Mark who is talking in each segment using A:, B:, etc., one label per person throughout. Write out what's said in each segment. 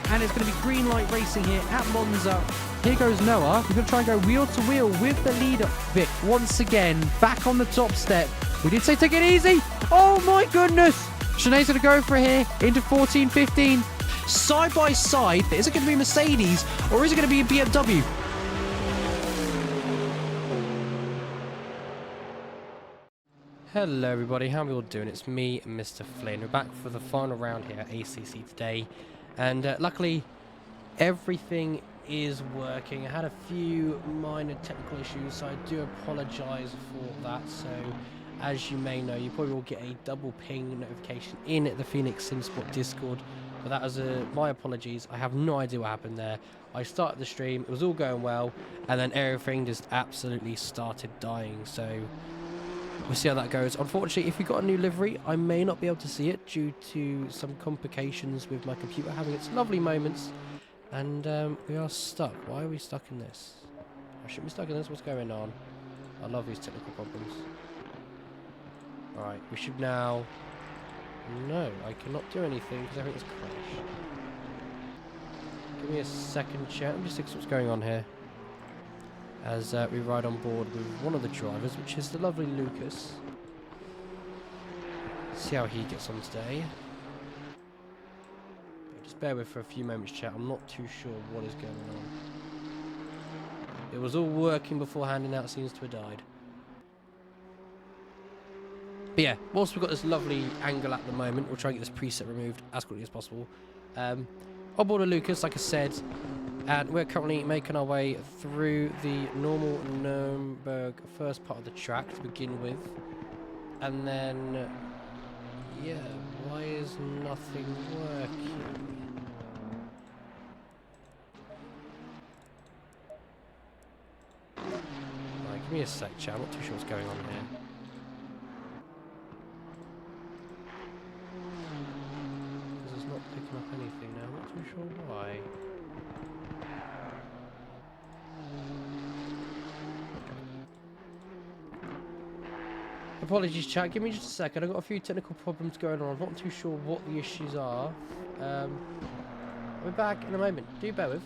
A: And it's going to be green light racing here at Monza. Here goes Noah. We're going to try and go wheel to wheel with the leader. Vic, once again, back on the top step. We did say take it easy. Oh my goodness. Sinead's going to go for it here into 14, 15. Side by side. Is it going to be Mercedes or is it going to be a BMW? Hello everybody, how are we all doing? It's me, Mr. Flynn. We're back for the final round here at ACC today. And luckily, everything is working. I had a few minor technical issues, so I do apologise for that. So, as you may know, you probably will get a double ping notification in the Phoenix SimSport Discord. But that was my apologies. I have no idea what happened there. I started the stream, it was all going well, and then everything just absolutely started dying. So, we'll see how that goes. Unfortunately, if we got a new livery, I may not be able to see it due to some complications with my computer having its lovely moments. And we are stuck. Why are we stuck in this? I shouldn't be stuck in this. What's going on? I love these technical problems. Alright, we should now... No, I cannot do anything because everything's crashed. Give me a second, chat. Let me just see what's going on here. As we ride on board with one of the drivers, which is the lovely Lucas. See how he gets on today. Just bear with for a few moments, chat. I'm not too sure what is going on. It was all working beforehand and now it seems to have died. But yeah, whilst we've got this lovely angle at the moment, we'll try and get this preset removed as quickly as possible. On board with Lucas, like I said, and we're currently making our way through the normal Nürburgring first part of the track to begin with. And then, yeah, why is nothing working? Right, give me a sec, chat. I'm not too sure what's going on here. Because it's not picking up anything now. I'm not too sure why. Apologies, chat. Give me just a second. I've got a few technical problems going on. I'm not too sure what the issues are. I'll be back in a moment. Do bear with.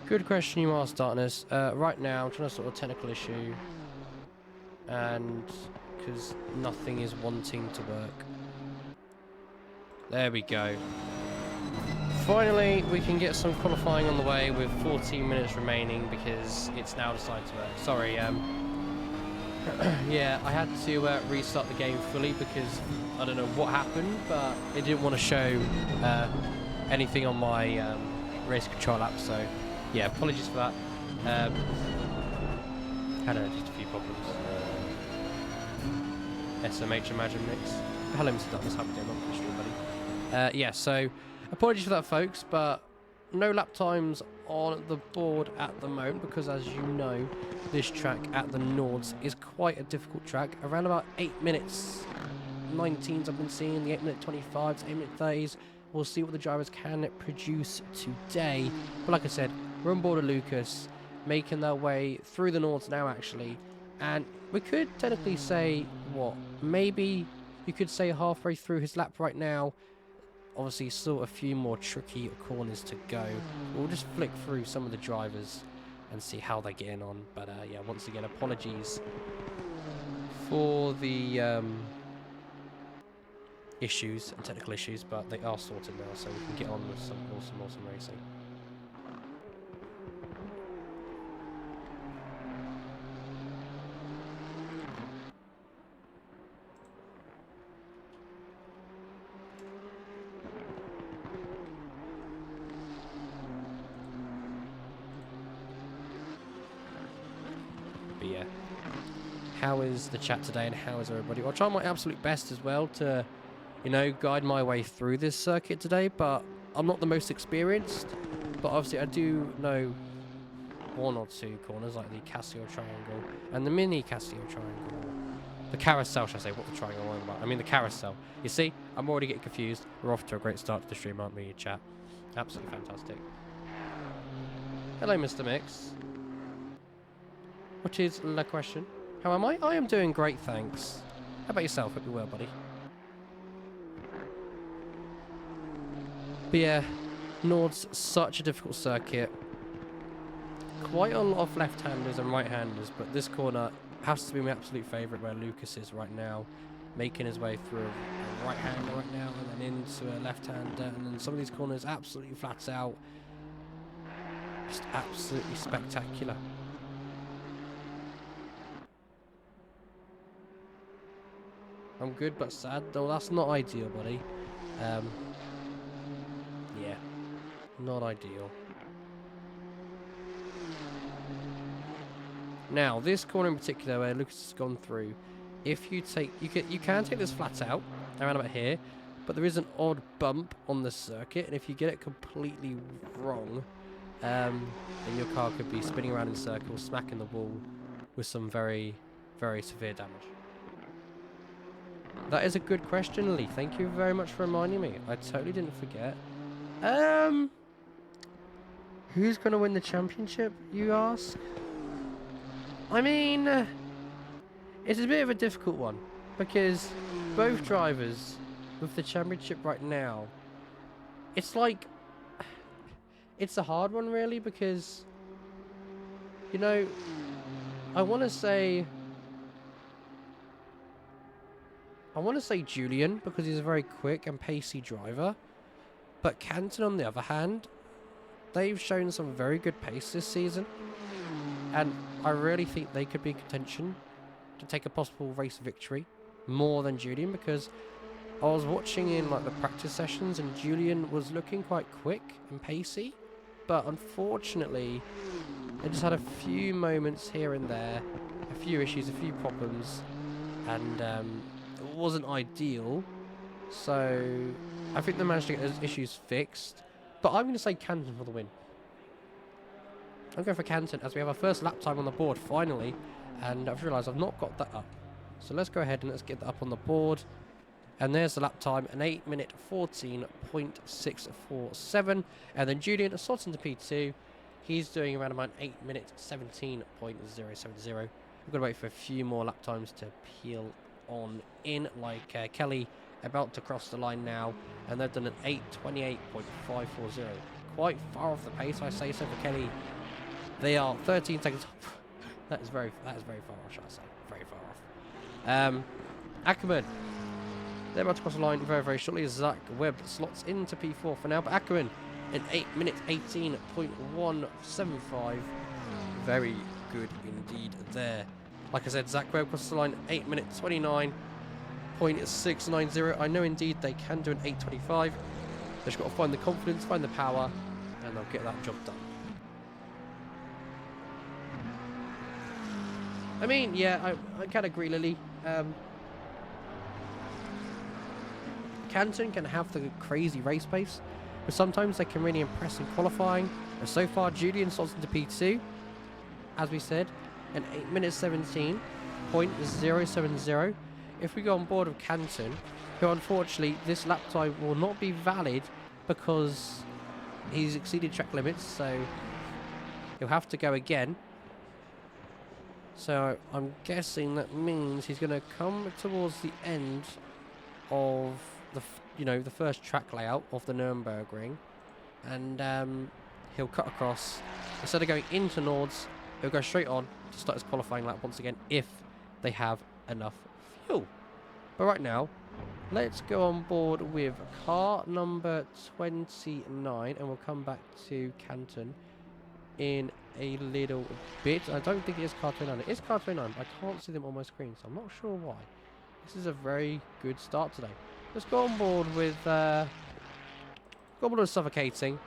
A: Good question you asked, Darkness. Right now, I'm trying to sort of technical issue, and because nothing is wanting to work. There we go. Finally, we can get some qualifying on the way with 14 minutes remaining because it's now decided to work. Sorry, yeah, I had to restart the game fully because I don't know what happened, but it didn't want to show anything on my race control app, so yeah, apologies for that. Had just a few problems. SMH Imagine Mix. Hello, Mr. Douglas, happy day, welcome to the stream, buddy. Yeah, so apologies for that, folks, but no lap times on the board at the moment because, as you know, this track at the Nords is quite a difficult track. Around about 8 minutes 19s I've been seeing, the 8-minute 25s, 8-minute 30s. We'll see what the drivers can produce today. But like I said, we're on board of Lucas, making their way through the Nords now, actually. And we could technically say, what, maybe you could say halfway through his lap right now. Obviously, still a few more tricky corners to go. We'll just flick through some of the drivers and see how they're getting on. But yeah, once again, apologies for the issues and technical issues, but they are sorted now, so we can get on with some awesome racing. But yeah, how is the chat today and how is everybody? I'll try my absolute best as well to, you know, guide my way through this circuit today, but I'm not the most experienced. But obviously I do know one or two corners, like the Casio Triangle and the mini Casio Triangle. The carousel, should I say, what the triangle I'm about. I mean the carousel. You see, I'm already getting confused. We're off to a great start to the stream, aren't we, chat? Absolutely fantastic. Hello, Mr. Mix. What is the question? How am I? I am doing great, thanks. How about yourself? Hope you're well, buddy. But yeah, Nord's such a difficult circuit. Quite a lot of left-handers and right-handers, but this corner has to be my absolute favourite where Lucas is right now, making his way through a right-hander right now and then into a left-hander, and then some of these corners absolutely flat out. Just absolutely spectacular. I'm good but sad, though that's not ideal, buddy. Yeah, not ideal. Now, this corner in particular where Lucas has gone through, if you take, you can take this flat out around about here, but there is an odd bump on the circuit, and if you get it completely wrong, then your car could be spinning around in circles, smacking the wall with some very, very severe damage. That is a good question, Lee. Thank you very much for reminding me. I totally didn't forget. Who's going to win the championship, you ask? I mean, it's a bit of a difficult one, because both drivers with the championship right now, it's like, it's a hard one really, because, you know, I want to say Julian, because he's a very quick and pacey driver, but Canton on the other hand, they've shown some very good pace this season, and I really think they could be in contention to take a possible race victory more than Julian, because I was watching in like the practice sessions and Julian was looking quite quick and pacey, but unfortunately they just had a few moments here and there, a few issues, a few problems, and it wasn't ideal. So I think they managed to get those issues fixed, but I'm going to say Canton for the win. I'm going for Canton as we have our first lap time on the board finally, and I've realised I've not got that up. So let's go ahead and let's get that up on the board. And there's the lap time, an 8-minute 14.647. And then Julian slots into P2. He's doing around about 8-minute 17.070. We've got to wait for a few more lap times to peel on in, like Kelly about to cross the line now. And they've done an 8:28.540. Quite far off the pace, I say so, for Kelly. They are 13 seconds off. That is very far off, shall I say. Very far off. Ackerman. They're about to cross the line very, very shortly as Zach Webb slots into P4 for now. But Ackerman, an 8-minute 18.175. Very good indeed there. Like I said, Zach Webb crosses the line 8-minute 29.690. I know indeed they can do an 8:25. They've just got to find the confidence, find the power, and they'll get that job done. I mean, yeah, I can agree, Lily. Canton can have the crazy race pace, but sometimes they can really impress in qualifying. And so far, Julian slots into P2, as we said, an 8-minute 17.070. if we go on board with Canton, who unfortunately this lap time will not be valid because he's exceeded track limits, so he'll have to go again. So I'm guessing that means he's going to come towards the end of the first track layout of the Nürburgring, and he'll cut across. Instead of going into Nords, he'll go straight on to start his qualifying lap once again if they have enough fuel. But right now, let's go on board with car number 29, and we'll come back to Canton in a little bit. I don't think it is car 29. It is car 29. I can't see them on my screen, so I'm not sure why. This is a very good start today. Let's go on board with Suffocating,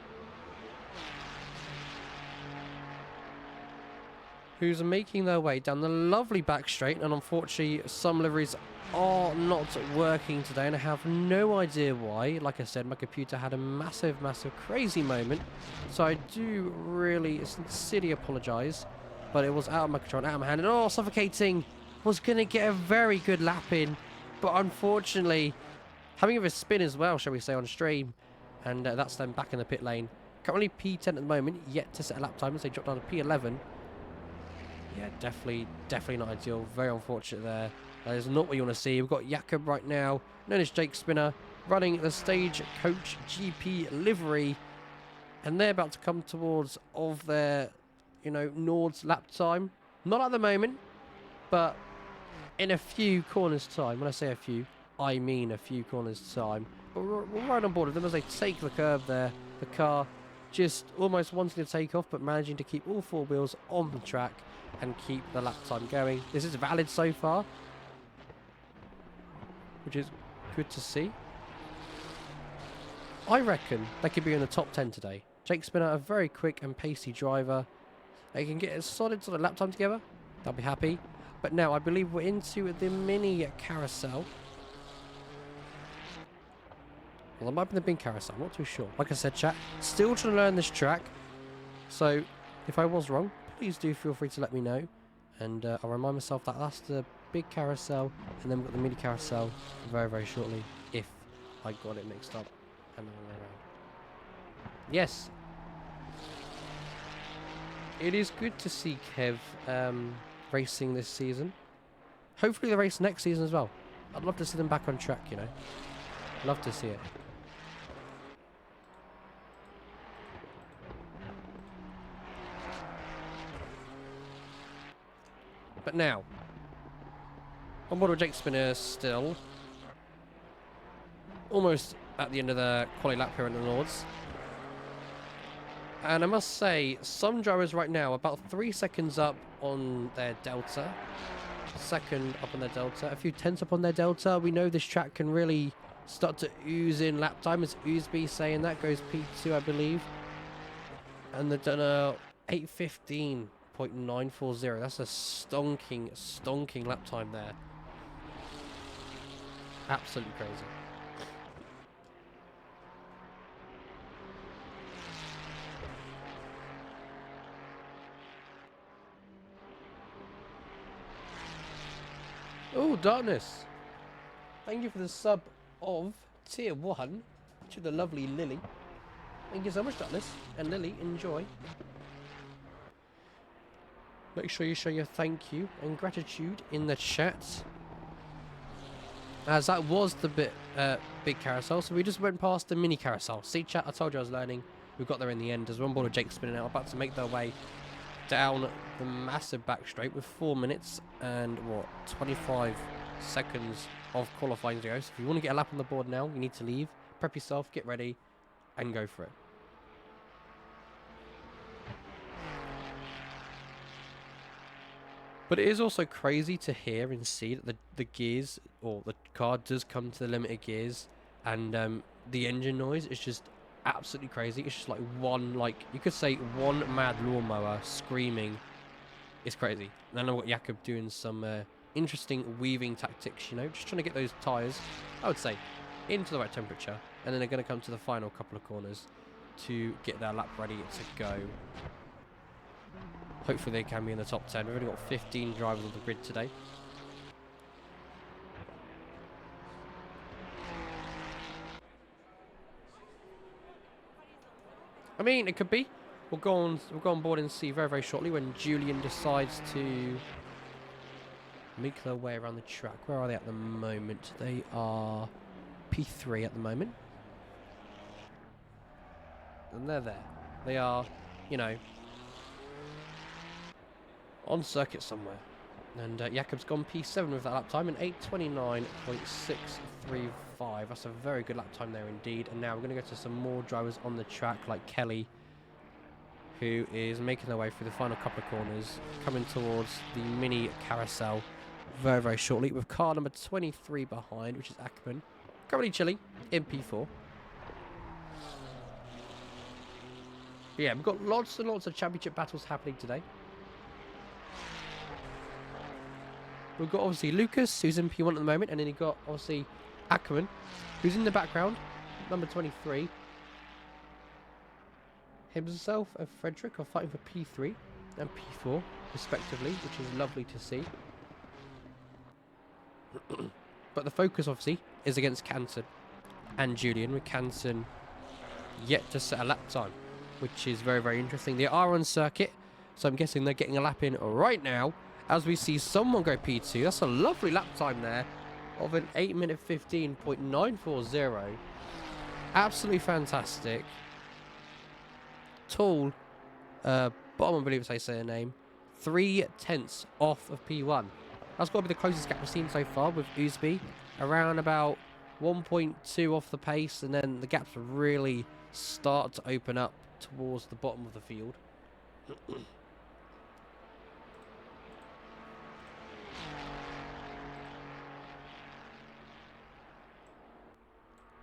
A: who's making their way down the lovely back straight, and unfortunately some liveries are not working today, and I have no idea why. Like I said, my computer had a massive crazy moment, so I do really sincerely apologise, but it was out of my control, out of my hand. And oh, Suffocating was going to get a very good lap in, but unfortunately having a spin as well, shall we say, on stream, and that's them back in the pit lane. Currently P10 at the moment, yet to set a lap time as they drop down to P11. Yeah, definitely not ideal. Very unfortunate there. That is not what you want to see. We've got Jakob right now, known as Jake Spinner, running the Stagecoach GP livery, and they're about to come towards of their, Nord's lap time. Not at the moment, but in a few corners time. When I say a few, I mean a few corners time. But we're right on board with them as they take the curve there. The car just almost wanting to take off, but managing to keep all four wheels on the track and keep the lap time going. This is valid so far, which is good to see. I reckon they could be in the top 10 today. Jake Spinner, a very quick and pacey driver. They can get a solid sort of lap time together. They'll be happy. But now I believe we're into the mini carousel. Well, it might be the big carousel. I'm not too sure. Like I said, chat, still trying to learn this track. So if I was wrong, please do feel free to let me know. And I'll remind myself that that's the big carousel, and then we've got the mini carousel very shortly if I got it mixed up. And yes, it is good to see Kev racing this season. Hopefully they race next season as well. I'd love to see them back on track, love to see it. But now, on board with Jake Spinner still. Almost at the end of the quali lap here in the Nords. And I must say, some drivers right now about 3 seconds up on their delta. Second up on their delta. A few tenths up on their delta. We know this track can really start to ooze in lap time. It's Oozeby saying that. Goes P2, I believe. And they've done a 8:15.940. That's a stonking lap time there. Absolutely crazy. Oh, Darkness. Thank you for the sub of tier 1 to the lovely Lily. Thank you so much, Darkness. And Lily, enjoy. Make sure you show your thank you and gratitude in the chat. As that was the big carousel, so we just went past the mini carousel. See, chat, I told you I was learning. We got there in the end. As we're on board with Jake Spinner now, about to make their way down the massive back straight with 4 minutes and 25 seconds of qualifying to go. So if you want to get a lap on the board now, you need to leave, prep yourself, get ready, and go for it. But it is also crazy to hear and see that the gears, or the car does come to the limit of gears, and the engine noise is just absolutely crazy. It's just like you could say one mad lawnmower screaming. It's crazy. And then I've got Jakob doing some interesting weaving tactics, just trying to get those tyres, I would say, into the right temperature. And then they're going to come to the final couple of corners to get their lap ready to go. Hopefully they can be in the top 10. We've only got 15 drivers on the grid today. I mean, it could be. We'll go on board and see very, very shortly when Julian decides to make their way around the track. Where are they at the moment? They are P3 at the moment. And they're there. They are, you know, on circuit somewhere. And Jakob's gone P7 with that lap time in 8:29.635. That's a very good lap time there indeed. And now we're going to go to some more drivers on the track like Kelly, who is making their way through the final couple of corners, coming towards the mini carousel very, very shortly, with car number 23 behind, which is Ackerman. Currently chilling in P4. Yeah, we've got lots and lots of championship battles happening today. We've got obviously Lucas, who's in P1 at the moment, and then you've got obviously Ackerman, who's in the background, number 23. Himself and Frederick are fighting for P3 and P4, respectively, which is lovely to see. But the focus, obviously, is against Canton and Julian, with Canton yet to set a lap time, which is very, very interesting. They are on circuit, so I'm guessing they're getting a lap in right now as we see someone go P2. That's a lovely lap time there of an 8:15.940. Absolutely fantastic. Tall bottom, I believe I say her name. 3/10 off of P1. That's got to be the closest gap we've seen so far with Uzbi. Around about 1.2 off the pace, and then the gaps really start to open up towards the bottom of the field.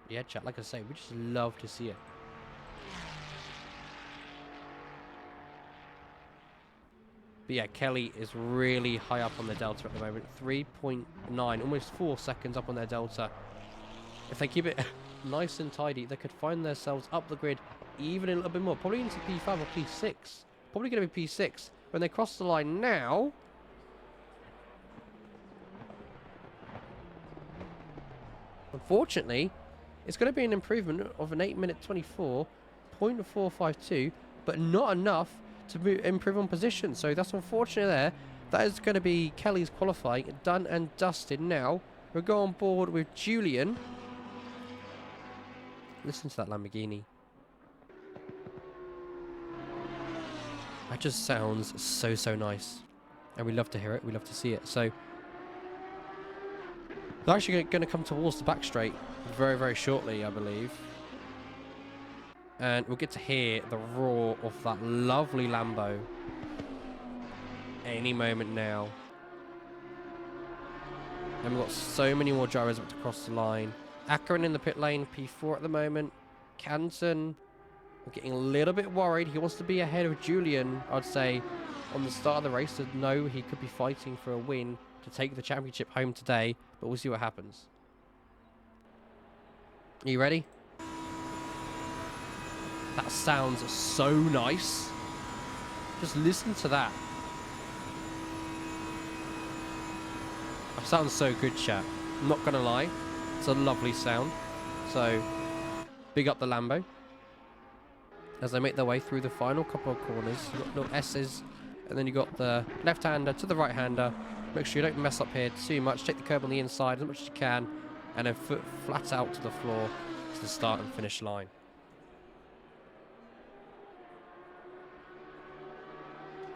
A: Yeah, chat, like I say, we just love to see it. But yeah, Kelly is really high up on the delta at the moment. 3.9, almost 4 seconds up on their delta. If they keep it nice and tidy, they could find themselves up the grid even a little bit more. Probably into P5 or P6. Probably going to be P6. When they cross the line now... Unfortunately, it's going to be an improvement of an 8:24.452, but not enough to improve on position. So that's unfortunate there. That is going to be Kelly's qualifying done and dusted now. We'll go on board with Julian. Listen to that Lamborghini. That just sounds so, so nice. And we love to hear it. We love to see it. So they're actually going to come towards the back straight very, very shortly, I believe. And we'll get to hear the roar of that lovely Lambo any moment now. And we've got so many more drivers about to cross the line. Akron in the pit lane, P4 at the moment. Canton, I'm getting a little bit worried. He wants to be ahead of Julian, I'd say, on the start of the race. To know he could be fighting for a win to take the championship home today. But we'll see what happens. Are you ready? That sounds so nice. Just listen to that. That sounds so good, chat. I'm not gonna lie. It's a lovely sound. So, big up the Lambo. As they make their way through the final couple of corners. You've got little S's. And then you've got the left-hander to the right-hander. Make sure you don't mess up here too much. Take the curb on the inside as much as you can. And then foot flat out to the floor to the start and finish line.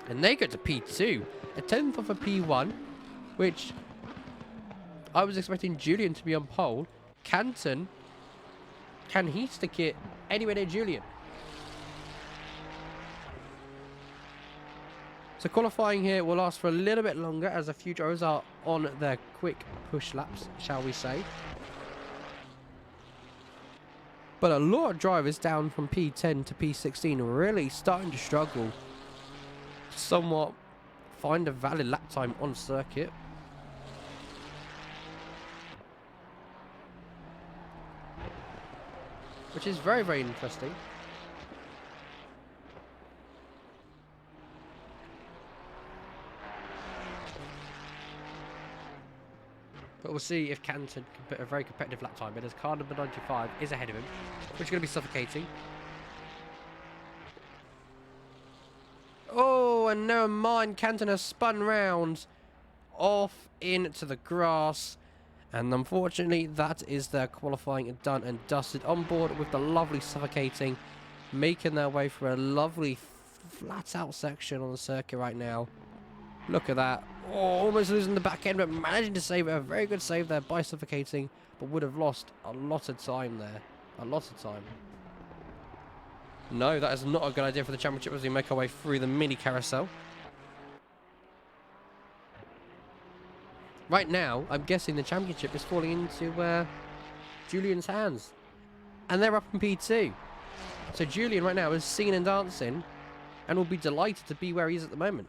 A: And they go to P2. A 10th off a P1. Which I was expecting Julian to be on pole. Canton, can he stick it anywhere near Julian? So qualifying here will last for a little bit longer as a few drivers are on their quick push laps, shall we say. But a lot of drivers down from P10 to P16 are really starting to struggle to somewhat find a valid lap time on circuit. Which is very, very interesting. But we'll see if Canton can put a very competitive lap time in, as car number 95 is ahead of him, which is going to be suffocating. and never mind. Canton has spun round off into the grass. And unfortunately, that is their qualifying done and dusted. On board with the lovely Suffocating, making their way through a lovely flat-out section on the circuit right now. Look at that. Oh, almost losing the back end, but managing to save it. A very good save there by Suffocating, but would have lost a lot of time there. A lot of time. No, that is not a good idea for the championship as we make our way through the mini carousel. Right now, I'm guessing the championship is falling into Julian's hands. And they're up in P2. So Julian right now is singing and dancing and will be delighted to be where he is at the moment.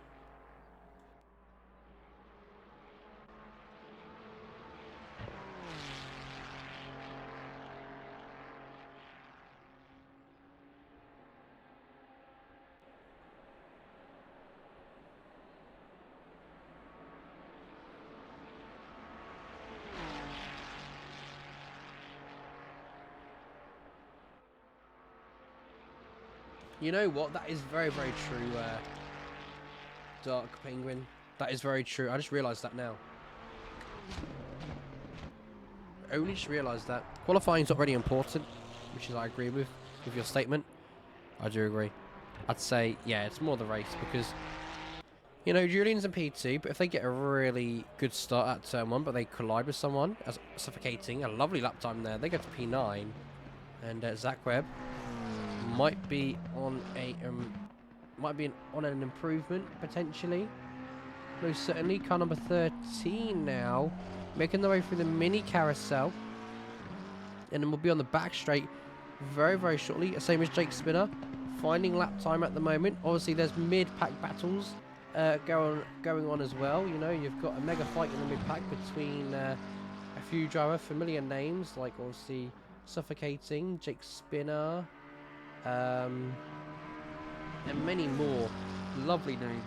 A: You know what? That is very, very true, Dark Penguin. That is very true. I just realised that now. I only just realised that. Qualifying is not really important, which is I agree with your statement. I do agree. I'd say, yeah, it's more the race because, you know, Julian's in P2, but if they get a really good start at turn 1, but they collide with someone, as Suffocating, a lovely lap time there, they go to P9, and Zach Webb might be on an improvement potentially. Most certainly. Car number 13 now, making their way through the mini carousel, and then we'll be on the back straight very, very shortly. Same as Jake Spinner, finding lap time at the moment. Obviously, there's mid-pack battles going on as well. You know, you've got a mega fight in the mid-pack between a few driver familiar names like obviously Suffocating, Jake Spinner. And many more lovely names.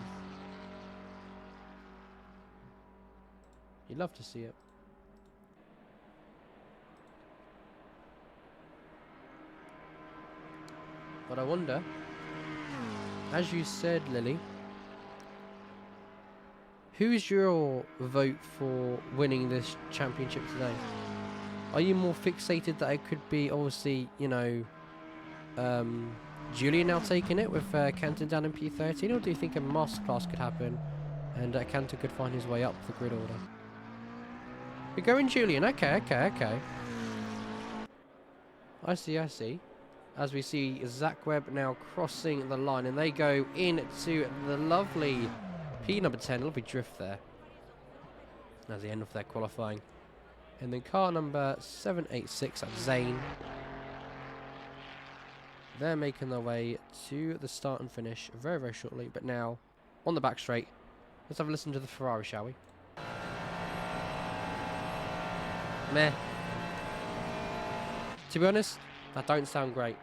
A: You'd love to see it. But I wonder, as you said, Lily, who is your vote for winning this championship today? Are you more fixated that it could be obviously, you know, Julian now taking it with Canton down in P13, or do you think a masterclass could happen and Canton could find his way up the grid order? You're going Julian, okay. I see. As we see Zach Webb now crossing the line, and they go into the lovely P number 10, lovely drift there as the end of their qualifying. And then car number 786 at Zane. They're making their way to the start and finish very, very shortly. But now, on the back straight, let's have a listen to the Ferrari, shall we? Meh. To be honest, that don't sound great.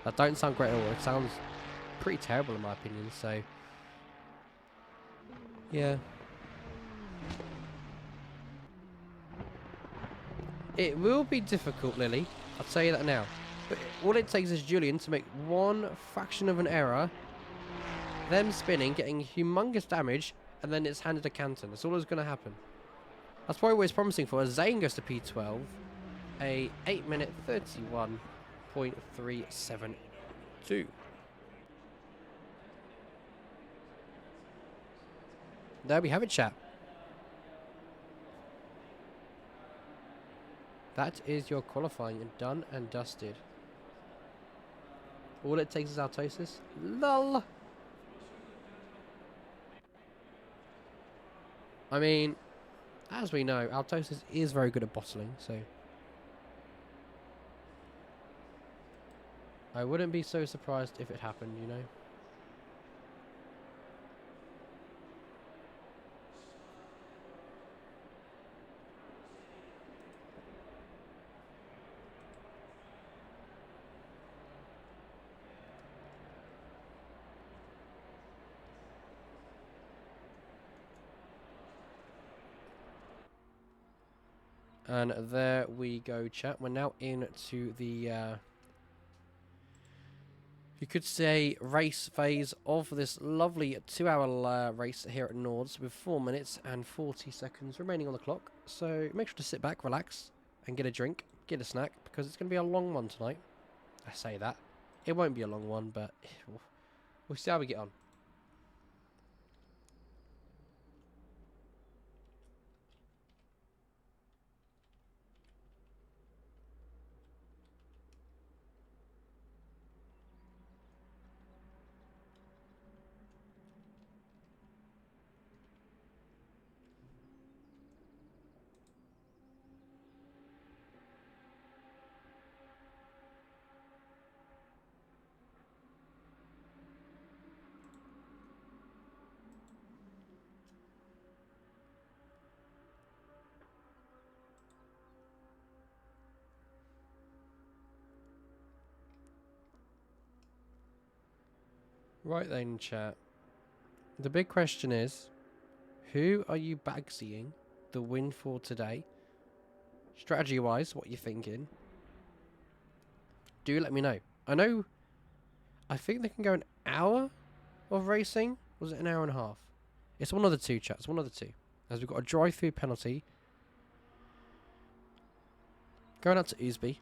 A: That don't sound great at all. It sounds pretty terrible in my opinion, so... yeah. It will be difficult, Lily. I'll tell you that now. But all it takes is Julian to make one fraction of an error, them spinning, getting humongous damage, and then it's handed to Canton. That's all that's going to happen. That's probably what it's promising for. As Zane goes to P12, a 8-minute 31.372. There we have it, chat. That is your qualifying done and dusted. All it takes is Autosis. LOL! I mean, as we know, Autosis is very good at bottling, so... I wouldn't be so surprised if it happened, you know? And there we go, chat. We're now into the You could say race phase of this lovely 2-hour race here at Nords with 4 minutes and 40 seconds remaining on the clock. So make sure to sit back, relax, and get a drink, get a snack, because it's going to be a long one tonight. I say that. It won't be a long one, but we'll see how we get on. Right then, chat. The big question is, who are you bagsying the win for today? Strategy-wise, what you're thinking? Do let me know. I think they can go an hour of racing. Was it an hour and a half? It's one of the two, chat. It's one of the two. As we've got a drive-through penalty. Going out to Oosby.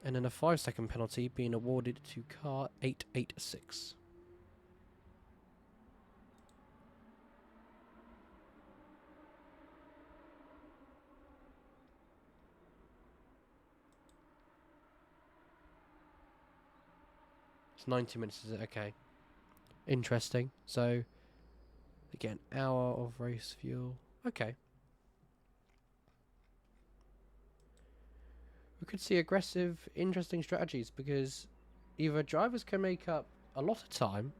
A: And then a 5-second penalty being awarded to car 886. It's 90 minutes, is it? Okay. Interesting. So, again, hour of race fuel. Okay. We could see aggressive, interesting strategies because either drivers can make up a lot of time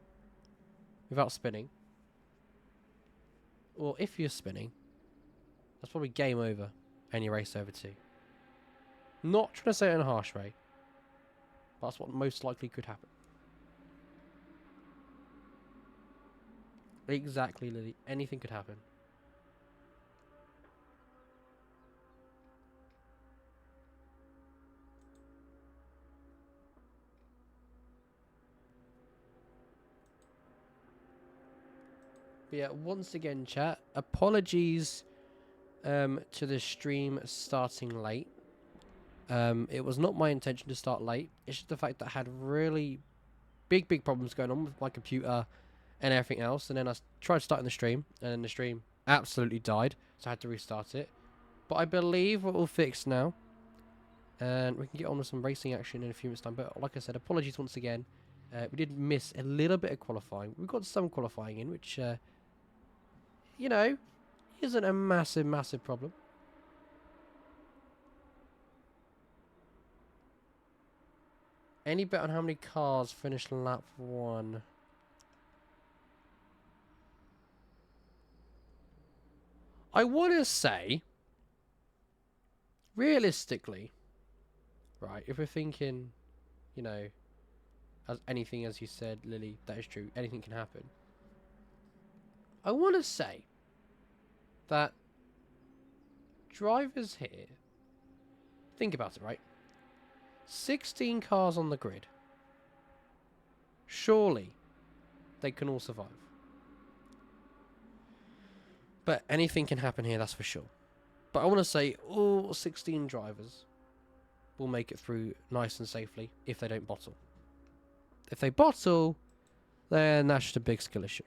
A: without spinning, or if you're spinning, that's probably game over any race over 2. Not trying to say it in a harsh way, but that's what most likely could happen. Exactly, Lily. Anything could happen. But yeah, once again, chat, apologies to the stream starting late. It was not my intention to start late. It's just the fact that I had really big problems going on with my computer and everything else. And then I tried starting the stream, and then the stream absolutely died. So I had to restart it. But I believe we're all fixed now. And we can get on with some racing action in a few minutes' time. But like I said, apologies once again. We did miss a little bit of qualifying. We got some qualifying in, which, you know, isn't a massive problem. Any bet on how many cars finished lap 1? I want to say, realistically, right, if we're thinking, you know, as anything, as you said, Lily, that is true, anything can happen. I want to say that drivers here, think about it, right? 16 cars on the grid. Surely they can all survive. But anything can happen here, that's for sure. But I want to say all 16 drivers will make it through nice and safely if they don't bottle. If they bottle, then that's just a big skill issue.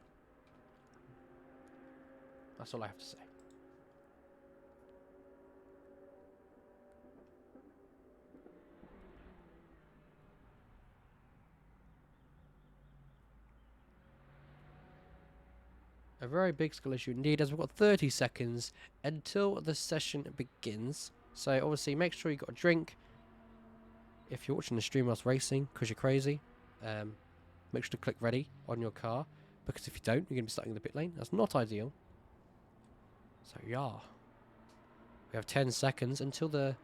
A: That's all I have to say. A very big skill issue indeed, as we've got 30 seconds until the session begins. So obviously make sure you got a drink. If you're watching the stream whilst racing, because you're crazy, make sure to click ready on your car, because if you don't, you're going to be stuck in the pit lane. That's not ideal. So yeah, we have 10 seconds until the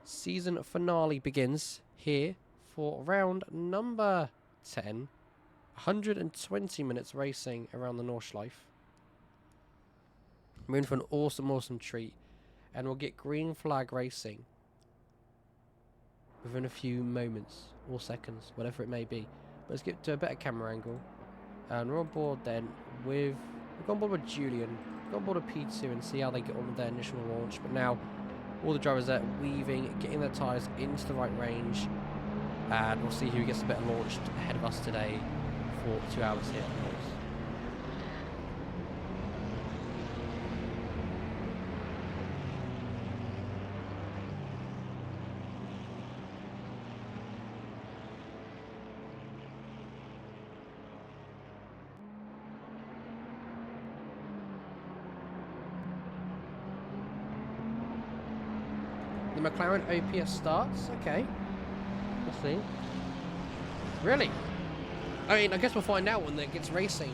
A: season finale begins here for round number 10. 120 minutes racing around the Nordshleife. We're in for an awesome treat, and we'll get green flag racing within a few moments or seconds, whatever it may be. But let's get to a better camera angle. And we're on board then with... We've gone on board with Julian. We've gone on board with P2 and see how they get on with their initial launch. But now, all the drivers are weaving, getting their tyres into the right range. And we'll see who gets a better launched ahead of us today for 2 hours here. The McLaren OPS starts. Okay. We'll see. Really? I mean, I guess we'll find out when it gets racing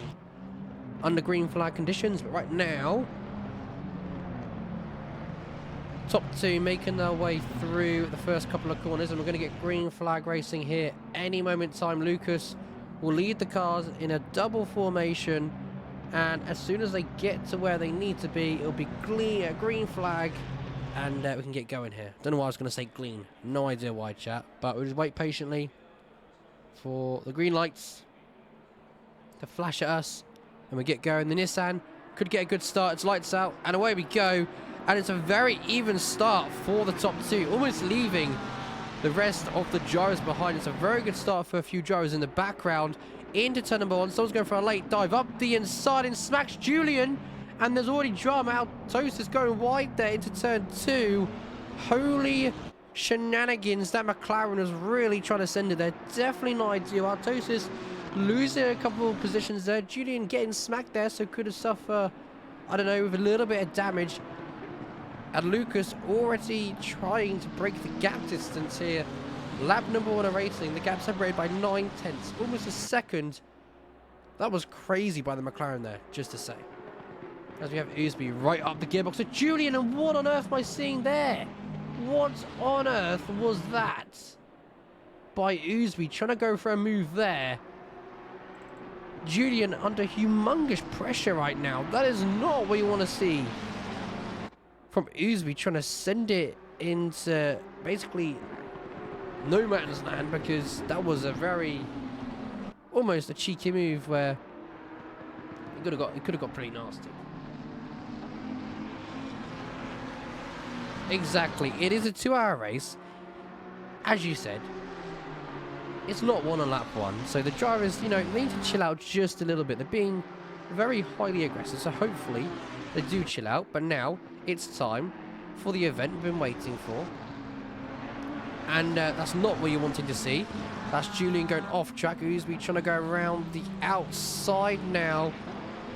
A: under green flag conditions, but right now, top two making their way through the first couple of corners, and we're going to get green flag racing here any moment in time. Lucas will lead the cars in a double formation, and as soon as they get to where they need to be, it'll be green flag. And we can get going here. Don't know why I was going to say green. No idea why, chat. But we'll just wait patiently for the green lights to flash at us. And we get going. The Nissan could get a good start. It's lights out. And away we go. And it's a very even start for the top two. Almost leaving the rest of the drivers behind. It's a very good start for a few drivers in the background. Into turn number one. Someone's going for a late dive. Up the inside and smacks Julian. And there's already drama. Altosis is going wide there into turn two. Holy shenanigans. That McLaren was really trying to send it there. Definitely not ideal. Altosis losing a couple of positions there. Julian getting smacked there, so could have suffered, I don't know, with a little bit of damage. And Lucas already trying to break the gap distance here. Lap number one of racing. The gap separated by 9 tenths. Almost a second. That was crazy by the McLaren there, just to say. As we have Oosby right up the gearbox to Julian, and what on earth am I seeing there? What on earth was that? By Oosby trying to go for a move there. Julian under humongous pressure right now. That is not what you want to see from Oosby, trying to send it into basically no man's land, because that was a very almost a cheeky move where it could have got pretty nasty. Exactly. It is a 2-hour race. As you said, it's not one on lap one. So the drivers, you know, they need to chill out just a little bit. They're being very highly aggressive. So hopefully they do chill out. But now it's time for the event we've been waiting for. And that's not what you're wanting to see. That's Julian going off track. Oosby trying to go around the outside now.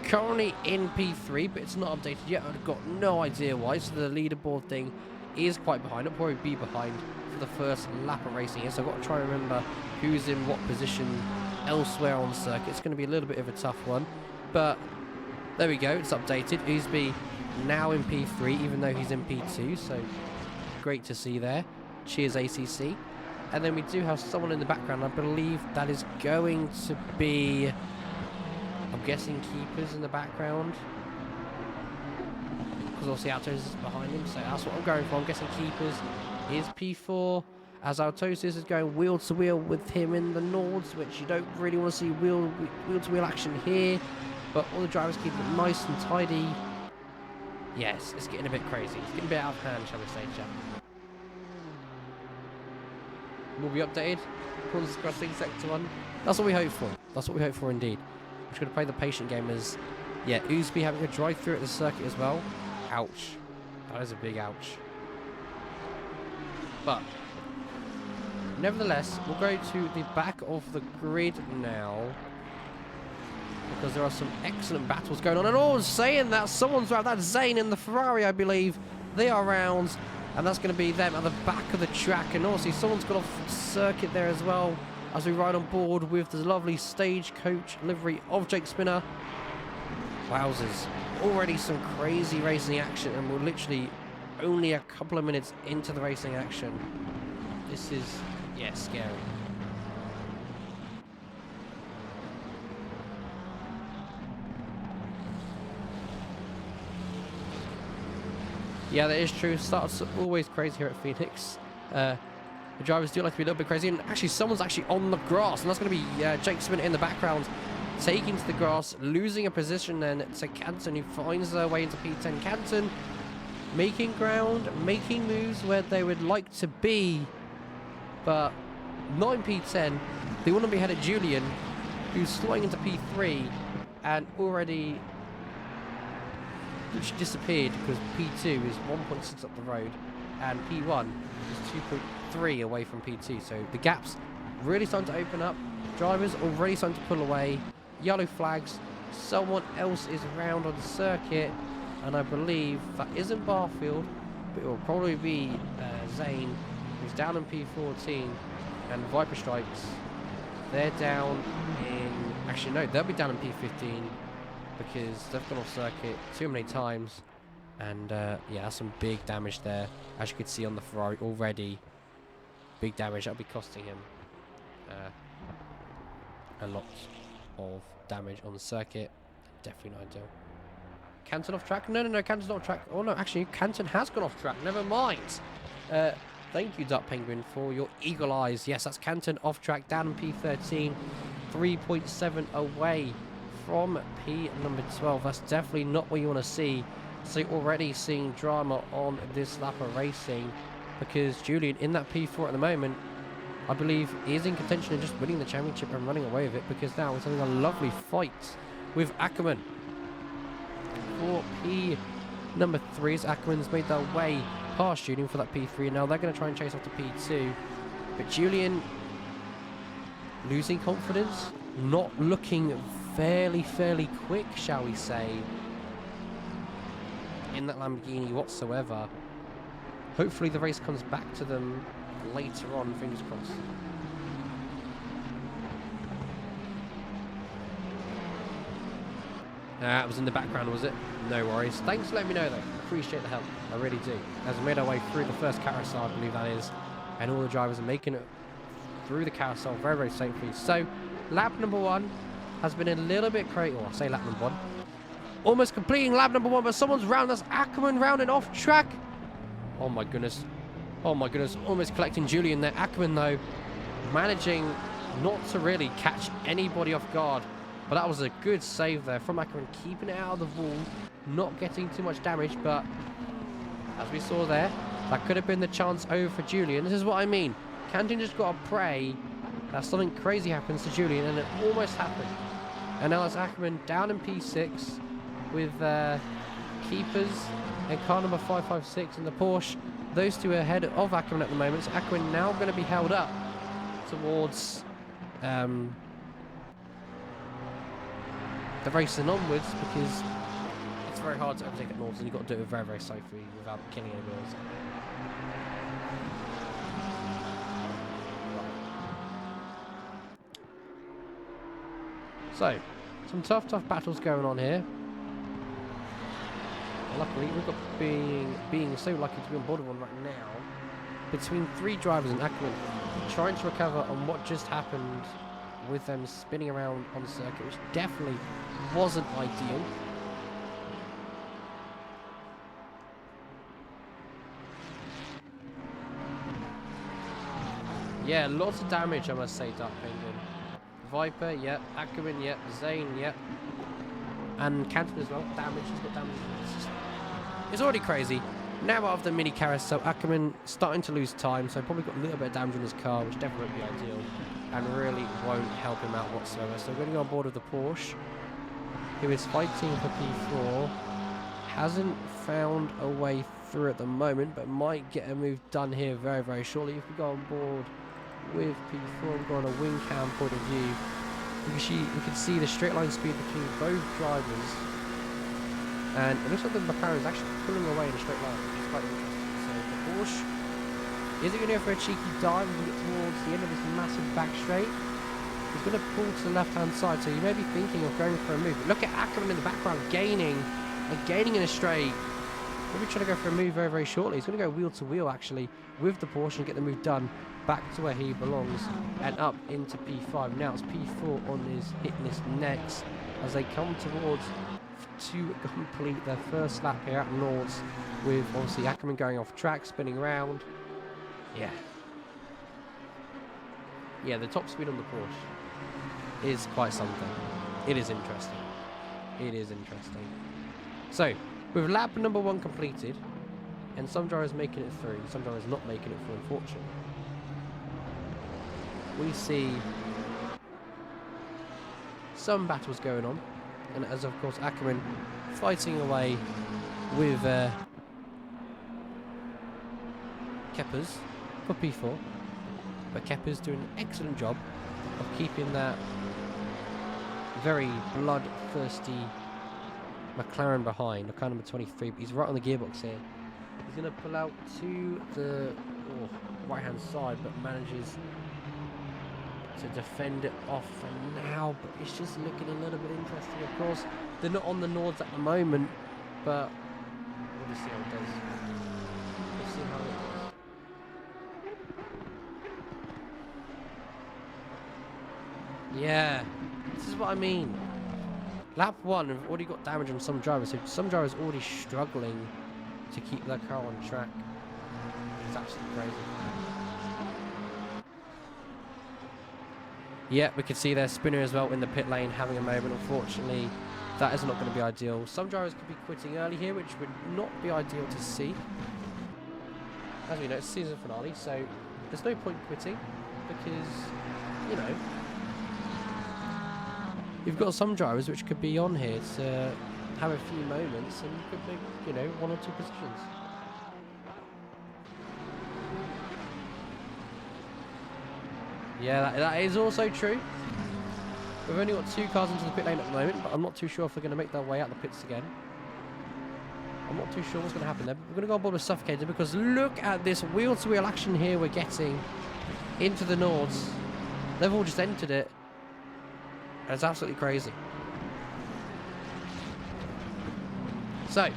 A: Currently in P3, but it's not updated yet. I've got no idea why. So the leaderboard thing is quite behind. It'll probably be behind for the first lap of racing here. So I've got to try and remember who's in what position elsewhere on the circuit. It's going to be a little bit of a tough one. But there we go. It's updated. Oosby now in P3, even though he's in P2. So great to see there. Cheers, ACC. And then we do have someone in the background. I believe that is going to be... I'm guessing keepers in the background, because obviously Altosis is behind him, so that's what I'm going for. I'm guessing keepers is P4, as Altosis is going wheel to wheel with him in the Nords, which you don't really want to see wheel to wheel action here, but all the drivers keep it nice and tidy. Yes, it's getting a bit crazy. It's getting a bit out of hand, shall we say, chat. Will be updated. Corners crossing sector 1. That's what we hope for. That's what we hope for indeed. We're going to play the patient game as, yeah, Oosby having a drive through at the circuit as well. Ouch. That is a big ouch. But, nevertheless, we'll go to the back of the grid now, because there are some excellent battles going on. And all saying that, someone's around. That's Zane in the Ferrari, I believe. They are round, and that's going to be them at the back of the track. And obviously, someone's got off circuit there as well, as we ride on board with the lovely Stagecoach livery of Jake Spinner. Wowzers. Already some crazy racing action, and we're literally only a couple of minutes into the racing action. This is, yeah, scary. Yeah, that is true. Starts always crazy here at Phoenix. The drivers do like to be a little bit crazy. And actually, someone's actually on the grass. And that's going to be Jake Smith in the background, taking to the grass, losing a position then to Canton, who finds their way into P10. Canton making ground, making moves where they would like to be, but not in P10. They want to be ahead of Julian, who's slowing into P3 and already which disappeared because P2 is 1.6 up the road and P1 is 2.3 away from P2. So the gap's really starting to open up. Drivers already starting to pull away. Yellow flags. Someone else is around on the circuit, and I believe that isn't Barfield, but it will probably be Zane, who's down in P14, and Viper Strikes. They're down in... Actually, no, they'll be down in P15 because they've gone off circuit too many times. And, yeah, that's some big damage there. As you can see on the Ferrari already, big damage. That'll be costing him a lot of damage on the circuit. Definitely not ideal. Canton off track? No, Canton's not off track. Oh, no, actually, Canton has gone off track. Never mind. Thank you, Duck Penguin, for your eagle eyes. Yes, that's Canton off track, down in P13, 3.7 away from P number 12. That's definitely not what you want to see. So you're already seeing drama on this lap of racing because Julian in that P4 at the moment, I believe, is in contention of just winning the championship and running away with it, because now he's having a lovely fight with Ackerman for P number 3. As Ackerman's made their way past Julian for that P3, and now they're going to try and chase off to P2. But Julian losing confidence, not looking fairly quick, shall we say, in that Lamborghini whatsoever. Hopefully the race comes back to them later on, fingers crossed. It was in the background, was it? No worries. Thanks for letting me know, though. Appreciate the help. I really do. As we made our way through the first carousel, I believe that is, and all the drivers are making it through the carousel very safely. So, lap number 1 has been a little bit crazy. Or I say lap number 1. Almost completing lap number 1, but someone's round us. Ackerman rounding off track. Oh my goodness. Oh my goodness. Almost collecting Julian there. Ackerman, though, managing not to really catch anybody off guard. But that was a good save there from Ackerman, keeping it out of the wall, not getting too much damage. But as we saw there, that could have been the chance over for Julian. This is what I mean. Canton just got to pray that something crazy happens to Julian, and it almost happened. And now it's Ackerman down in P6 with Keepers and car number 556 in the Porsche. Those two are ahead of Ackerman at the moment. So Ackerman now going to be held up towards the racing onwards, because it's very hard to overtake at Nords, and you've got to do it very safely without killing anybody else. So, some tough battles going on here. Luckily, we've got being so lucky to be on board with one right now. Between 3 drivers and Ackerman trying to recover on what just happened with them spinning around on the circuit, which definitely wasn't ideal. Yeah, lots of damage, I must say, Dark Penguin. Viper, yep. Ackerman, yep. Zane, yep. And Canton as well. Damage, he's got damage. It's already crazy. Now out of the mini carousel, Ackerman starting to lose time, so probably got a little bit of damage on his car, which definitely won't be ideal, and really won't help him out whatsoever. So we're going to go on board with the Porsche, who is fighting for P4. Hasn't found a way through at the moment, but might get a move done here very shortly. If we go on board with P4 and go on a wing cam point of view, we can see the straight line speed between both drivers, and it looks like the McLaren is actually pulling away in a straight line, which is quite interesting. So the Porsche, is it going to go for a cheeky dive as we get towards the end of this massive back straight? He's going to pull to the left hand side, so you may be thinking of going for a move. But look at Ackerman in the background gaining in a straight. Maybe trying to go for a move very shortly. He's going to go wheel to wheel actually with the Porsche and get the move done back to where he belongs and up into P5. Now it's P4 on his hit list next as they come towards to complete their first lap here at Nords, with obviously Ackerman going off track, spinning around. Yeah, Yeah, the top speed on the Porsche is quite something. It is interesting. It is interesting. So, with lap number 1 completed, and some drivers making it through, some drivers not making it through, unfortunately, we see some battles going on, and as of course Ackerman fighting away with Keppers for P4, but Keppers doing an excellent job of keeping that very bloodthirsty McLaren behind, car number 23, but he's right on the gearbox here. He's going to pull out to the right hand side, but manages to defend it off for now, but it's just looking a little bit interesting. Of course, they're not on the Nords at the moment, but we'll just see how it does. We'll see how it does. Yeah, this is what I mean. Lap 1, we've already got damage on some drivers, so some drivers already struggling to keep their car on track. It's absolutely crazy. Yeah, we can see their spinner as well in the pit lane having a moment. Unfortunately, that is not going to be ideal. Some drivers could be quitting early here, which would not be ideal to see. As we know, it's season finale, so there's no point quitting because, you know, you've got some drivers which could be on here to have a few moments and could make, you know, 1 or 2 positions. Yeah, that is also true. We've only got 2 cars into the pit lane at the moment, but I'm not too sure if they're going to make their way out the pits again. I'm not too sure what's going to happen there, but we're going to go on board with Suffocator because look at this wheel-to-wheel action here we're getting into the Nords. They've all just entered it. And it's absolutely crazy. So,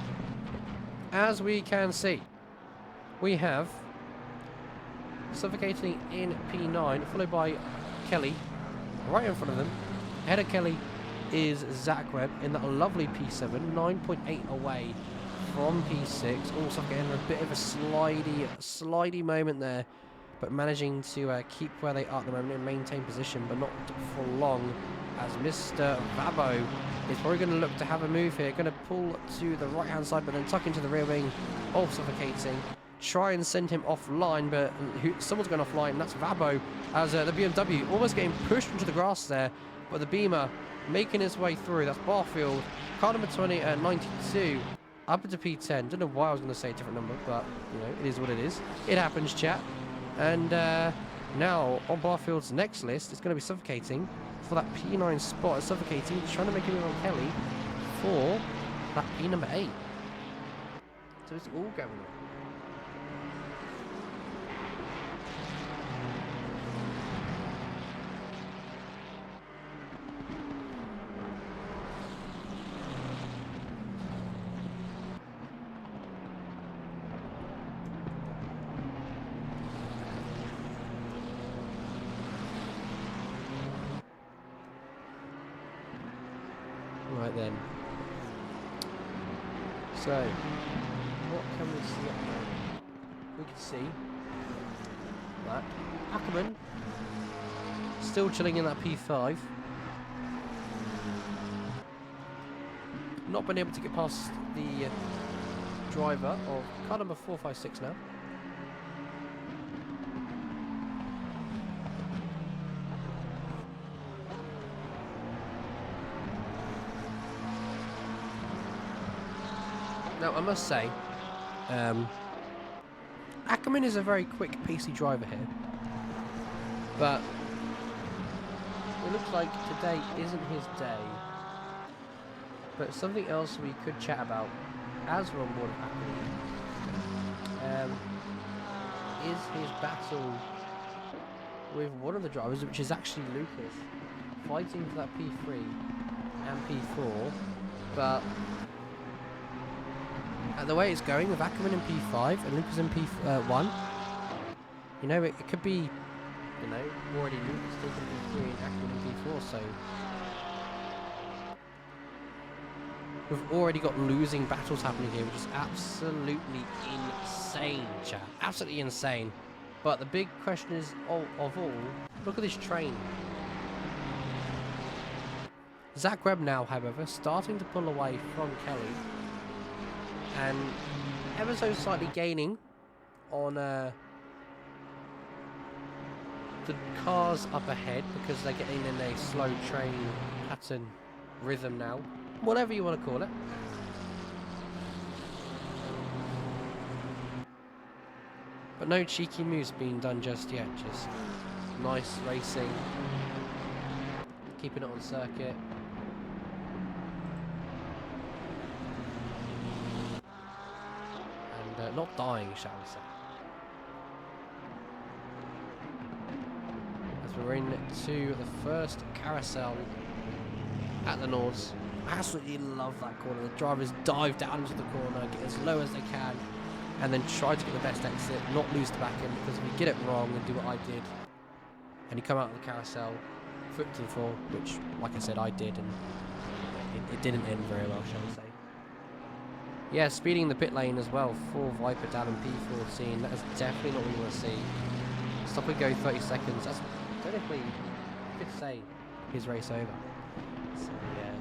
A: as we can see, we have Suffocating in P9, followed by Kelly, right in front of them. Ahead of Kelly is Zach Webb in that lovely P7, 9.8 away from P6. All Suffocating a bit of a slidey moment there, but managing to keep where they are at the moment and maintain position, but not for long, as Mr. Vabo is probably going to look to have a move here. Going to pull to the right-hand side, but then tuck into the rear wing of Suffocating. Try and send him offline, but someone's going offline, and that's Vabo, as the BMW almost getting pushed into the grass there, but the Beamer making his way through. That's Barfield, car number 20 at 92, up into P10. Don't know why I was going to say a different number, but, you know, it is what it is. It happens, chat. And now, on Barfield's next list, it's going to be Suffocating for that P9 spot. Suffocating, trying to make a move on Kelly for that P number 8. So it's all going on. Right then. So, what can we see at the moment? We can see that Ackerman still chilling in that P5. Not been able to get past the driver of car number 456 now. Now, I must say, Ackerman is a very quick, pacey driver here. But it looks like today isn't his day. But something else we could chat about as we're on board with Ackerman is his battle with one of the drivers, which is actually Lucas, fighting for that P3 and P4. But the way it's going with Ackerman in P5 and Lucas in P1, you know, it could be, you know, already Lucas taking P3 and Ackerman in P4, so we've already got losing battles happening here, which is absolutely insane, chat. Absolutely insane. But the big question is, of all, look at this train. Zach Webb now, however, starting to pull away from Kelly. And ever so slightly gaining on the cars up ahead, because they're getting in a slow train pattern rhythm now. Whatever you want to call it. But no cheeky moves being done just yet. Just nice racing. Keeping it on circuit. And not dying, shall we say. As we're into the first carousel at the Nords. I absolutely love that corner. The drivers dive down into the corner, get as low as they can, and then try to get the best exit, not lose the back end, because if you get it wrong and do what I did, and you come out of the carousel, foot to the floor, which, like I said, I did, and it didn't end very well, shall we say. Yeah, speeding the pit lane as well for Viper down in P14. That is definitely not what we want to see. Stop and go 30 seconds. That's technically, you could say, his race over. So yeah,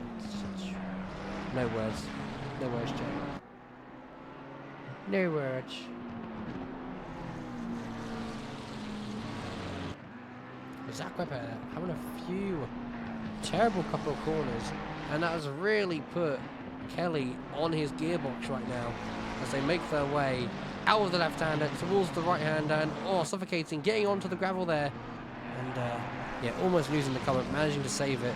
A: no words. No words, Jay. No words. Zach Webber having a few terrible couple of corners, and that has really put Kelly on his gearbox right now as they make their way out of the left-hander towards the right-hander, and suffocating, getting onto the gravel there, and yeah, almost losing the cover, managing to save it.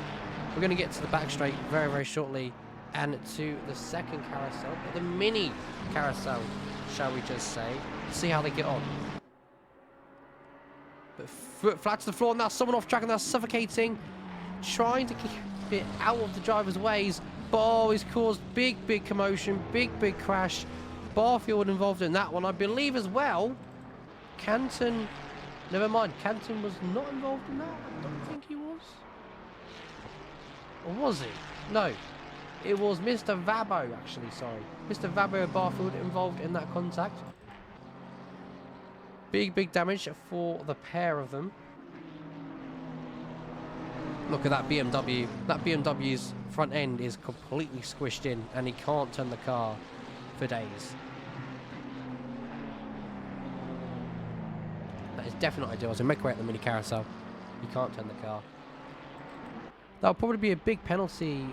A: We're going to get to the back straight very, very shortly, and to the second carousel, the mini carousel, shall we just say. See how they get on. But foot flat to the floor now, someone off track, and they're suffocating, trying to keep it out of the driver's ways. But he's caused big commotion, big crash. Barfield involved in that one, I believe, as well. Canton, never mind, Canton was not involved in that. I don't think he was. Or was he? No. It was Mr. Vabo, actually, sorry. Mr. Vabo and Barfield involved in that contact. Big damage for the pair of them. Look at that BMW. That BMW's front end is completely squished in, and he can't turn the car for days. That is definitely not ideal. As we make way at the mini carousel, you can't turn the car. That'll probably be a big penalty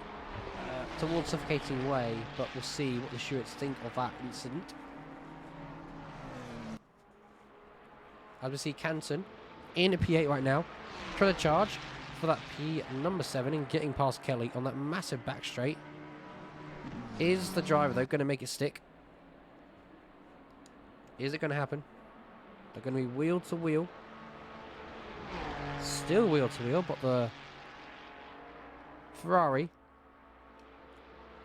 A: towards suffocating way, but we'll see what the stewards think of that incident. As we see Canton in a P8 right now, trying to charge for that P number 7 and getting past Kelly on that massive back straight. Is the driver, though, going to make it stick? Is it going to happen? They're going to be wheel to wheel. Still wheel to wheel, but the Ferrari,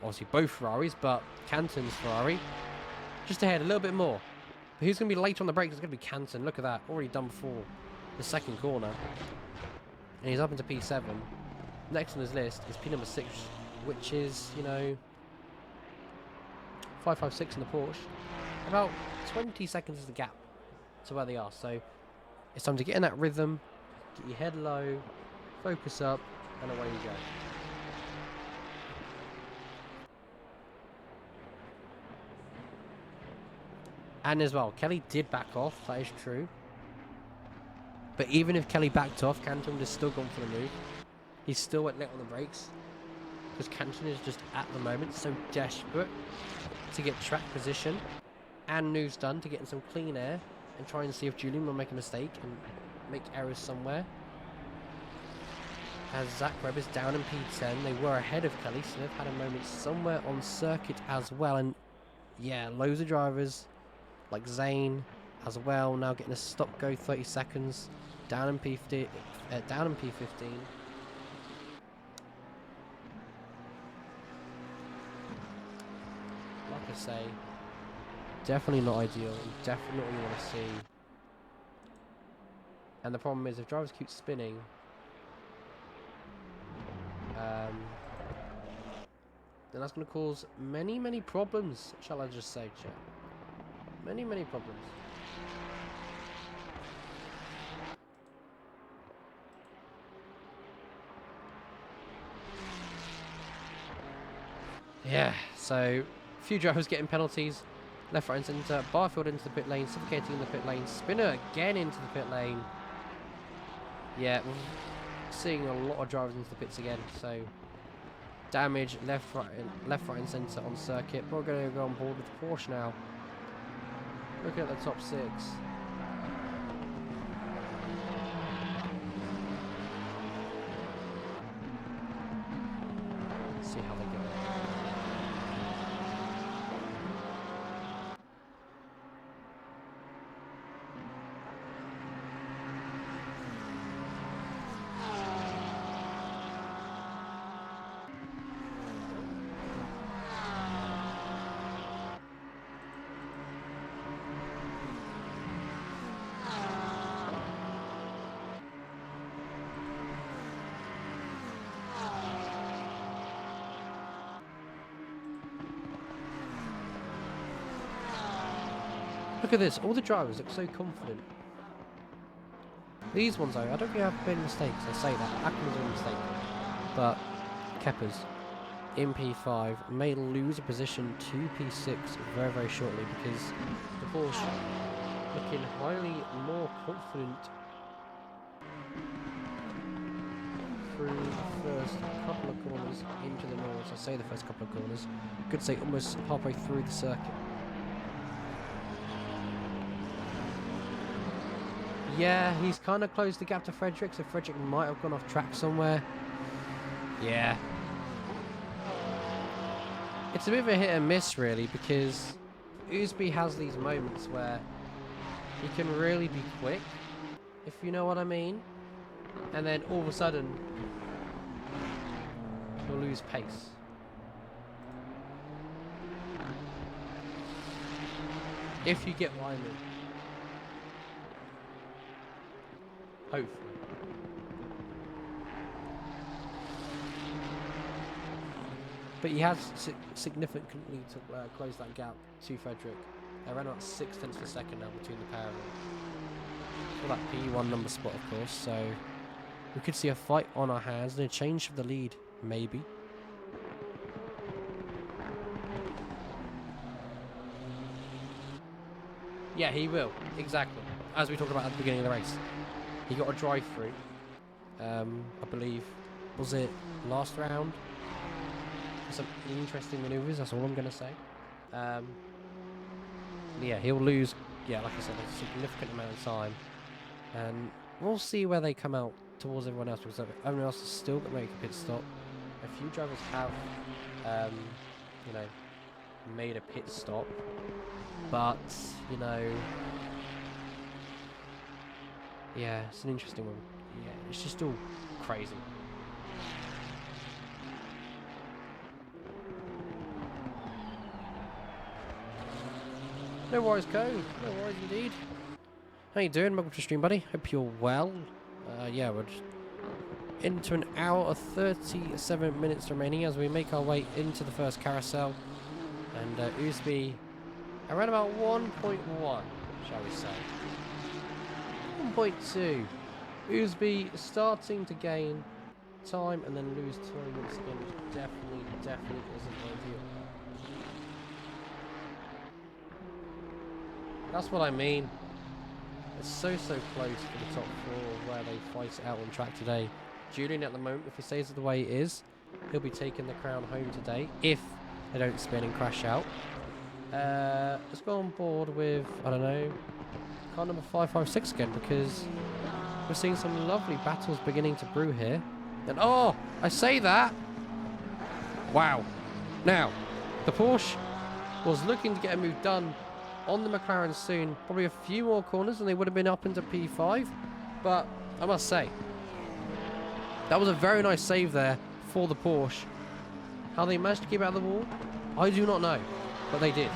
A: obviously both Ferraris, but Canton's Ferrari just ahead a little bit more. But who's going to be late on the brakes? It's going to be Canton. Look at that, already done before the second corner, and he's up into P7. Next on his list is P number 6, which is, you know, 556 in the Porsche. About 20 seconds is the gap to where they are, so it's time to get in that rhythm, get your head low, focus up, and away you go. And as well, Kelly did back off, that is true. But even if Kelly backed off, Canton would have still gone for the move. He still went late on the brakes, because Canton is just at the moment so desperate to get track position and moves done to get in some clean air and try and see if Julian will make a mistake and make errors somewhere. As Zach Webb is down in P10, they were ahead of Kelly, so they've had a moment somewhere on circuit as well. And yeah, loads of drivers like Zane as well now getting a stop go 30 seconds down in P15. Like I say, definitely not ideal, definitely not what you want to see. And the problem is, if drivers keep spinning, then that's going to cause many problems, shall I just say, chat. Many problems. Yeah, so a few drivers getting penalties. Left, right and centre. Barfield into the pit lane. Suffocating in the pit lane. Spinner again into the pit lane. Yeah, we're seeing a lot of drivers into the pits again. So damage left, right and centre on circuit. But we're going to go on board with the Porsche now. Looking at the top 6. Let's see how they go. Look at this, all the drivers look so confident. These ones though, I don't think have been mistakes, I say that. Ackerman's a mistake. But Keppers in P5 may lose a position to P6 very, very shortly because the Porsche looking highly more confident through the first couple of corners into the north. I say the first couple of corners. I could say almost halfway through the circuit. Yeah, he's kind of closed the gap to Frederick, so Frederick might have gone off track somewhere. Yeah. It's a bit of a hit and miss, really, because Oosby has these moments where he can really be quick, if you know what I mean. And then all of a sudden, he'll lose pace. If you get what I mean. Hopefully. But he has significantly to close that gap to Frederick. Around about 6 tenths of a second now between the pair of them. For that P1 number spot, of course. So we could see a fight on our hands and a change of the lead, maybe. Yeah, he will. Exactly. As we talked about at the beginning of the race. He got a drive-through, I believe, was it last round? Some interesting manoeuvres, that's all I'm going to say. Yeah, he'll lose, yeah, like I said, a significant amount of time. And we'll see where they come out towards everyone else, because everyone else is still going to make a pit stop. A few drivers have, you know, made a pit stop, but, you know... Yeah, it's an interesting one. Yeah, it's just all crazy. No worries, Co. No worries indeed. How you doing? Welcome to the stream, buddy. Hope you're well. Yeah, we're just into an hour of 37 minutes remaining as we make our way into the first carousel. And Oosby around about 1.1, shall we say. 1.2. Oosby starting to gain time and then lose time once again, which definitely isn't ideal. That's what I mean. It's so close for the top 4 where they fight it out on track today. Julian at the moment, if he stays the way it is, he'll be taking the crown home today if they don't spin and crash out. Let's go on board with, I don't know, car number 556 again, because we're seeing some lovely battles beginning to brew here. And oh, I say that. Wow. Now, the Porsche was looking to get a move done on the McLaren soon. Probably a few more corners and they would have been up into P5. But I must say, that was a very nice save there for the Porsche. How they managed to keep out of the wall, I do not know, but they did.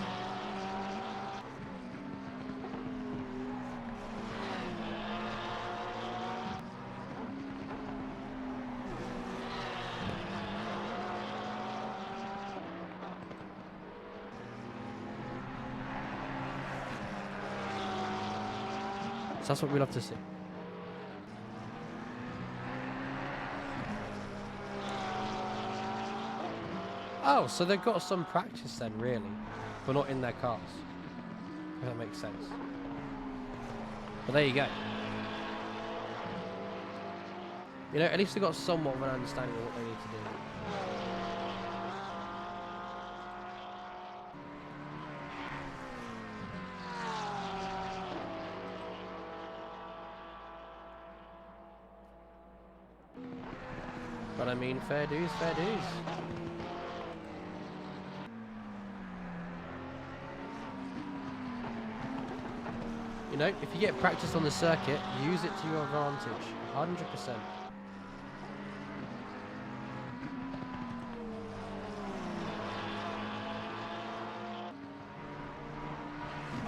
A: So that's what we love to see. Oh, so they've got some practice then, really, but not in their cars. If that makes sense. But there you go. You know, at least they've got somewhat of an understanding of what they need to do. But I mean, fair dues, fair dues. You know, if you get practice on the circuit, use it to your advantage. 100%.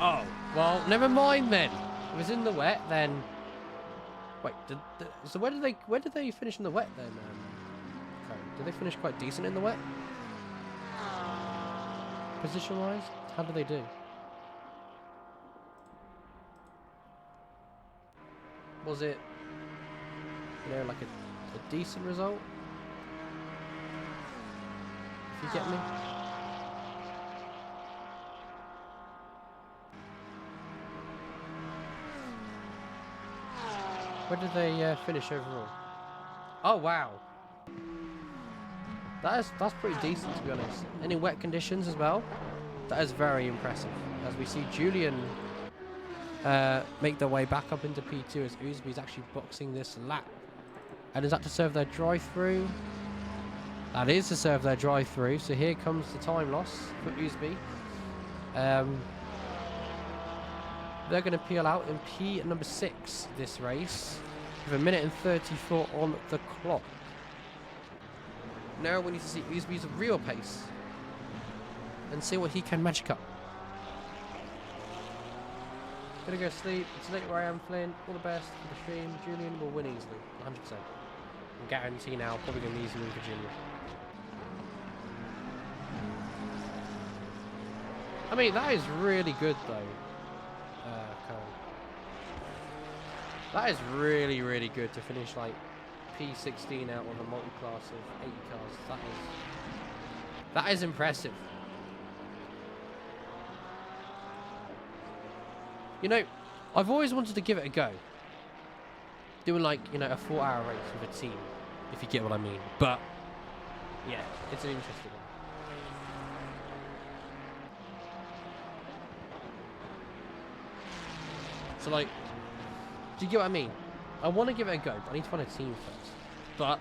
A: Oh, well, never mind then. If it was in the wet, then... Wait, so where did they finish in the wet then? Did they finish quite decent in the wet? Position-wise? How did they do? Was it, you know, like a decent result? If you get me? Where did they finish overall? Oh wow, that's pretty decent, to be honest. And in wet conditions as well, that is very impressive. As we see Julian make their way back up into P2 as Uzbe's actually boxing this lap. And is that to serve their drive-through? That is to serve their drive-through. So here comes the time loss for Uzbe. They're going to peel out in P number 6 this race with 1:34 on the clock. Now we need to see Uzbe's real pace and see what he can magic up. Gonna go sleep. It's late where I am, Flynn. All the best for the stream. Julian will win easily, 100%. I guarantee now, probably gonna easily win for Julian. I mean, that is really good though. That is really, really good to finish like P16 out on a multi-class of 80 cars. That is impressive. You know, I've always wanted to give it a go. Doing like, you know, a 4-hour race with a team, if you get what I mean. But, yeah, it's an interesting one. So like, do you get what I mean? I want to give it a go, but I need to find a team first. But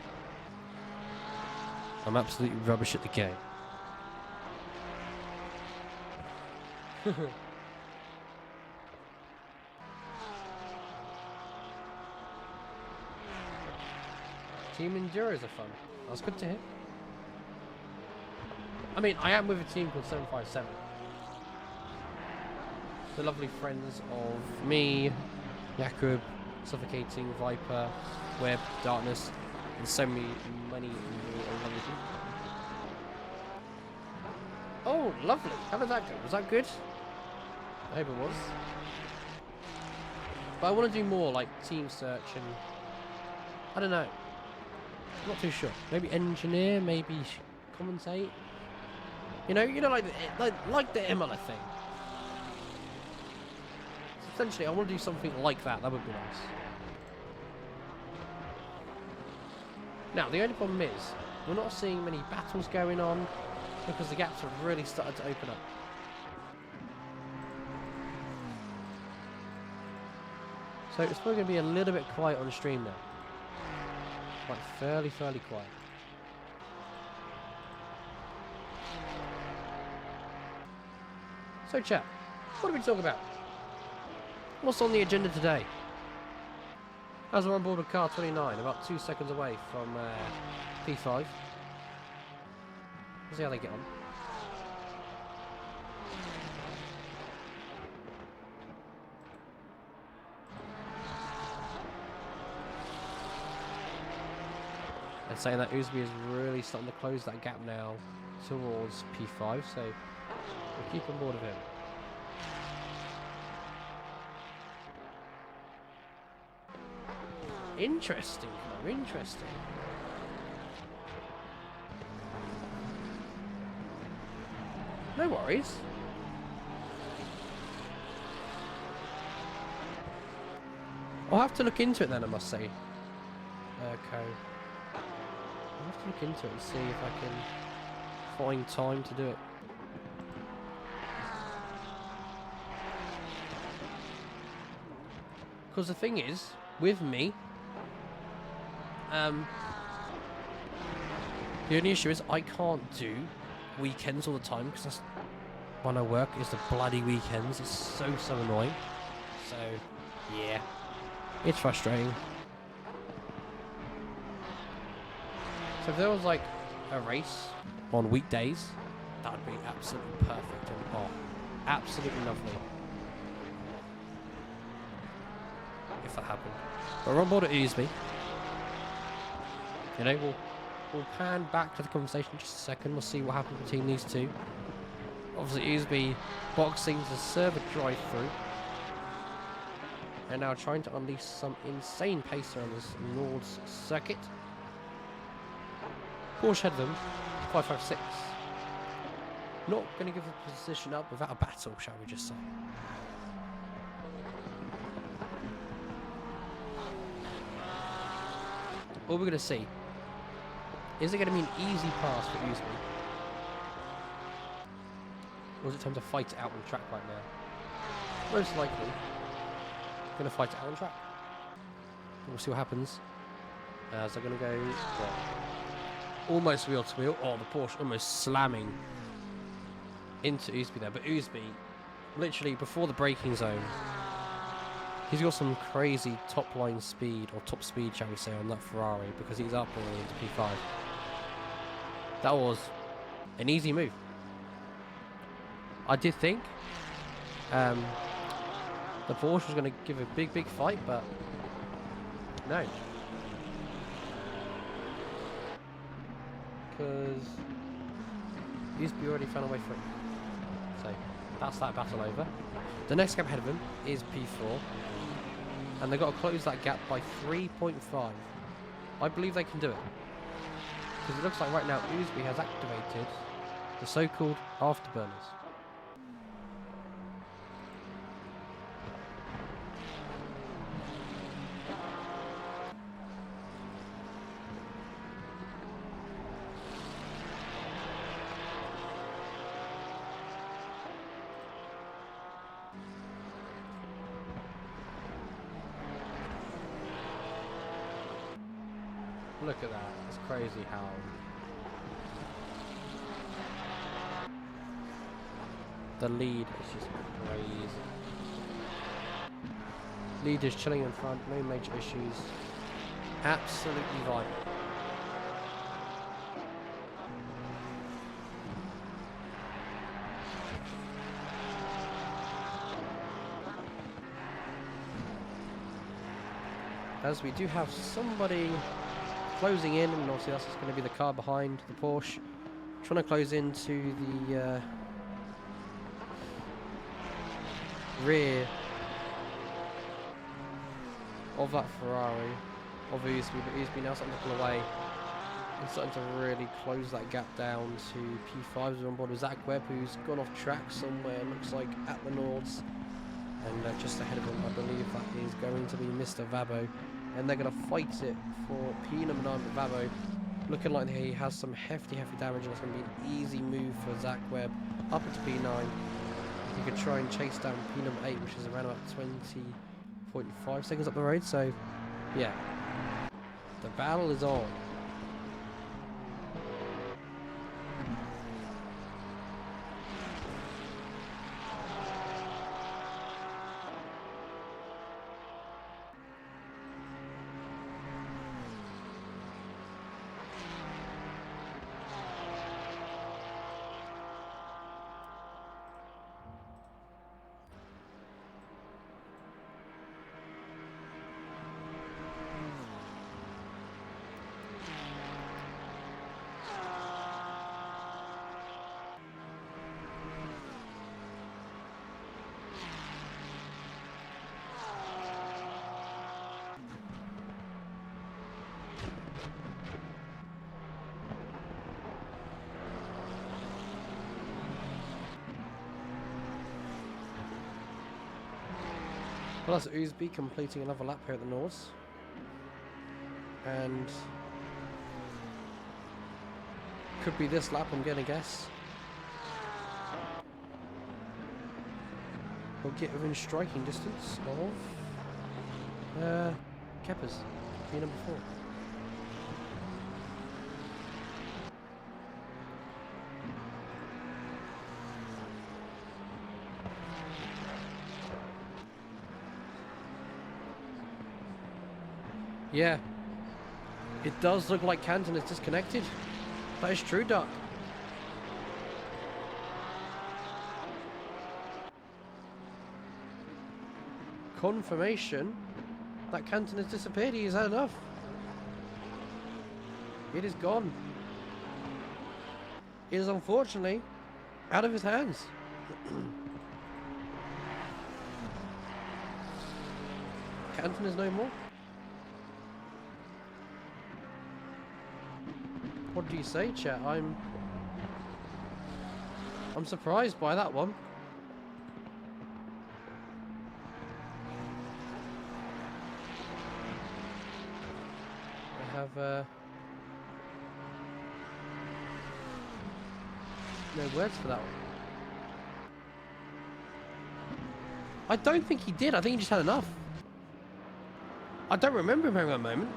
A: I'm absolutely rubbish at the game. Team Enduros are fun. That's good to hear. I mean, I am with a team called 757. The lovely friends of me, Jakub, Suffocating, Viper, Web, Darkness, and so many lovely people. Oh, lovely. How did that go? Was that good? I hope it was. But I want to do more, like team search and... I don't know. I'm not too sure. Maybe engineer, maybe commentate. You know, like the Imola thing. Essentially, I want to do something like that. That would be nice. Now, the only problem is, we're not seeing many battles going on because the gaps have really started to open up. So it's probably going to be a little bit quiet on the stream now. Like fairly quiet. So chat, what are we talking about? What's on the agenda today? As we're on board with car 29, about 2 seconds away from P5. Let's see how they get on. And saying that Uzbe is really starting to close that gap now towards P5, so we'll keep on board of him. Interesting, interesting. No worries. I'll have to look into it then, I must say. Okay. I'll have to look into it and see if I can find time to do it. Because the thing is, with me, the only issue is I can't do weekends all the time, because that's when I work, is the bloody weekends. It's so annoying. So, yeah. It's frustrating. So if there was like a race on weekdays, that would be absolutely perfect and absolutely lovely. If that happened. But we're on board at Oosby. You know, we'll pan back to the conversation in just a second. We'll see what happened between these two. Obviously Oosby boxing to serve a drive through. And now trying to unleash some insane pace around this Nord's circuit. Porsche ahead of them, 556. Not going to give the position up without a battle, shall we just say. What we're going to see, is it going to be an easy pass for Oosby? Or is it time to fight it out on the track right now? Most likely. Going to fight it out on track. We'll see what happens. So they're going to go almost wheel to wheel. Oh, the Porsche almost slamming into Oosby there. But Oosby, literally before the braking zone, he's got some crazy top line speed, or top speed, shall we say, on that Ferrari, because he's up already into P5. That was an easy move. I did think the Porsche was going to give a big fight, but no. Because Oosby already found a way through. So that's that battle over. The next gap ahead of him is P4. And they've got to close that gap by 3.5. I believe they can do it. Because it looks like right now Oosby has activated the so-called afterburners. Look at that, it's crazy how the lead is just crazy. Lead is chilling in front, no major issues. Absolutely vital. As we do have somebody closing in, and obviously that's going to be the car behind the Porsche, trying to close into the rear of that Ferrari of Oosby, but Oosby now starting to pull away and starting to really close that gap down to P5s. We're on board with Zach Webb, who's gone off track somewhere, looks like at the Nords, and just ahead of him I believe that is going to be Mr. Vabo. And they're going to fight it for P number 9 with Vabo. Looking like he has some hefty damage, and it's going to be an easy move for Zach Webb up into P9. He could try and chase down P number 8, which is around about 20.5 seconds up the road. So, yeah, the battle is on. Well, that's Oosby completing another lap here at the Nords. And could be this lap, I'm going to guess. We'll get within striking distance of Keppers, be number 4. Yeah, it does look like Canton is disconnected. That is true, Duck. Confirmation that Canton has disappeared. He has had enough. It is gone. It is unfortunately out of his hands. Canton is no more. What do you say, chat? I'm surprised by that one. I have no words for that one. I don't think he did. I think he just had enough. I don't remember him having that moment.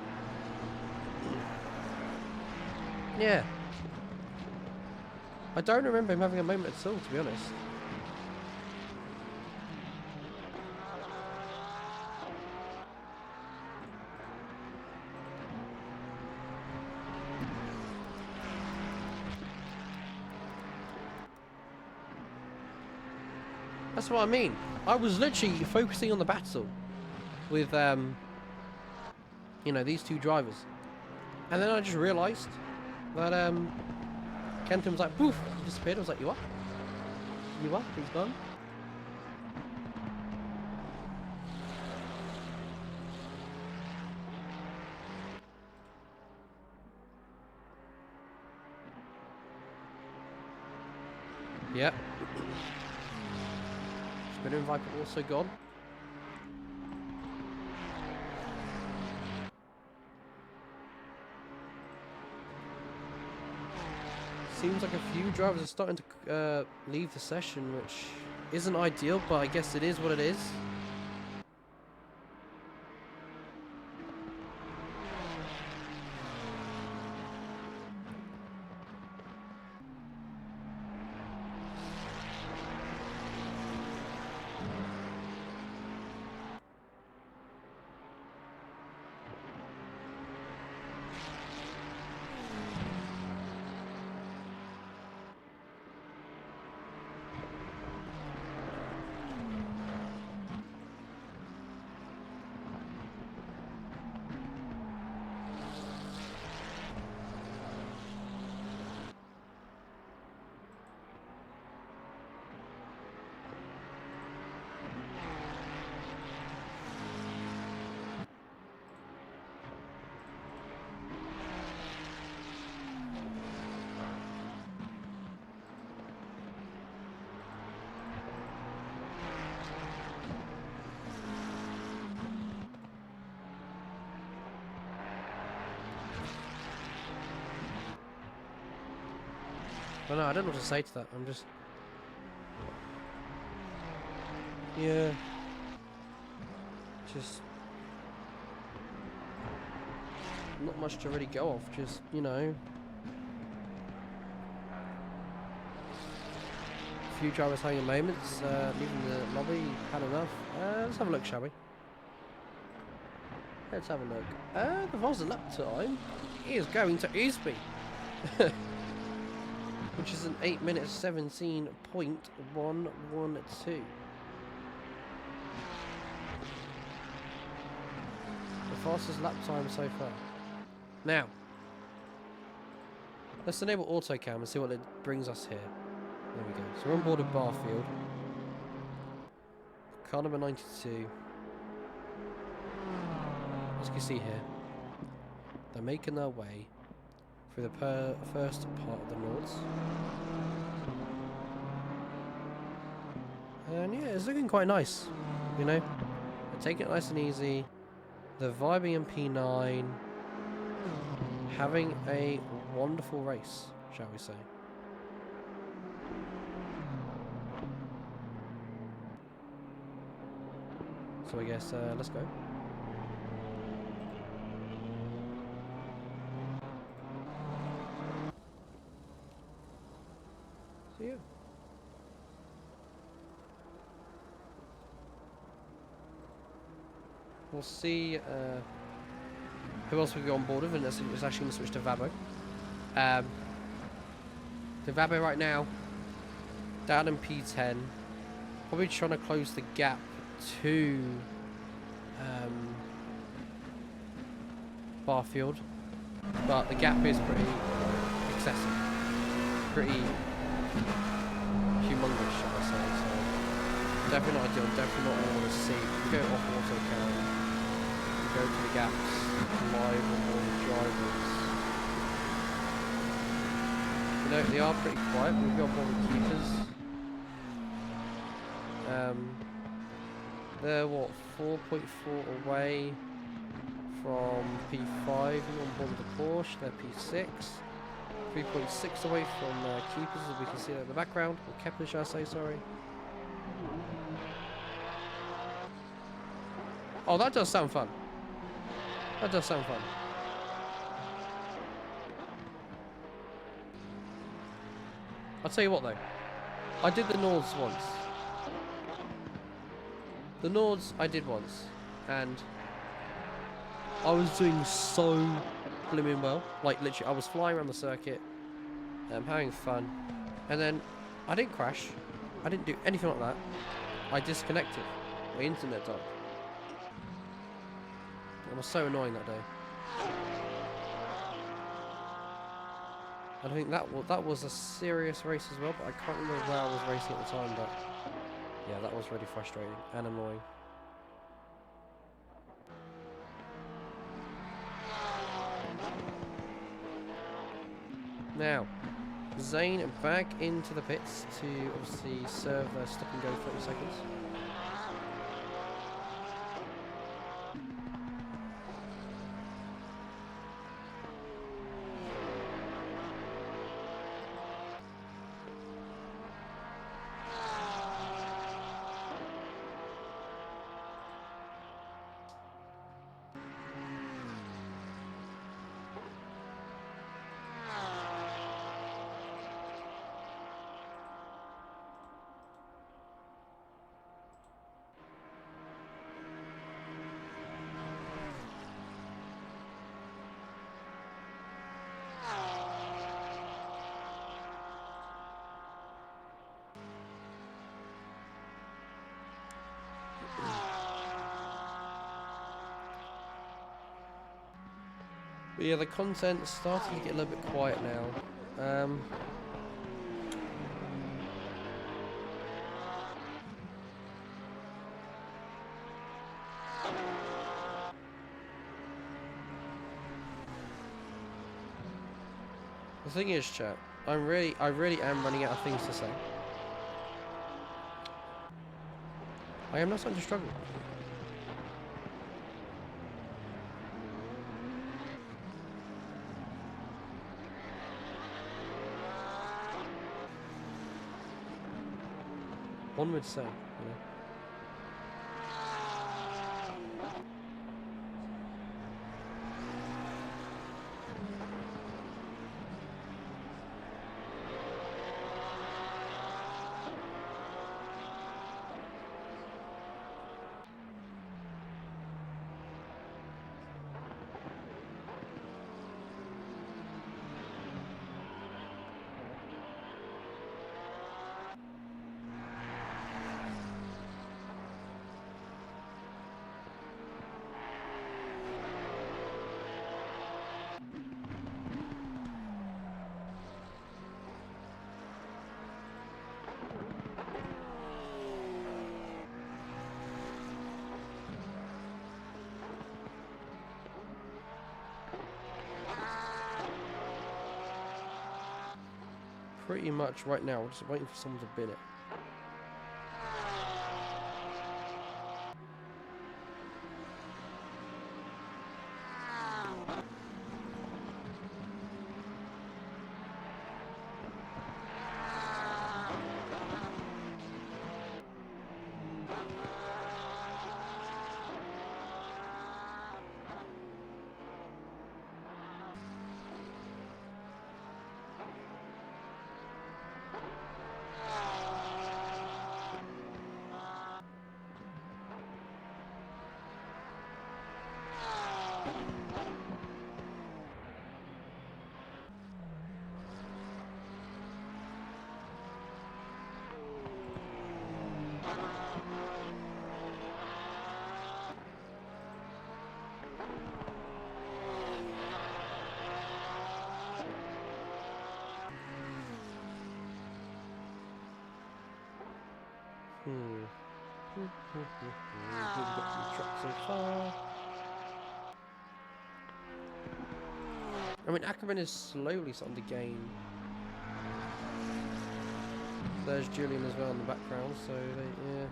A: Yeah. I don't remember him having a moment at all, to be honest. That's what I mean. I was literally focusing on the battle with, you know, these two drivers. And then I just realised that Kenton was like, poof, he disappeared. I was like, you what? You what? He's gone. Yep. Spinner Viper also gone. Seems like a few drivers are starting to leave the session, which isn't ideal, but I guess it is what it is. I don't know, I don't know what to say to that. I'm just... yeah. Just... not much to really go off, just, you know... a few drivers having moments, leaving the lobby, had enough. Let's have a look, shall we? Let's have a look. The Moza lap time is going to Oosby. Which is an 8 minutes 17.112. The fastest lap time so far. Now, let's enable autocam and see what it brings us here. There we go. So we're on board of Barfield. Car number 92. As you can see here, they're making their way through the first part of the Nords. And yeah, it's looking quite nice, you know. A taking it nice and easy. They're vibing in P9. Having a wonderful race, shall we say. So I guess, let's go. So yeah. We'll see who else we go on board with, and it's actually going to switch to Vabo. The Vabo right now, down in P10, probably trying to close the gap to Barfield, but the gap is pretty excessive, pretty humongous, shall I say. So definitely not ideal, definitely not what I want to see. We go off auto count, we go to the gaps live on all the drivers. You know, they are pretty quiet. We've got one with keepers. They're what, 4.4 away from P5 on board with the Porsche. They're P6. 3.6 away from keepers, as we can see that in the background. Or Kepler, shall I say, sorry. Oh, that does sound fun. That does sound fun. I'll tell you what though. I did the Nords once. The Nords I did once. And I was doing so blimmin' well. Like literally, I was flying around the circuit. Having fun. And then I didn't crash. I didn't do anything like that. I disconnected. My internet died. It was so annoying that day. I think that was a serious race as well, but I can't remember where I was racing at the time, but yeah, that was really frustrating and annoying. Now, Zane back into the pits to obviously serve stop and go 30 seconds. But yeah, the content's starting to get a little bit quiet now. The thing is, chat, I really am running out of things to say. I am not starting to struggle. One would say, you know. Pretty much right now, we're just waiting for someone to bin it. We've got some trucks so far. I mean, Ackerman is slowly starting to gain. There's Julian as well in the background, so they, yeah.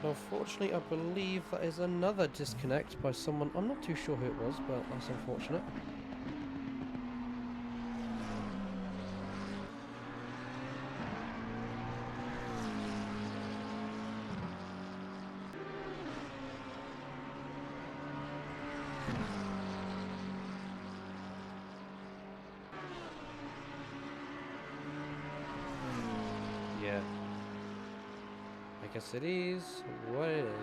A: Unfortunately, I believe that is another disconnect by someone. I'm not too sure who it was, but that's unfortunate. Yeah. I guess it is what it is.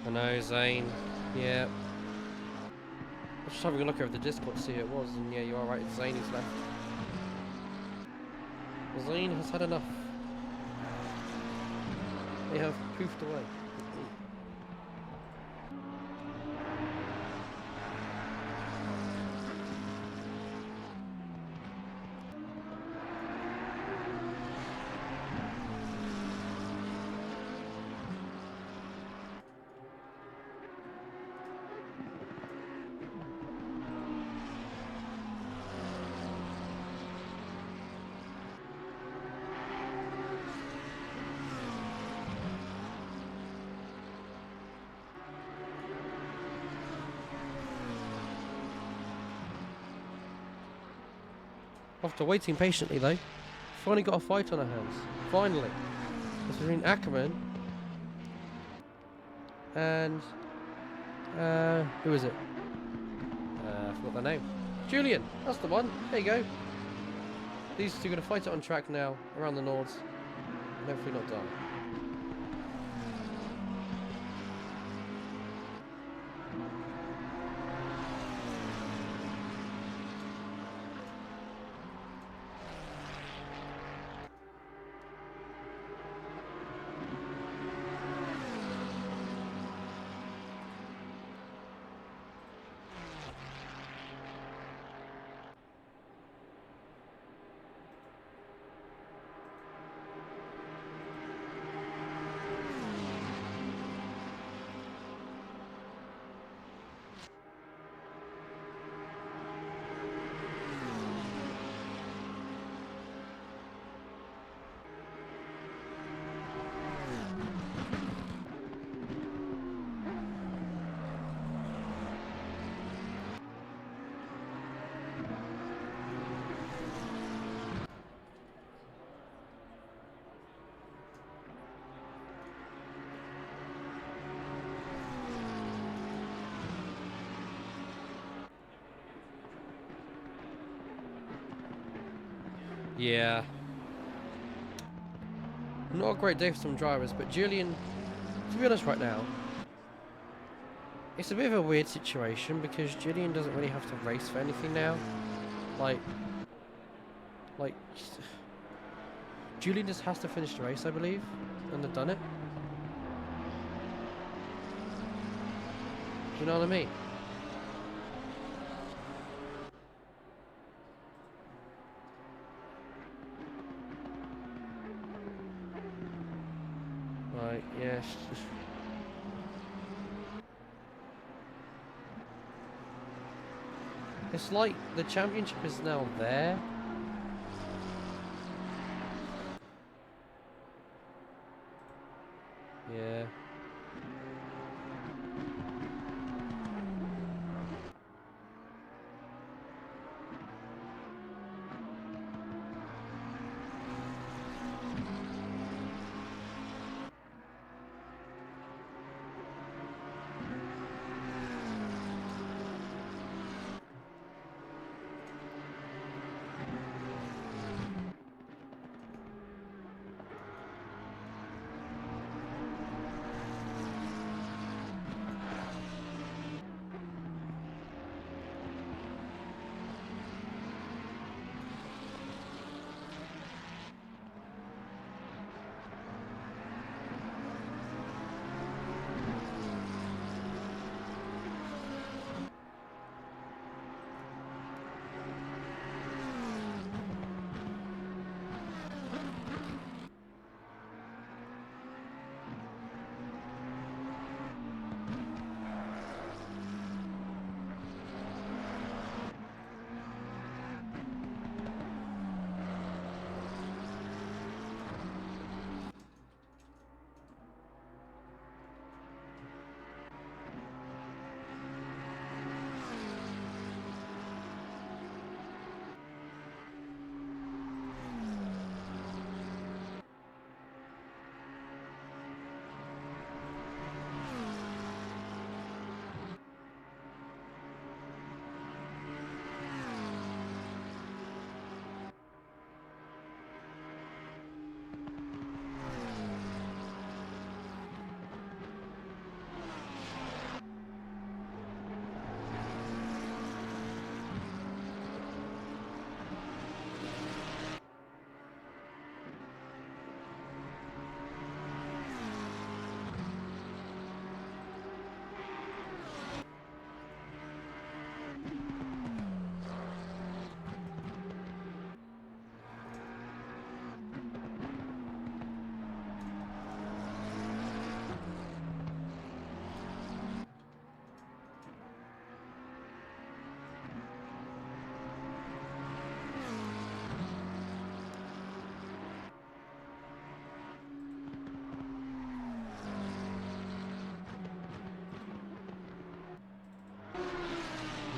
A: I know, Zane. Yeah. I was just having a look over the Discord to see who it was, and yeah, you are right, it's Zane who's left. Zane has had enough. They have poofed away. After waiting patiently though, finally got a fight on our hands. Finally. It's between Ackerman and who is it? I forgot their name. Julian, that's the one. There you go. These two are gonna fight it on track now, around the Nords, and hopefully not die. Yeah. Not a great day for some drivers, but Julian, to be honest right now, it's a bit of a weird situation because Julian doesn't really have to race for anything now. Like, Julian just has to finish the race, I believe, and they've done it. Do you know what I mean? Like, yes. It's like the championship is now there. Yeah.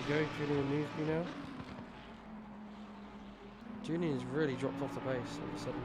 A: Go, Julian Newsby now. Julian's really dropped off the pace all of a sudden.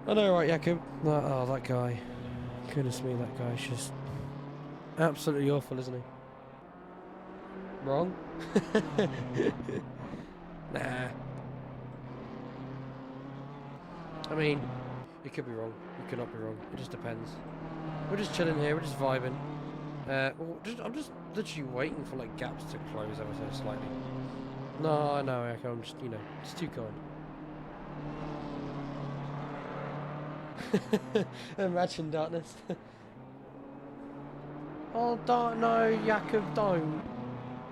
A: I know, right, Jakob? Oh, that guy. Goodness me, that guy's just absolutely awful, isn't he? Wrong? Nah. I mean, you could be wrong. You could not be wrong. It just depends. We're just chilling here. We're just vibing. I'm just literally waiting for like gaps to close ever so slightly. No, I know. I'm just, you know, it's too kind. Imagine darkness. Oh, don't, no, Jakob, don't.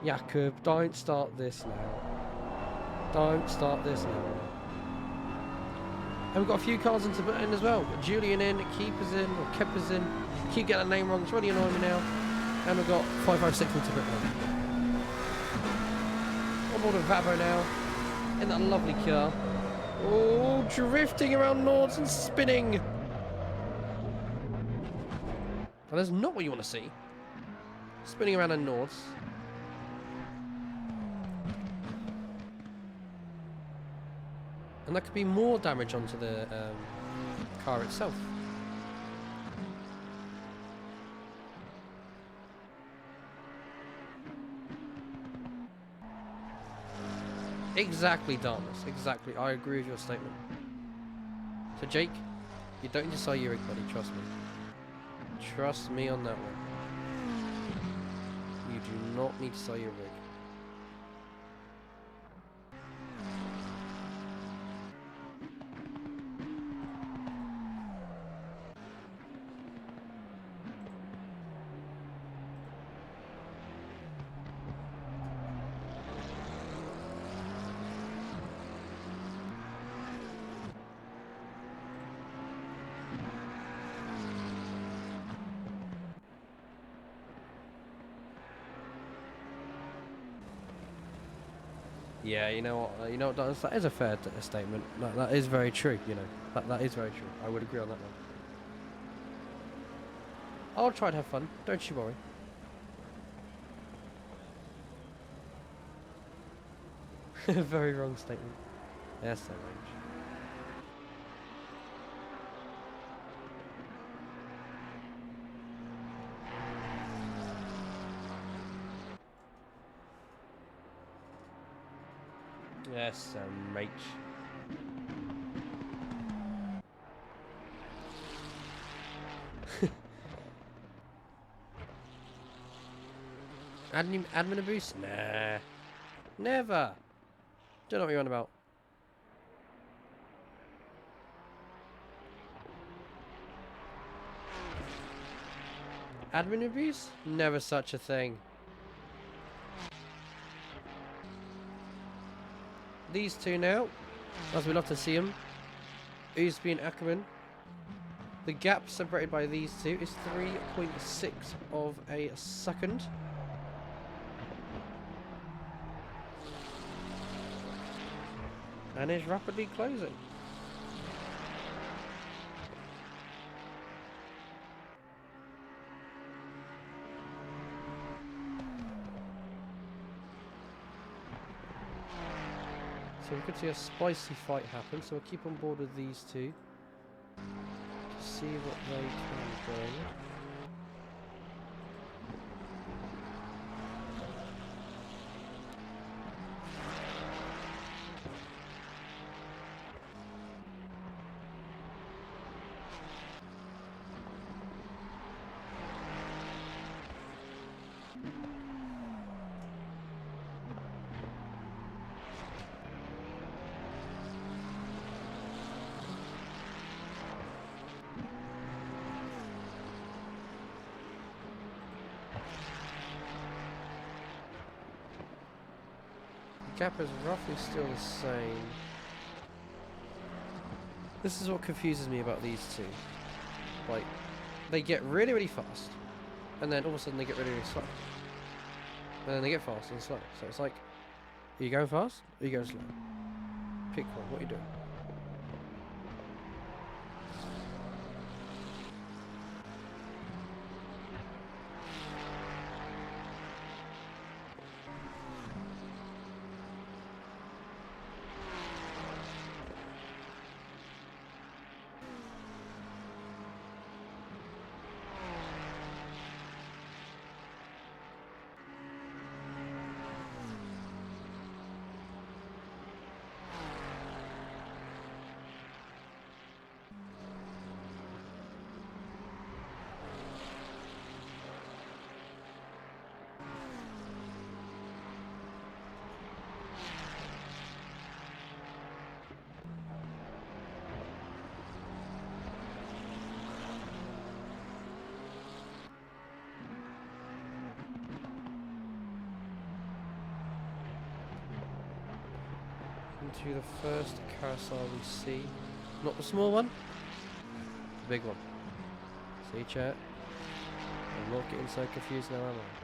A: Jakob, don't start this now. Don't start this now. And we've got a few cars into in as well. Got Julian in, Keeper's in, or Kepper's in. Keep getting the name wrong, it's really annoying me now. And we've got 556 into pit lane. On board with Vabo now. In that lovely car. Oh, drifting around Nords and spinning. Well, that's not what you want to see. Spinning around in Nords. And that could be more damage onto the car itself. Exactly, Darkness. Exactly. I agree with your statement. So, Jake, you don't need to sell your rig, buddy. Trust me. Trust me on that one. You do not need to sell your rig. Yeah, you know what, that is a fair statement. That is very true, you know. That is very true. I would agree on that one. I'll try to have fun, don't you worry. Very wrong statement. Yes, so range. Yes, mate. Admin abuse? Nah. Never. Don't know what you're on about. Admin abuse? Never such a thing. These two now, as we love to see them, Usby and Ackerman. The gap separated by these two is 3.6 of a second. And is rapidly closing. So we could see a spicy fight happen, so we'll keep on board with these two to see what they can bring. Gap is roughly still the same. This is what confuses me about these two. Like, they get really, really fast, and then all of a sudden they get really, really slow. And then they get fast and slow. So it's like, are you going fast? Or are you going slow? Pick one. What are you doing? into the first carousel we see. Not the small one, the big one. See, chat? I'm not getting so confused now, am I?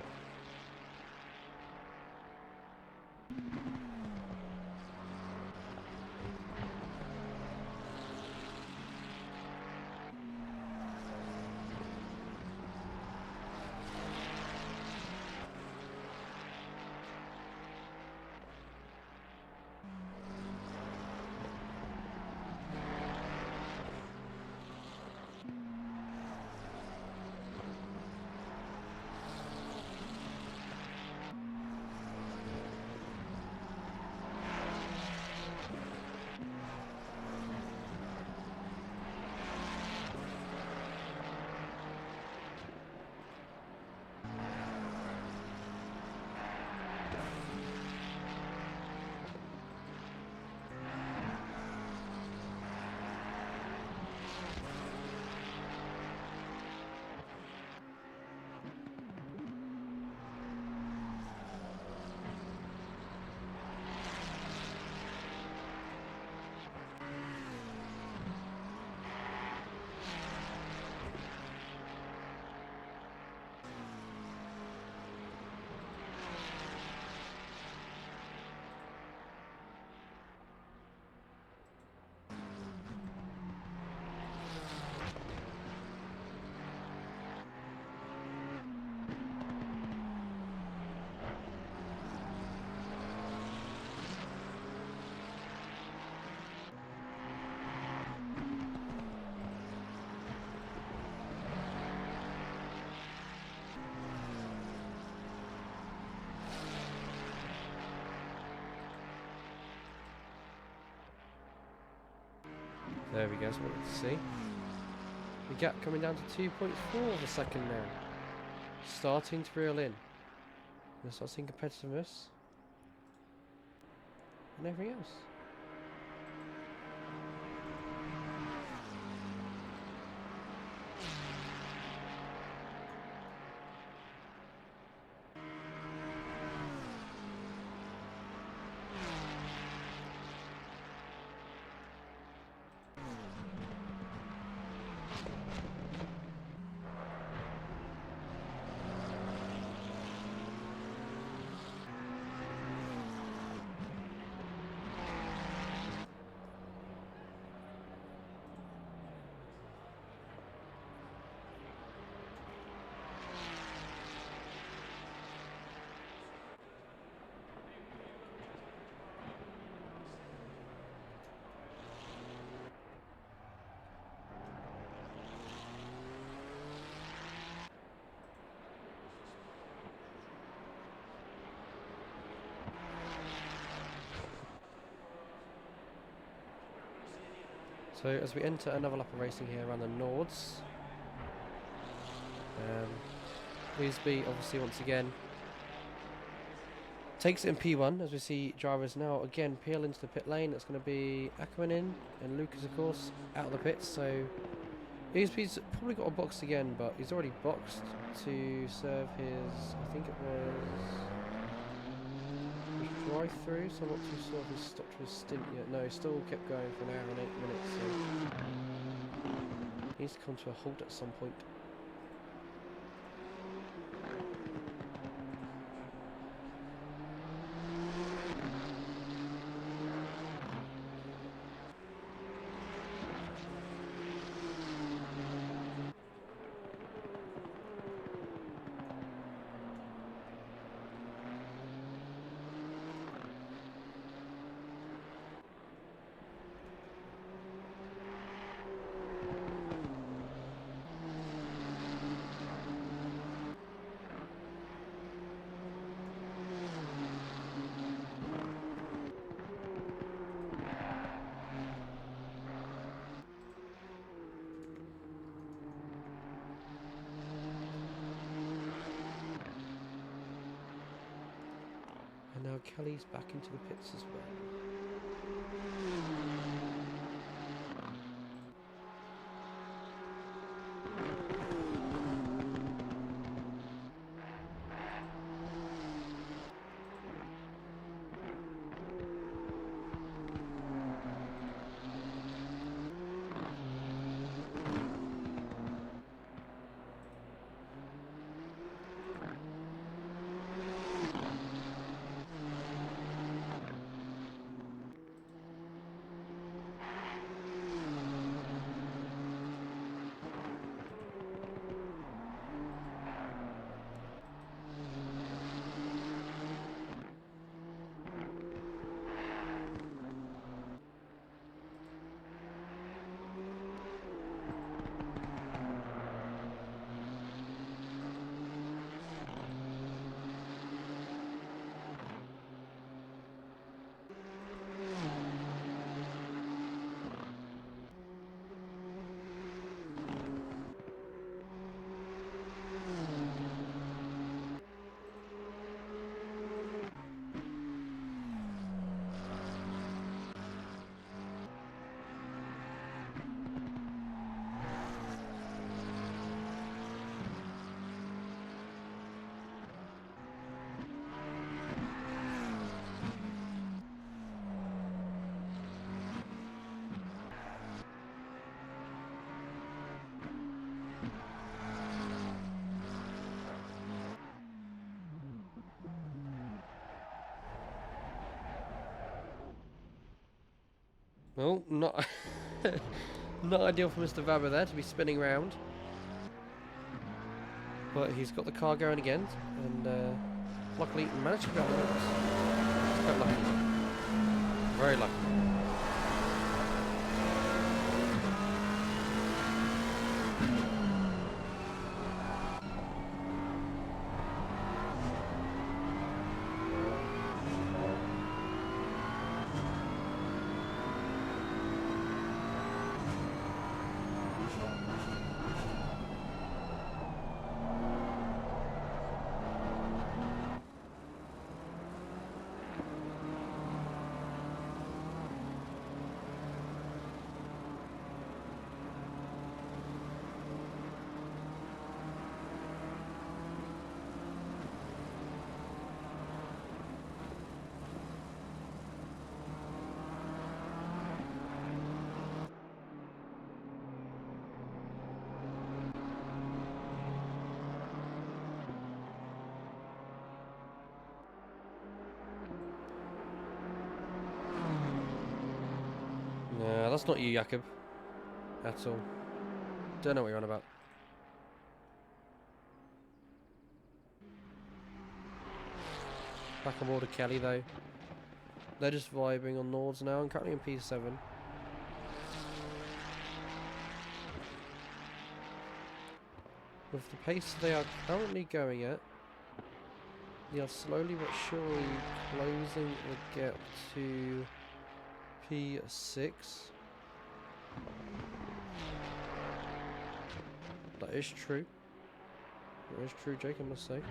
A: There we go, that's what we want to see. The gap coming down to 2.4 of a second now. Starting to reel in. We'll start seeing competitiveness. And everything else. So as we enter another lap of racing here around the Nords, Weesby obviously once again takes it in P1 as we see drivers now again peel into the pit lane. That's going to be Ackerman in and Lucas of course out of the pits. So Weesby's probably got a box again, but he's already boxed to serve his, I think it was drive-through, so I'm not too sure if he's stopped his stint yet. No, he still kept going for an hour and 8 minutes, so he needs to come to a halt at some point. And now Kelly's back into the pits as well. Well, not not ideal for Mr. Vaber there to be spinning around. But he's got the car going again, and luckily managed to get on the box. He's quite lucky. Very lucky. No, that's not you, Jakob. At all. Don't know what you're on about. Back on board of Kelly, though. They're just vibing on Nords now. I'm currently in P7. With the pace they are currently going at, they are slowly but surely closing the gap to P6. That is true. That is true, Jake, I must say.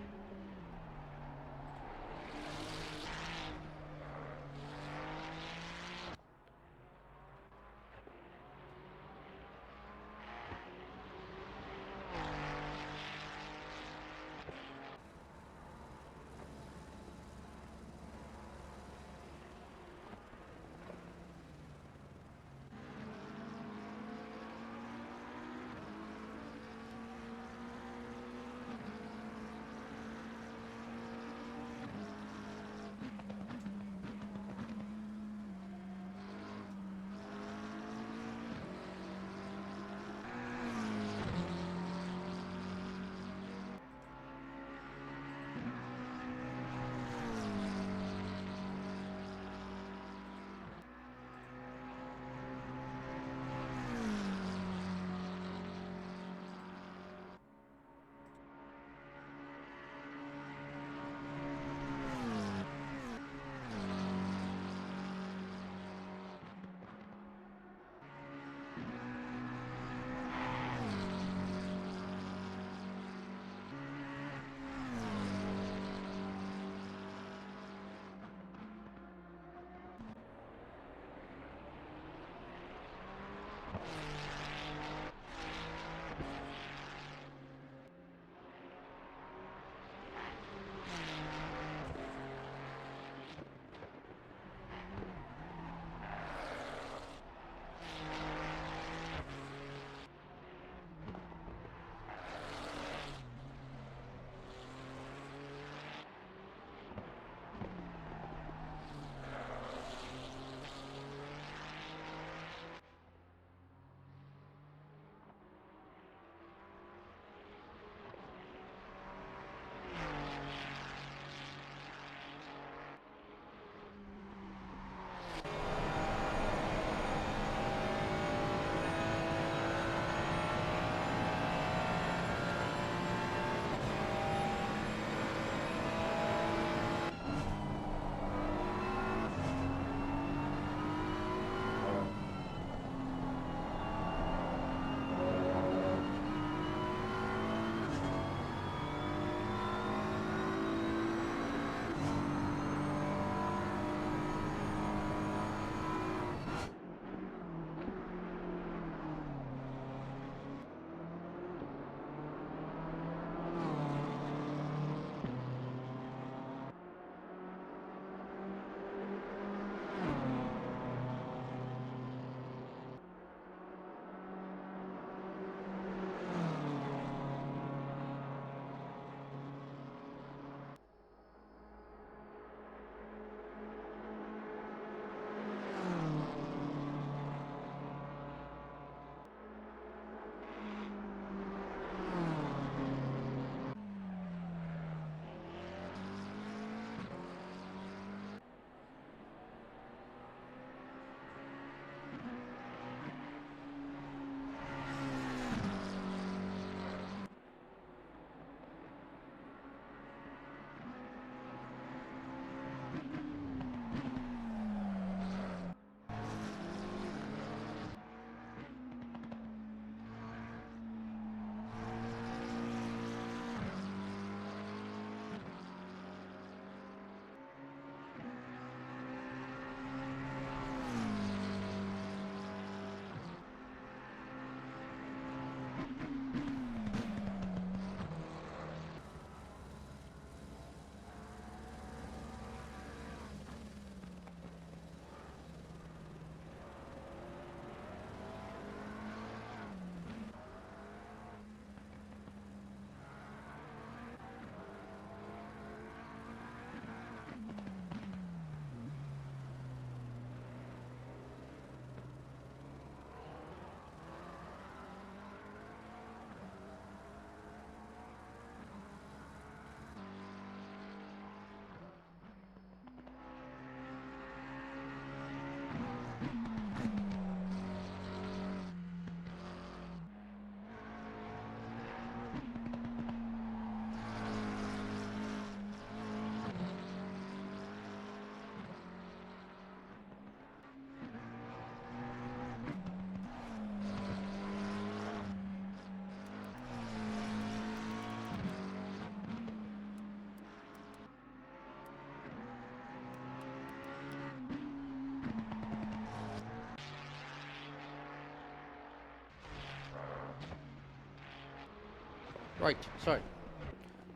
A: Right, so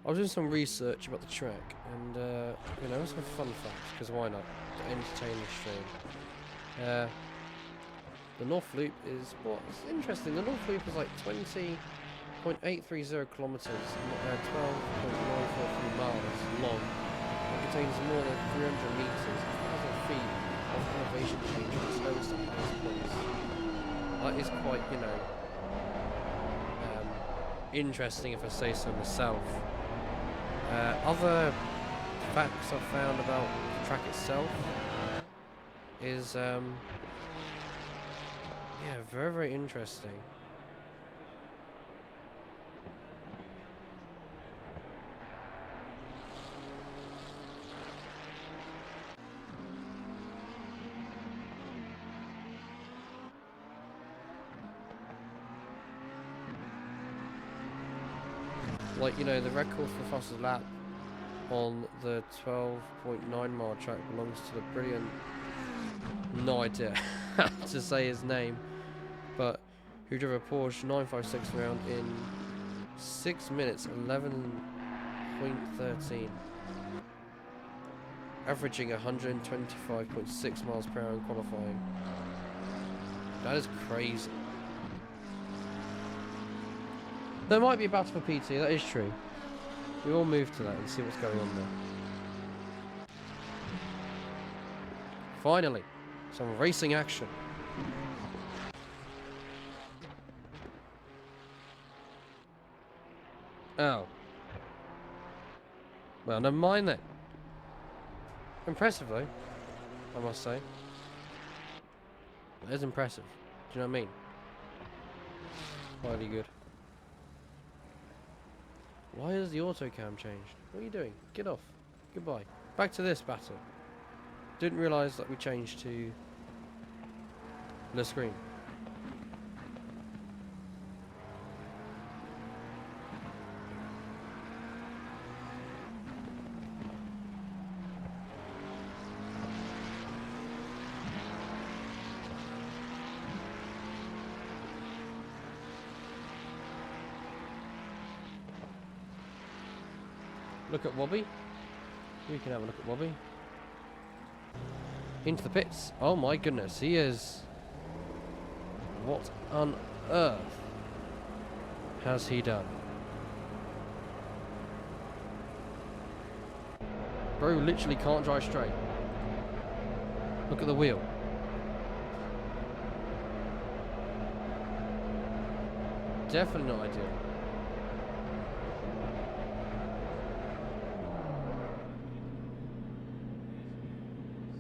A: I was doing some research about the track, and you know, some fun facts, because why not? To entertain the stream. The North Loop is, what's interesting, the North Loop is like 20.830 kilometers, 12.943 miles long. It contains more than 300 meters, 1,000 feet of elevation change from slowest to highest points. That is quite, you know, interesting if I say so myself. Other facts I've found about the track itself is, yeah, very, very interesting. Like, you know, the record for fastest lap on the 12.9 mile track belongs to the brilliant, no idea how to say his name, but who drove a Porsche 956 round in 6 minutes 11.13, averaging 125.6 miles per hour in qualifying. That is crazy. There might be a battle for PT, that is true. We all move to that and see what's going on there. Finally, some racing action. Oh. Well, never mind then. Impressive though, I must say. It is impressive. Do you know what I mean? Highly good. Why has the auto cam changed? What are you doing? Get off. Goodbye. Back to this battle. Didn't realise that we changed to the screen. Look at Wobby. We can have a look at Wobby. Into the pits. Oh my goodness, he is... What on earth has he done? Bro literally can't drive straight. Look at the wheel. Definitely not ideal.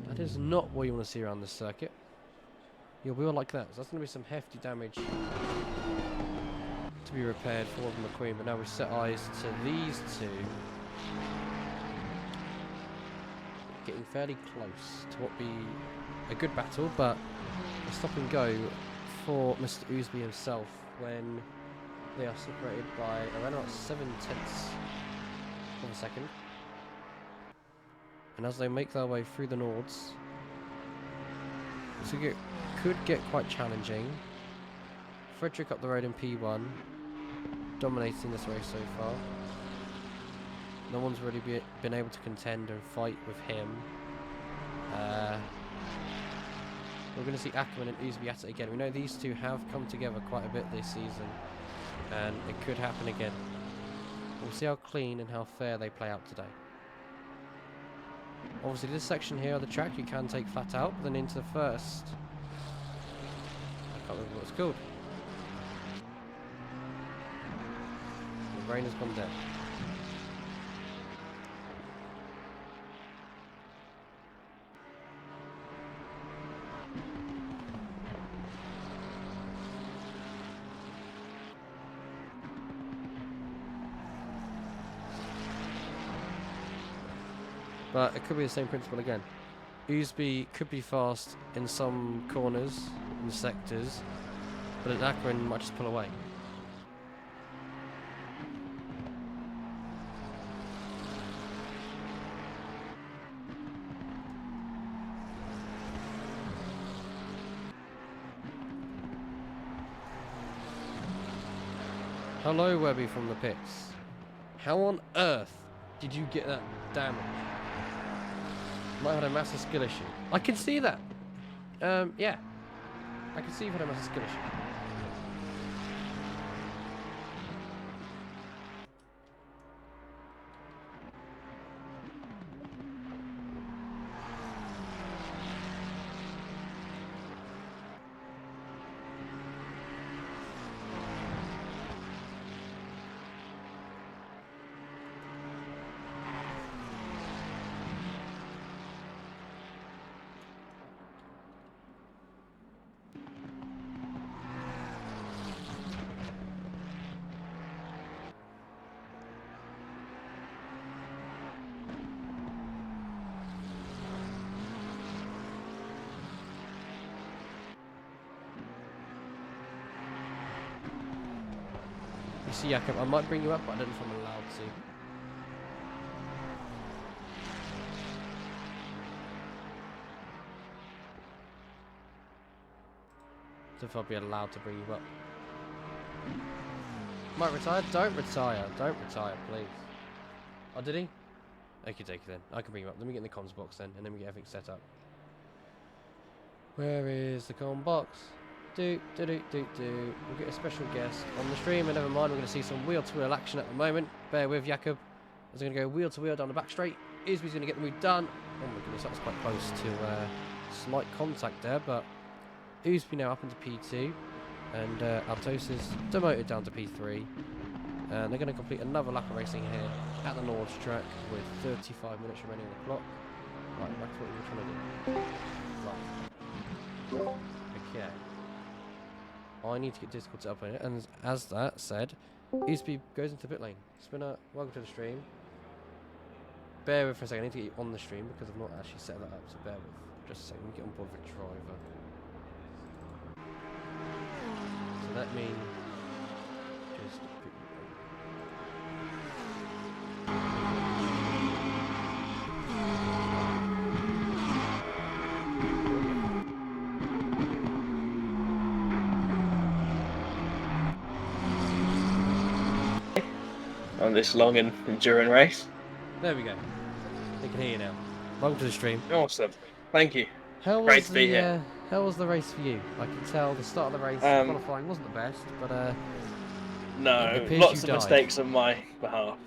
A: That is not what you want to see around this circuit. Your wheel like that. So that's going to be some hefty damage to be repaired for the McQueen. But now we set eyes to these two. Getting fairly close to what be a good battle, but a stop and go for Mr. Oosby himself when they are separated by around about 7/10 of a second. And as they make their way through the Nords, it could get quite challenging. Frederick up the road in P1, dominating this race so far. No one's really been able to contend and fight with him. We're going to see Ackerman and Oosby at it again. We know these two have come together quite a bit this season, and it could happen again. We'll see how clean and how fair they play out today. Obviously this section here of the track you can take flat out, but then into the first, I can't remember what it's called. The brain has gone dead. But it could be the same principle again. Oosby could be fast in some corners and sectors, but an Ackerman might just pull away. Hello, Webby from the pits. How on earth did you get that damage? Might have had a massive skill issue. I can see that. Yeah. I can see you've had a massive skill issue. You see, Jakob, I might bring you up, but I don't know if I'm allowed to. So if I'll be allowed to bring you up. Might retire? Don't retire. Don't retire, please. Oh, did he? Okay, take it then. I can bring you up. Let me get in the comms box then, and then we get everything set up. Where is the comm box? We'll get a special guest on the stream, and never mind, we're going to see some wheel-to-wheel action at the moment. Bear with Jakob. As I'm going to go wheel-to-wheel down the back straight. Isby's going to get the move done. Oh my goodness, that was quite close to slight contact there, but Usby now up into P2, and Altos is demoted down to P3. And they're going to complete another lap of racing here at the Nordshleife track with 35 minutes remaining on the clock. Right, back to what we were trying to do. Right. Okay. I need to get Discord set up on it, and as that said, Usby goes into the pit lane. Spinner, welcome to the stream. Bear with for a second, I need to get you on the stream because I've not actually set that up, so bear with. Just a second, let me get on board with the driver. So let me just put you
B: on this long and enduring race.
A: There we go. They can hear you now. Welcome to the stream.
B: Awesome. Thank you.
A: Great
B: to be here.
A: How was the race for you? I can tell the start of the race, qualifying wasn't the best, but
B: no, lots of mistakes on my behalf.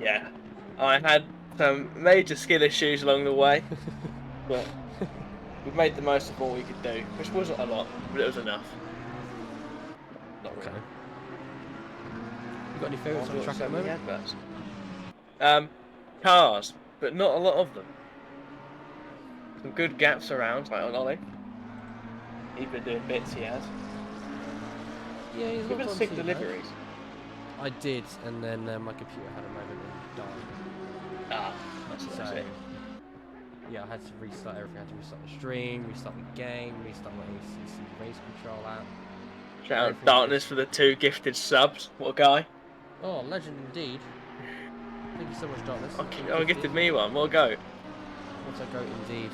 B: Yeah, I had some major skill issues along the way, but we made the most of what we could do, which wasn't a lot, but it was enough. Not really.
A: Okay. You got any favourites on the track at the moment?
B: Cars, but not a lot of them. Some good gaps around, like on Ollie. He's been doing bits, he has.
A: Yeah, he's
B: Even
A: not
B: 6 deliveries.
A: I did, and then my computer had a moment and died.
B: Ah, that's what I see.
A: Yeah, I had to restart everything. I had to restart the stream, restart the game, restart my ACC race control app.
B: Shout out Darkness for the 2 gifted subs. What a guy.
A: Oh, legend indeed. Thank you so much, Darkness.
B: Oh, gifted me one. What a goat.
A: What a goat indeed.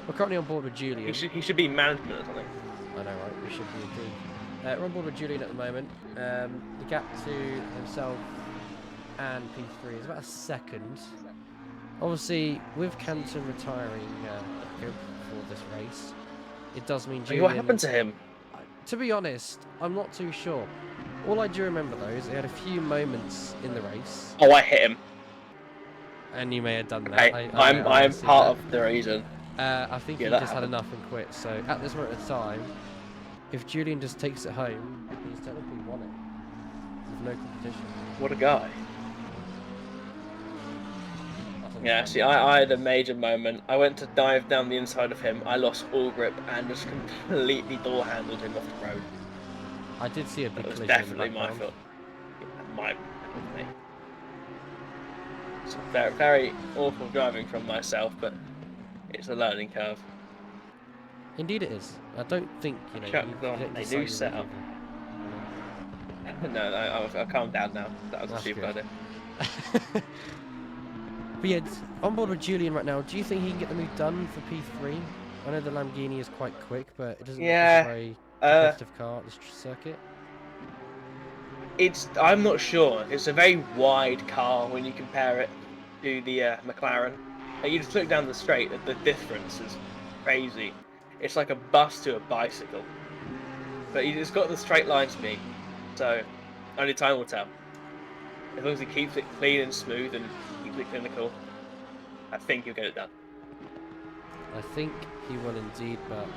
A: We're currently on board with Julian.
B: He should be management or something.
A: I know, right? We should be indeed. We're on board with Julian at the moment. The gap to himself and P3 is about a second. Obviously, with Canton retiring for this race, it does mean Julian...
B: What happened to him?
A: To be honest, I'm not too sure. All I do remember, though, is he had a few moments in the race.
B: Oh, I hit him.
A: And you may have done that.
B: Okay, I'm part of the reason.
A: I think he just had enough and quit. So at this moment of time, if Julian just takes it home, he's technically won it. With no competition.
B: What a guy. Yeah, see, I had a major moment. I went to dive down the inside of him. I lost all grip and just completely door handled him off the road.
A: I did see a big collision.
B: That was definitely my fault. My fault. It's very, very awful driving from myself, but it's a learning curve.
A: Indeed it is. I don't think, you know,
B: they do set up. No, I'll calm down now. That was a stupid idea.
A: But yeah, on board with Julian right now, do you think he can get the move done for P3? I know the Lamborghini is quite quick, but it doesn't look like a very competitive car at this circuit.
B: I'm not sure. It's a very wide car when you compare it to the McLaren. Like, you just look down the straight, the difference is crazy. It's like a bus to a bicycle. But it's got the straight line speed, so only time will tell. As long as he keeps it clean and smooth and keeps it clinical, I think he'll get it done.
A: I think he will indeed, but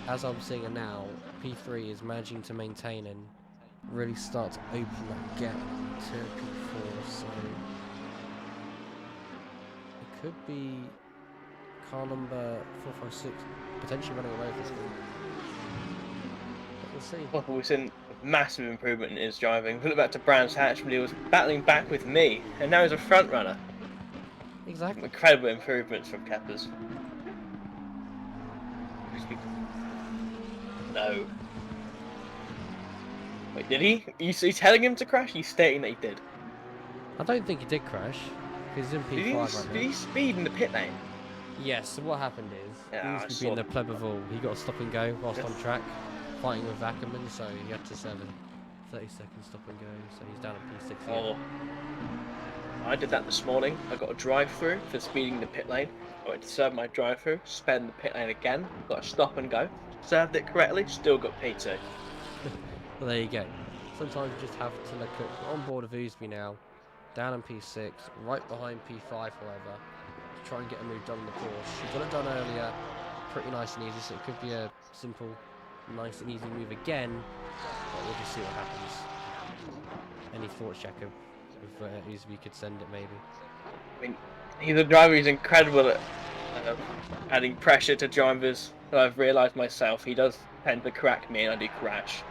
A: as I'm seeing it now, P3 is managing to maintain and really start to open that gap to P4, so it could be car number 456 potentially running away with this one. But we'll see.
B: Well, we've seen massive improvement in his driving. Look back to Brands Hatch when he was battling back with me, and now he's a front runner.
A: Exactly.
B: Incredible improvements from Keppers. No. Wait, did he? You telling him to crash? He's stating that he did.
A: I don't think he did crash. He's in P5 right now.
B: Did he speed in the pit lane?
A: Yes, so what happened is, he used to be in the Pleberval. He got a stop and go whilst on track, fighting with Ackerman, so he had to serve a 30-second stop and go, so he's down at P6 here.
B: Oh. I did that this morning. I got a drive-through for speeding the pit lane. I went to serve my drive-through, sped the pit lane again, got a stop and go, served it correctly, still got P2.
A: Well, there you go. Sometimes you just have to look at, we're on board of Oosby now, down in P6, right behind P5 however, to try and get a move done on the Porsche. She got it done earlier, pretty nice and easy, so it could be a simple, nice and easy move again, but we'll just see what happens. Any thoughts, Jacob? If Oosby could send it, maybe.
B: I mean, he's a driver who's incredible at adding pressure to drivers. I've realised myself, he does tend to crack me and I do crash.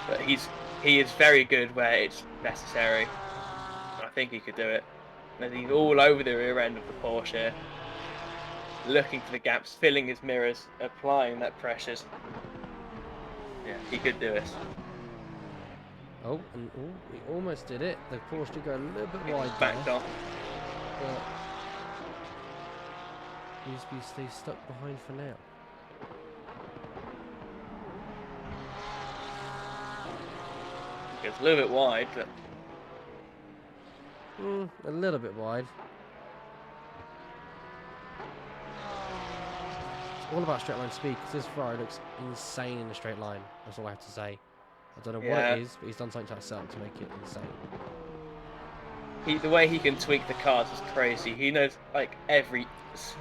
B: But he is very good where it's necessary. I think he could do it. And he's all over the rear end of the Porsche here, looking for the gaps, filling his mirrors, applying that pressure. Yeah, he could do it.
A: Oh, and we almost did it. The Porsche did go a little bit wide
B: backed
A: there,
B: off.
A: but Oosby stays stuck behind for now.
B: It's a little bit wide, but
A: a little bit wide. It's all about straight line speed, because this Ferrari looks insane in a straight line. That's all I have to say. I don't know what it is, but he's done something to that setup to make it insane.
B: The way he can tweak the cars is crazy. He knows like every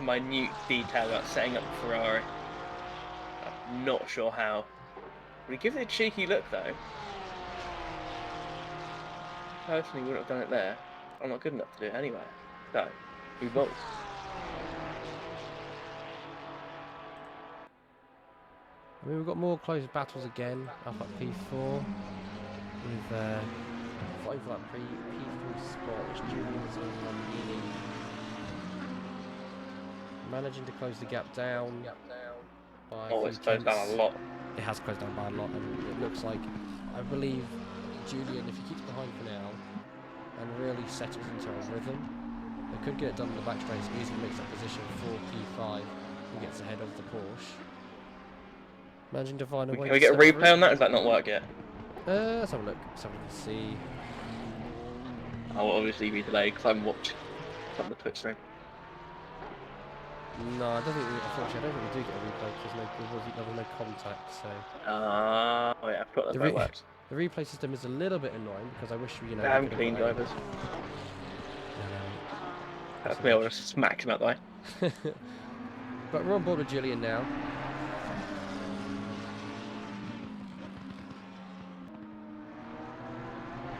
B: minute detail about setting up the Ferrari. I'm not sure how. Would he give it a cheeky look though? Personally, wouldn't have done it there. I'm not good enough to do it anyway. So, we vote.
A: I mean, we've got more close battles again, up at P4, with fighting for that P3 spot, which Julian's in Lamborghini. Managing to close the gap down by
B: it's closed down a lot.
A: It has closed down by a lot, and it looks like, I believe, Julian, if he keeps behind for now, and really settles into a rhythm, they could get it done in the back straight, so easily makes that position for P5, and gets ahead of the Porsche. Managing to find a way.
B: Can we get a replay on that? Does that not work yet?
A: Let's have a look. Let's have a look and see.
B: I'll obviously be delayed because I'm watching on the Twitch stream.
A: No, I don't think unfortunately, I don't think we do get a replay because there was no contact. So.
B: Oh yeah, I forgot that works.
A: The replay system is a little bit annoying because I wish we,
B: Damn clean drivers. That's me. I'll just smack him out the way.
A: But we're on board with Julian now.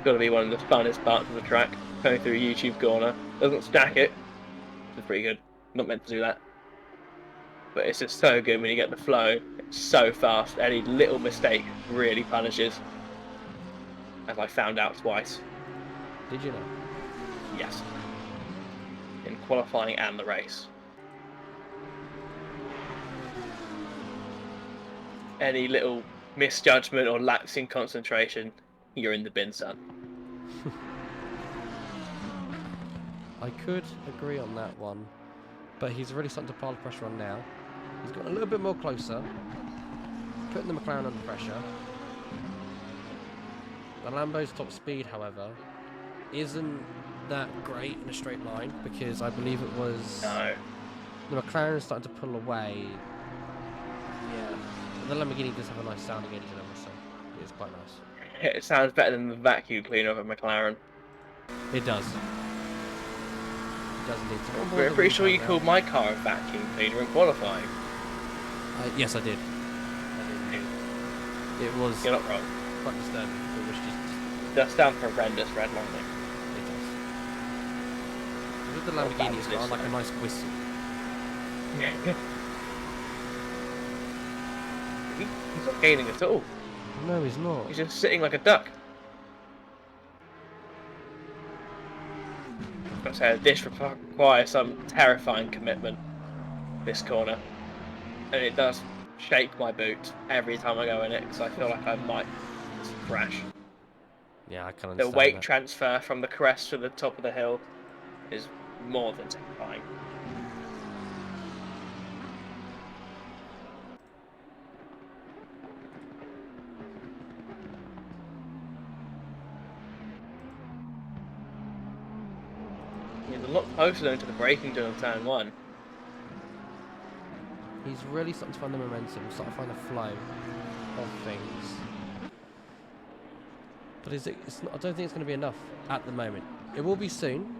B: Got to be one of the funnest parts of the track, going through a YouTube corner. Doesn't stack it, which is pretty good. Not meant to do that. But it's just so good when you get the flow. It's so fast. Any little mistake really punishes. As I found out twice.
A: Did you know?
B: Yes. In qualifying and the race. Any little misjudgment or lapse in concentration, you're in the bin, son.
A: I could agree on that one, but he's really starting to pile the pressure on now. He's got a little bit more closer, putting the McLaren under pressure. The Lambo's top speed, however, isn't that great in a straight line because I believe it was the McLaren starting to pull away. Yeah, but the Lamborghini does have a nice sounding engine, I must say. It is quite nice.
B: It sounds better than the vacuum cleaner of a McLaren.
A: It does. It does indeed. So
B: I'm pretty sure you called my car a vacuum cleaner in qualifying.
A: Yes, I did. It was.
B: You're not wrong.
A: Quite disturbing. It was just.
B: That's down for horrendous redlining.
A: It does. With the Lamborghini, it's got like a nice whistle.
B: He's not gaining at all.
A: No, he's not.
B: He's just sitting like a duck. I say this requires some terrifying commitment. This corner, and it does shake my boot every time I go in it because I feel like I might just crash.
A: Yeah, I can understand
B: The weight
A: that.
B: transfer from the crest to the top of the hill is more than terrifying. He's a lot closer than to the braking zone of turn 1.
A: He's really starting to find the momentum, starting to find the flow of things. But is it? It's not, I don't think it's going to be enough at the moment. It will be soon,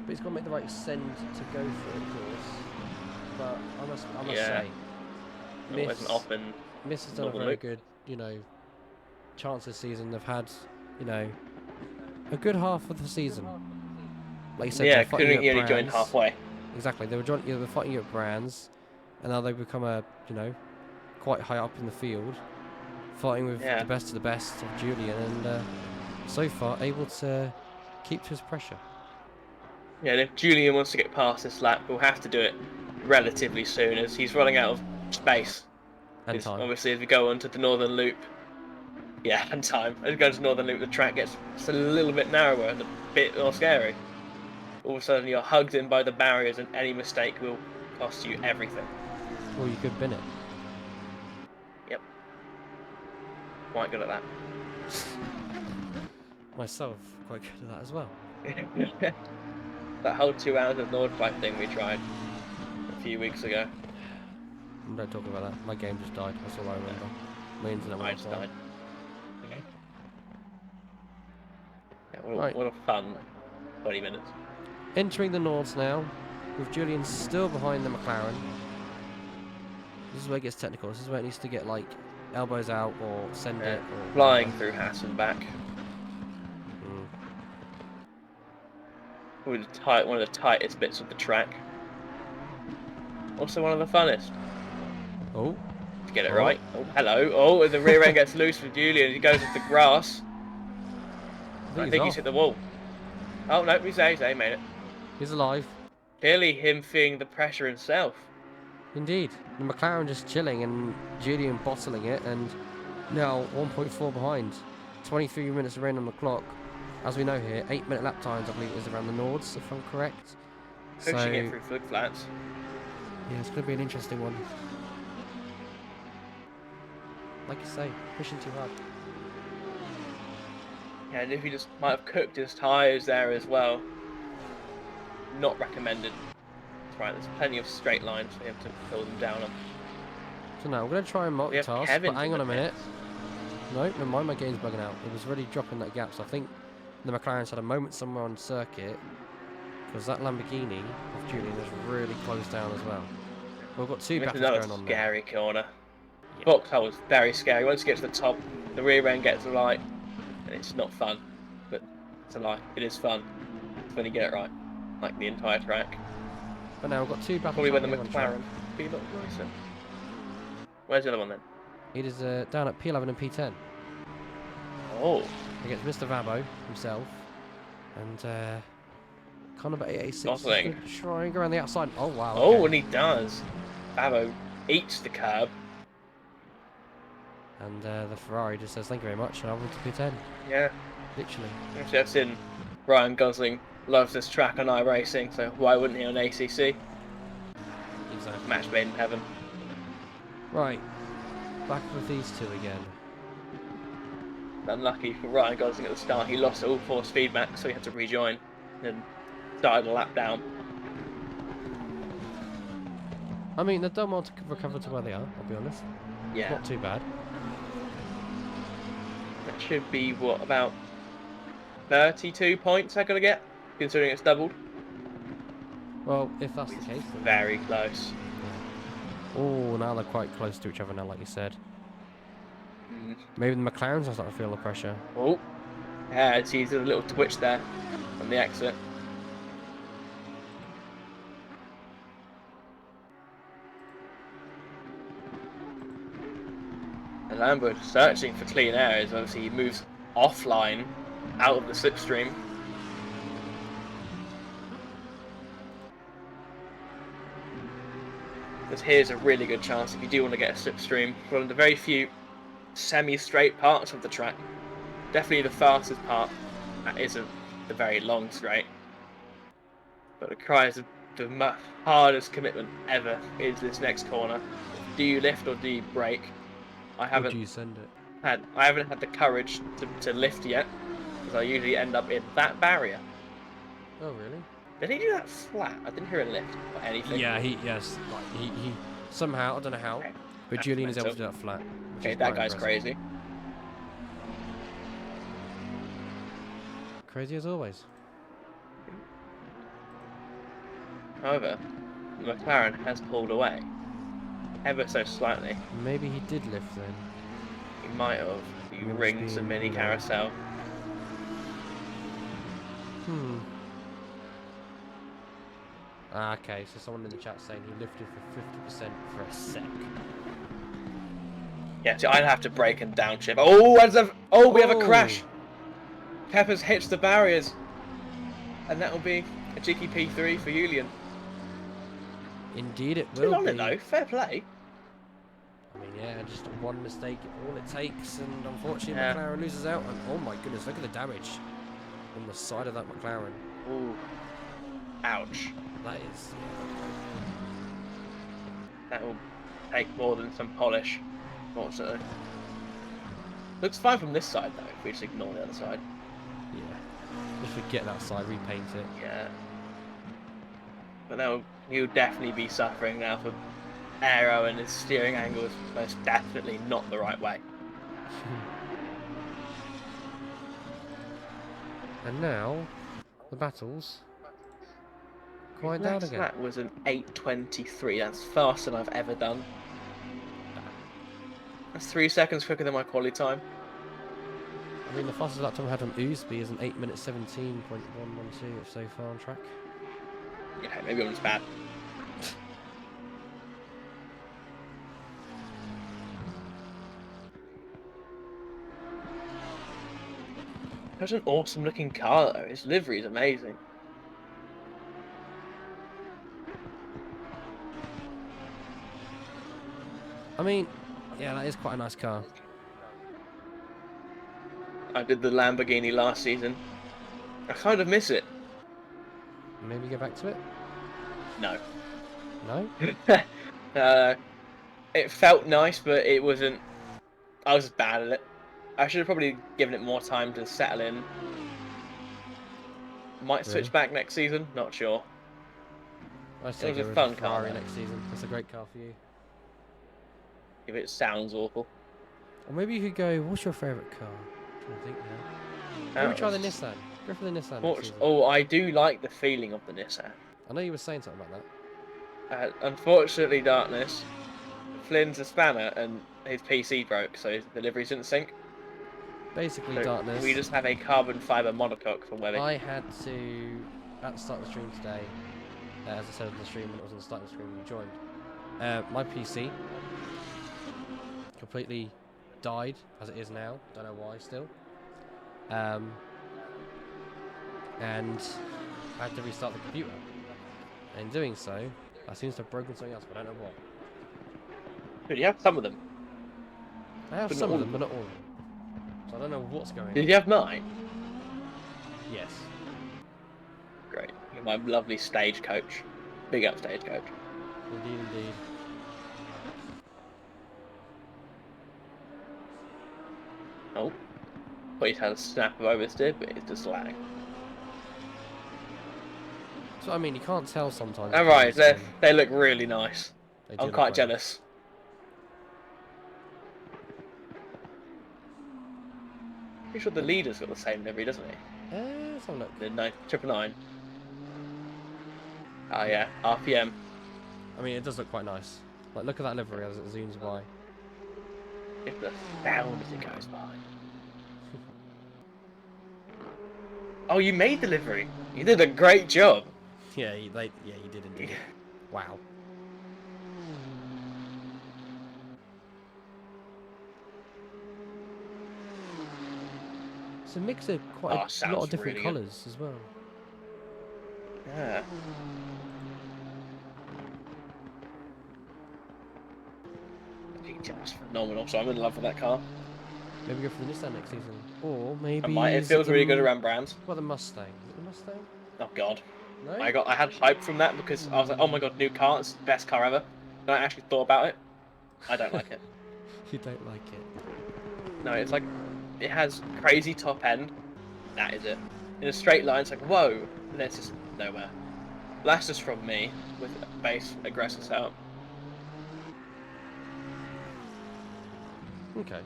A: but he's got to make the right send to go for it, of course. But I must say,
B: it wasn't often.
A: Miss has done a very good, chance this season. They've had, a good half of the season. Like you said,
B: yeah, couldn't only joined halfway.
A: Exactly, they were fighting you at Brands, and now they've become quite high up in the field, fighting with the best of the best of Julian, and so far able to keep to his pressure.
B: Yeah, and if Julian wants to get past this lap, we'll have to do it relatively soon, as he's running out of space.
A: And time.
B: Obviously, as we go onto the Northern Loop, and time. As we go to the Northern Loop, the track gets just a little bit narrower and a bit more scary. All of a sudden, you're hugged in by the barriers, and any mistake will cost you everything.
A: Well, you could bin it.
B: Yep. Quite good at that.
A: Myself, quite good at that as well.
B: That whole 2 hours of Nordshleife thing we tried a few weeks ago.
A: Don't talk about that. My game just died. That's all I remember. My internet went
B: just died.
A: Okay.
B: Yeah, what a fun 20 minutes.
A: Entering the Nords now, with Julian still behind the McLaren. This is where it gets technical. This is where it needs to get elbows out or send it. Or
B: flying through Haas and back. One of the tightest bits of the track. Also one of the funnest.
A: Oh.
B: To get it right. Oh, hello. Oh, and the rear end gets loose for Julian. He goes into the grass. I think he's hit the wall. Oh no, he's made it.
A: He's alive.
B: Clearly him feeling the pressure himself.
A: Indeed. The McLaren just chilling and Julian bottling it, and now 1.4 behind. 23 minutes of rain on the clock. As we know here, 8-minute lap times, I believe, is around the Nords, if I'm correct.
B: Pushing it through flood flats.
A: Yeah, it's going to be an interesting one. Like you say, pushing too hard.
B: Yeah, and if he just might have cooked his tyres there as well. Not recommended. That's right, there's plenty of straight lines for him to pull them down on.
A: So now, we're going to try and multitask, but hang on a minute. No, never mind, my game's bugging out. It was really dropping that gap, so I think the McLaren's had a moment somewhere on circuit, because that Lamborghini of Julian is really closed down as well. We've got two battles going on there.
B: Scary corner. Yeah. Vauxhall was very scary. Once you get to the top, the rear end gets light, and it's not fun. But it's a lie. It is fun. It's when you get it right, like the entire track.
A: But now we've got two battles.
B: Probably when the McLaren be a lot nicer. Where's the other one then?
A: It is down at P11 and P10.
B: Oh.
A: Against Mr. Vabo himself. And kind of 886.
B: Gosling.
A: Try and go around the outside. Oh, wow.
B: Oh,
A: okay.
B: and he does. Vabo eats the curb.
A: And the Ferrari just says, thank you very much, and I'll move to P10.
B: Yeah.
A: Literally.
B: Actually, I've seen Ryan Gosling loves this track on iRacing, so why wouldn't he on ACC?
A: Exactly.
B: Match made in heaven.
A: Right. Back with these two again.
B: unlucky for Ryan Gosling at the start. He lost all 4 speed max, so he had to rejoin and started a lap down.
A: I mean, they've done well to recover to where they are, I'll be honest.
B: Yeah.
A: It's not too bad.
B: That should be, what, about 32 points I gotta get, considering it's doubled.
A: Well, if that's the case, then...
B: Very close.
A: Oh, now they're quite close to each other now, like you said.
B: Mm.
A: Maybe the McLarens are starting to feel the pressure.
B: Oh, yeah, it's a little twitch there on the exit. And Lambo searching for clean air as obviously he moves offline out of the slipstream. Because here's a really good chance if you do want to get a slipstream. One of the very few semi-straight parts of the track. Definitely the fastest part. That isn't the very long straight. But it requires the hardest commitment ever is this next corner. Do you lift or do you brake? I haven't.
A: Or do you send it?
B: I haven't had the courage to lift yet, because I usually end up in that barrier.
A: Oh really?
B: Did he do that flat? I didn't hear a lift or anything.
A: Yeah, he somehow, I don't know how,
B: Okay.
A: but
B: That's
A: Julian is able to
B: mental.
A: do that flat.
B: Okay, that guy's crazy.
A: Crazy as always.
B: However, McLaren has pulled away, ever so slightly.
A: Maybe he did lift then.
B: He might have. He
A: Maybe
B: rings a mini carousel.
A: Ah, okay, so someone in the chat saying he lifted for 50% for a sec.
B: Yeah, see, I'd have to brake and downshift. Oh, we have a crash. Peppers hits the barriers, and that will be a cheeky P3 for Julian.
A: Indeed, it will.
B: Still on it though. Fair play.
A: I mean, yeah, just one mistake, all it takes, and unfortunately,
B: Yeah.
A: McLaren loses out. And oh my goodness, look at the damage on the side of that McLaren.
B: Ooh. Ouch.
A: That is.
B: That will take more than some polish, fortunately. Looks fine from this side though, if we just ignore the other side.
A: Yeah. Just forget that side, repaint it.
B: Yeah. But now he'll definitely be suffering now for aero, and his steering angle is most definitely not the right way.
A: And now, the battles quiet down again.
B: That was an 8:23. That's faster than I've ever done. That's 3 seconds quicker than my quali time.
A: I mean, the fastest lap time I had from Oosby is an 8 minute 17.112 so far on track.
B: Yeah, maybe I'm just bad. That's an awesome looking car though. His livery is amazing.
A: I mean, yeah, that is quite a nice car.
B: I did the Lamborghini last season. I kind of miss it.
A: Maybe go back to it?
B: No.
A: No?
B: It felt nice, but it wasn't. I was bad at it. I should have probably given it more time to settle in. Might switch back next season. Not sure.
A: I say
B: It was
A: go
B: a
A: with
B: fun
A: Ferrari
B: car, though.
A: next season. That's a great car for you.
B: If it sounds awful.
A: Or maybe you could go, what's your favourite car? I'm trying to think now. Maybe try the Nissan. Go for the Nissan next season.
B: Oh, I do like the feeling of the Nissan.
A: I know you were saying something about that.
B: Unfortunately, Darkness, Flynn's a spammer and his PC broke, so his deliveries didn't sync.
A: Basically,
B: So
A: Darkness.
B: we just have a carbon fibre monocoque from Webbing.
A: I had to, at the start of the stream today, as I said on the stream when it was on the start of the stream when you joined, my PC completely died as it is now. Don't know why still. And I had to restart the computer. And in doing so, I seem to have broken something else, but I don't know what.
B: Did you have some of them?
A: I have
B: But
A: some
B: not
A: of
B: all
A: them, but not all of them. So I don't know what's going
B: Did
A: on.
B: you have mine?
A: Yes.
B: Great. You're my lovely stagecoach. Big up stagecoach.
A: Indeed, indeed.
B: Oh. But he's had a snap of oversteer, but it's just lag.
A: So I mean, you can't tell sometimes.
B: Alright, they look really nice. I'm quite jealous. Pretty sure the leader's got the same livery, doesn't he?
A: Let's have a look.
B: The 999. Oh yeah, RPM.
A: I mean, it does look quite nice. Like, look at that livery as it zooms by.
B: If the sound as it goes by. Oh, you made the livery. You did a great job.
A: Yeah, you did indeed. Wow. It's a mix of quite a lot of different colours as well.
B: Yeah. It's phenomenal, so I'm in love with that car.
A: Maybe go for the Nissan next season. Or maybe...
B: It feels really good around brands.
A: What, the Mustang? Is it the Mustang?
B: Oh god.
A: No?
B: I had hype from that because I was like, oh my god, new car, it's the best car ever. Then I actually thought about it. I don't like it.
A: You don't like it?
B: No, it's like, it has crazy top end. That is it. In a straight line, it's like, whoa. And then it's just nowhere. That's just from me, with base aggressive setup.
A: Okay.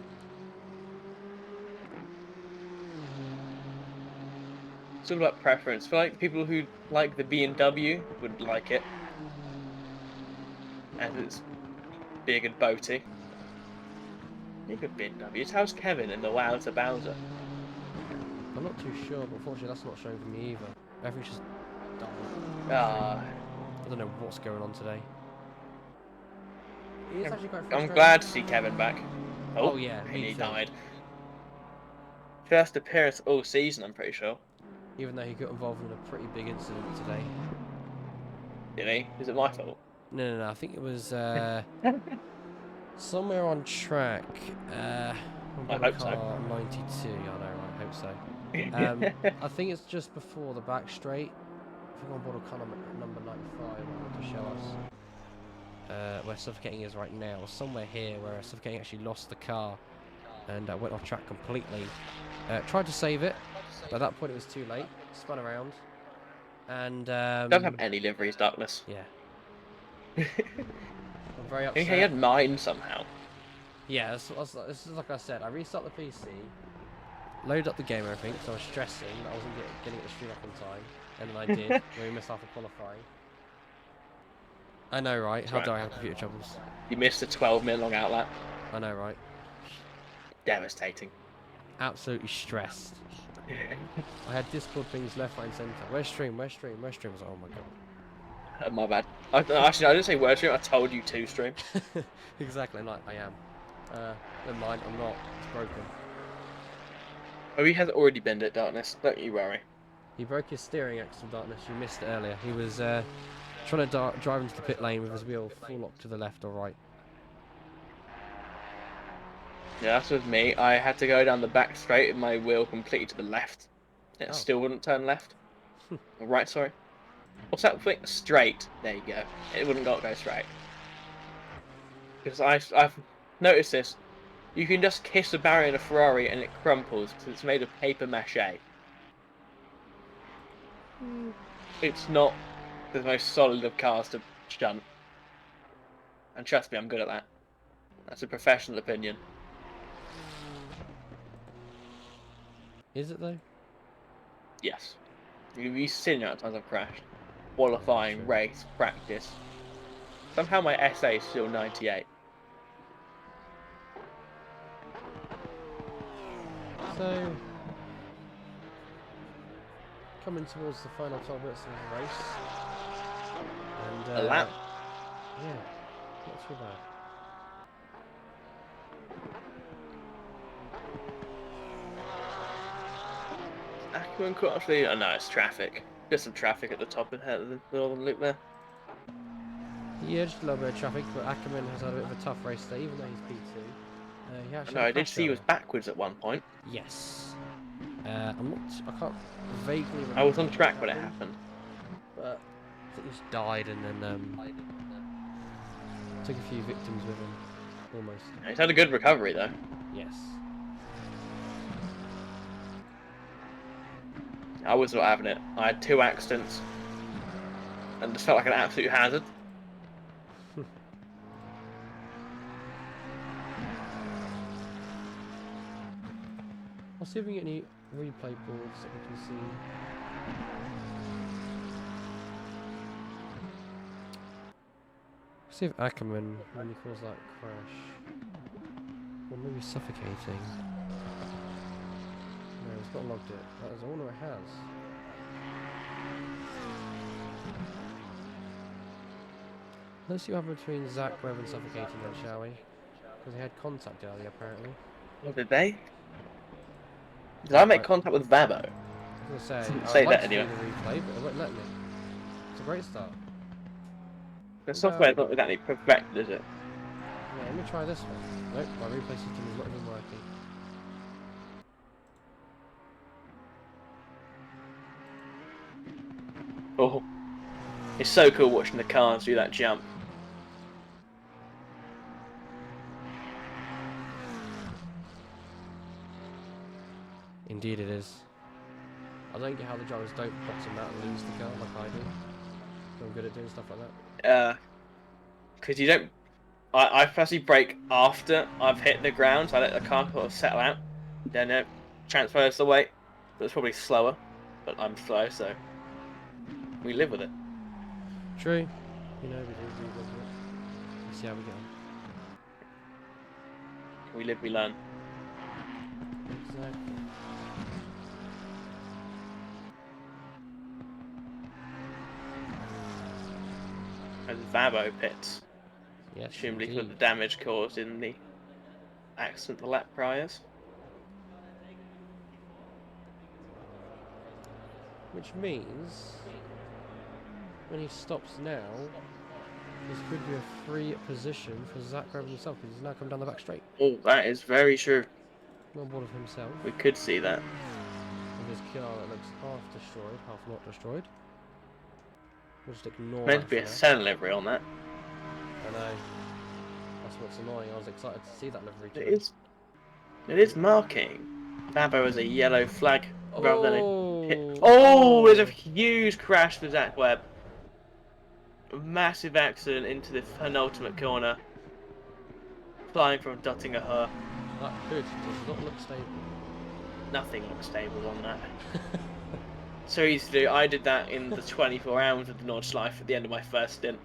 B: It's all about preference. I feel like people who like the B&W would like it. And it's big and boaty. You could B&W. It's how's Kevin in the Wow to Bowser.
A: I'm not too sure, but unfortunately that's not showing for me either. Everything's just dull.
B: Ah.
A: I don't know what's going on today. It is actually quite
B: I'm glad to see Kevin back.
A: Oh yeah,
B: and he died. First appearance all season, I'm pretty sure.
A: Even though he got involved in a pretty big incident today.
B: Did he? Is it my fault?
A: No, I think it was somewhere on track.
B: I hope so.
A: 92, I know, I hope so. I think it's just before the back straight. I think on board a car number 95 to show us where Suffocating is right now. Somewhere here where Suffocating actually lost the car and went off track completely. Tried to save it, but at that point it was too late. Spun around. And
B: don't have any liveries, Darkness.
A: Yeah. I'm very upset.
B: He had mine somehow.
A: Yeah, this is like I said, I restart the PC, load up the game and everything, so I was stressing that I wasn't getting the stream up on time, and then I did, when we missed half the qualifying. I know, right? How dare I have computer troubles?
B: You missed a 12-minute long outlet.
A: I know, right?
B: Devastating.
A: Absolutely stressed. I had Discord things left, right and centre. Where's stream? Where's stream? Where's stream? I was like, oh my god.
B: My bad. Actually, I didn't say word stream, I told you to stream.
A: Exactly, like I am. Never mind, I'm not. It's broken.
B: Oh, he has already bent it, Darkness. Don't you worry.
A: He broke his steering axle, Darkness. You missed it earlier. He was trying to drive into the pit lane with his wheel full lock to the left or right.
B: Yeah, that's with me. I had to go down the back straight with my wheel completely to the left. It still wouldn't turn left. Or right, sorry. What's that thing? Straight. There you go. It wouldn't go straight. Because I've noticed this. You can just kiss a barrier in a Ferrari and it crumples because it's made of paper mache. It's not the most solid of cars to shunt. And trust me, I'm good at that. That's a professional opinion.
A: Is it though?
B: Yes. You've seen how many times I've crashed. Qualifying, race, practice. Somehow my SA is still 98.
A: So, coming towards the final 12 minutes of the race. And,
B: a lap?
A: Yeah, not too bad.
B: Acumen caught actually. Oh no, it's traffic. Just some traffic at the top of the northern loop there.
A: Yeah, just a little bit of traffic, but Ackerman has had a bit of a tough race there, even though he's P2.
B: No, I did see he was backwards at one point.
A: Yes. I can't vaguely remember.
B: I was on track when it happened.
A: But I think he just died and then took a few victims with him, almost.
B: He's had a good recovery though.
A: Yes.
B: I was not having it. I had 2 accidents and just felt like an absolute hazard.
A: I'll see if we can get any replay boards that we can see. See if Ackerman, when he caused that crash, or maybe suffocating. No, it's not logged it. That is, I wonder it has. Let's see what happened between Zach Webb and suffocating then, shall we? Because they had contact earlier, apparently.
B: What did they? Did I make contact with Vabo?
A: I was going to say,
B: Say
A: I'd like
B: that
A: to
B: anyway.
A: do the replay, but it won't let me. It's a great start.
B: The software's not exactly perfected, is it?
A: Yeah, let me try this one. Nope, my replay system is not even working.
B: Oh, it's so cool watching the cars do that jump.
A: Indeed it is. I don't get how the drivers don't bottom out and lose the car like I do. I'm good at doing stuff like that.
B: Because you don't... I firstly brake after I've hit the ground, so I let the car sort of settle out. Then it transfers the weight. So it's probably slower, but I'm slow, so we live with it.
A: True. You know, we do live with it. Let's see how we get on.
B: We live, we learn.
A: Exactly.
B: As Vabo pits.
A: Yes,
B: Presumably for
A: indeed.
B: the damage caused in the accident the lap priors.
A: Which means, when he stops now, this could be a free position for Zach Webb himself, because he's now come down the back straight.
B: Oh, that is very true.
A: On board of himself.
B: We could see that.
A: With his car that looks half destroyed, half not destroyed. We'll just ignore
B: Meant
A: that
B: to be
A: for
B: a
A: now.
B: cell livery on that.
A: I know. That's what's annoying. I was excited to see that livery
B: It
A: change.
B: is marking Vabo as a yellow flag rather than a pit.
A: Oh!
B: Oh, there's a huge crash for Zach Webb. A massive accident into the penultimate corner. Flying from Duttinger Her.
A: That hood does not look stable.
B: Nothing looks stable on that. So easy to do. I did that in the 24 hours of the Nordshleife at the end of my first stint.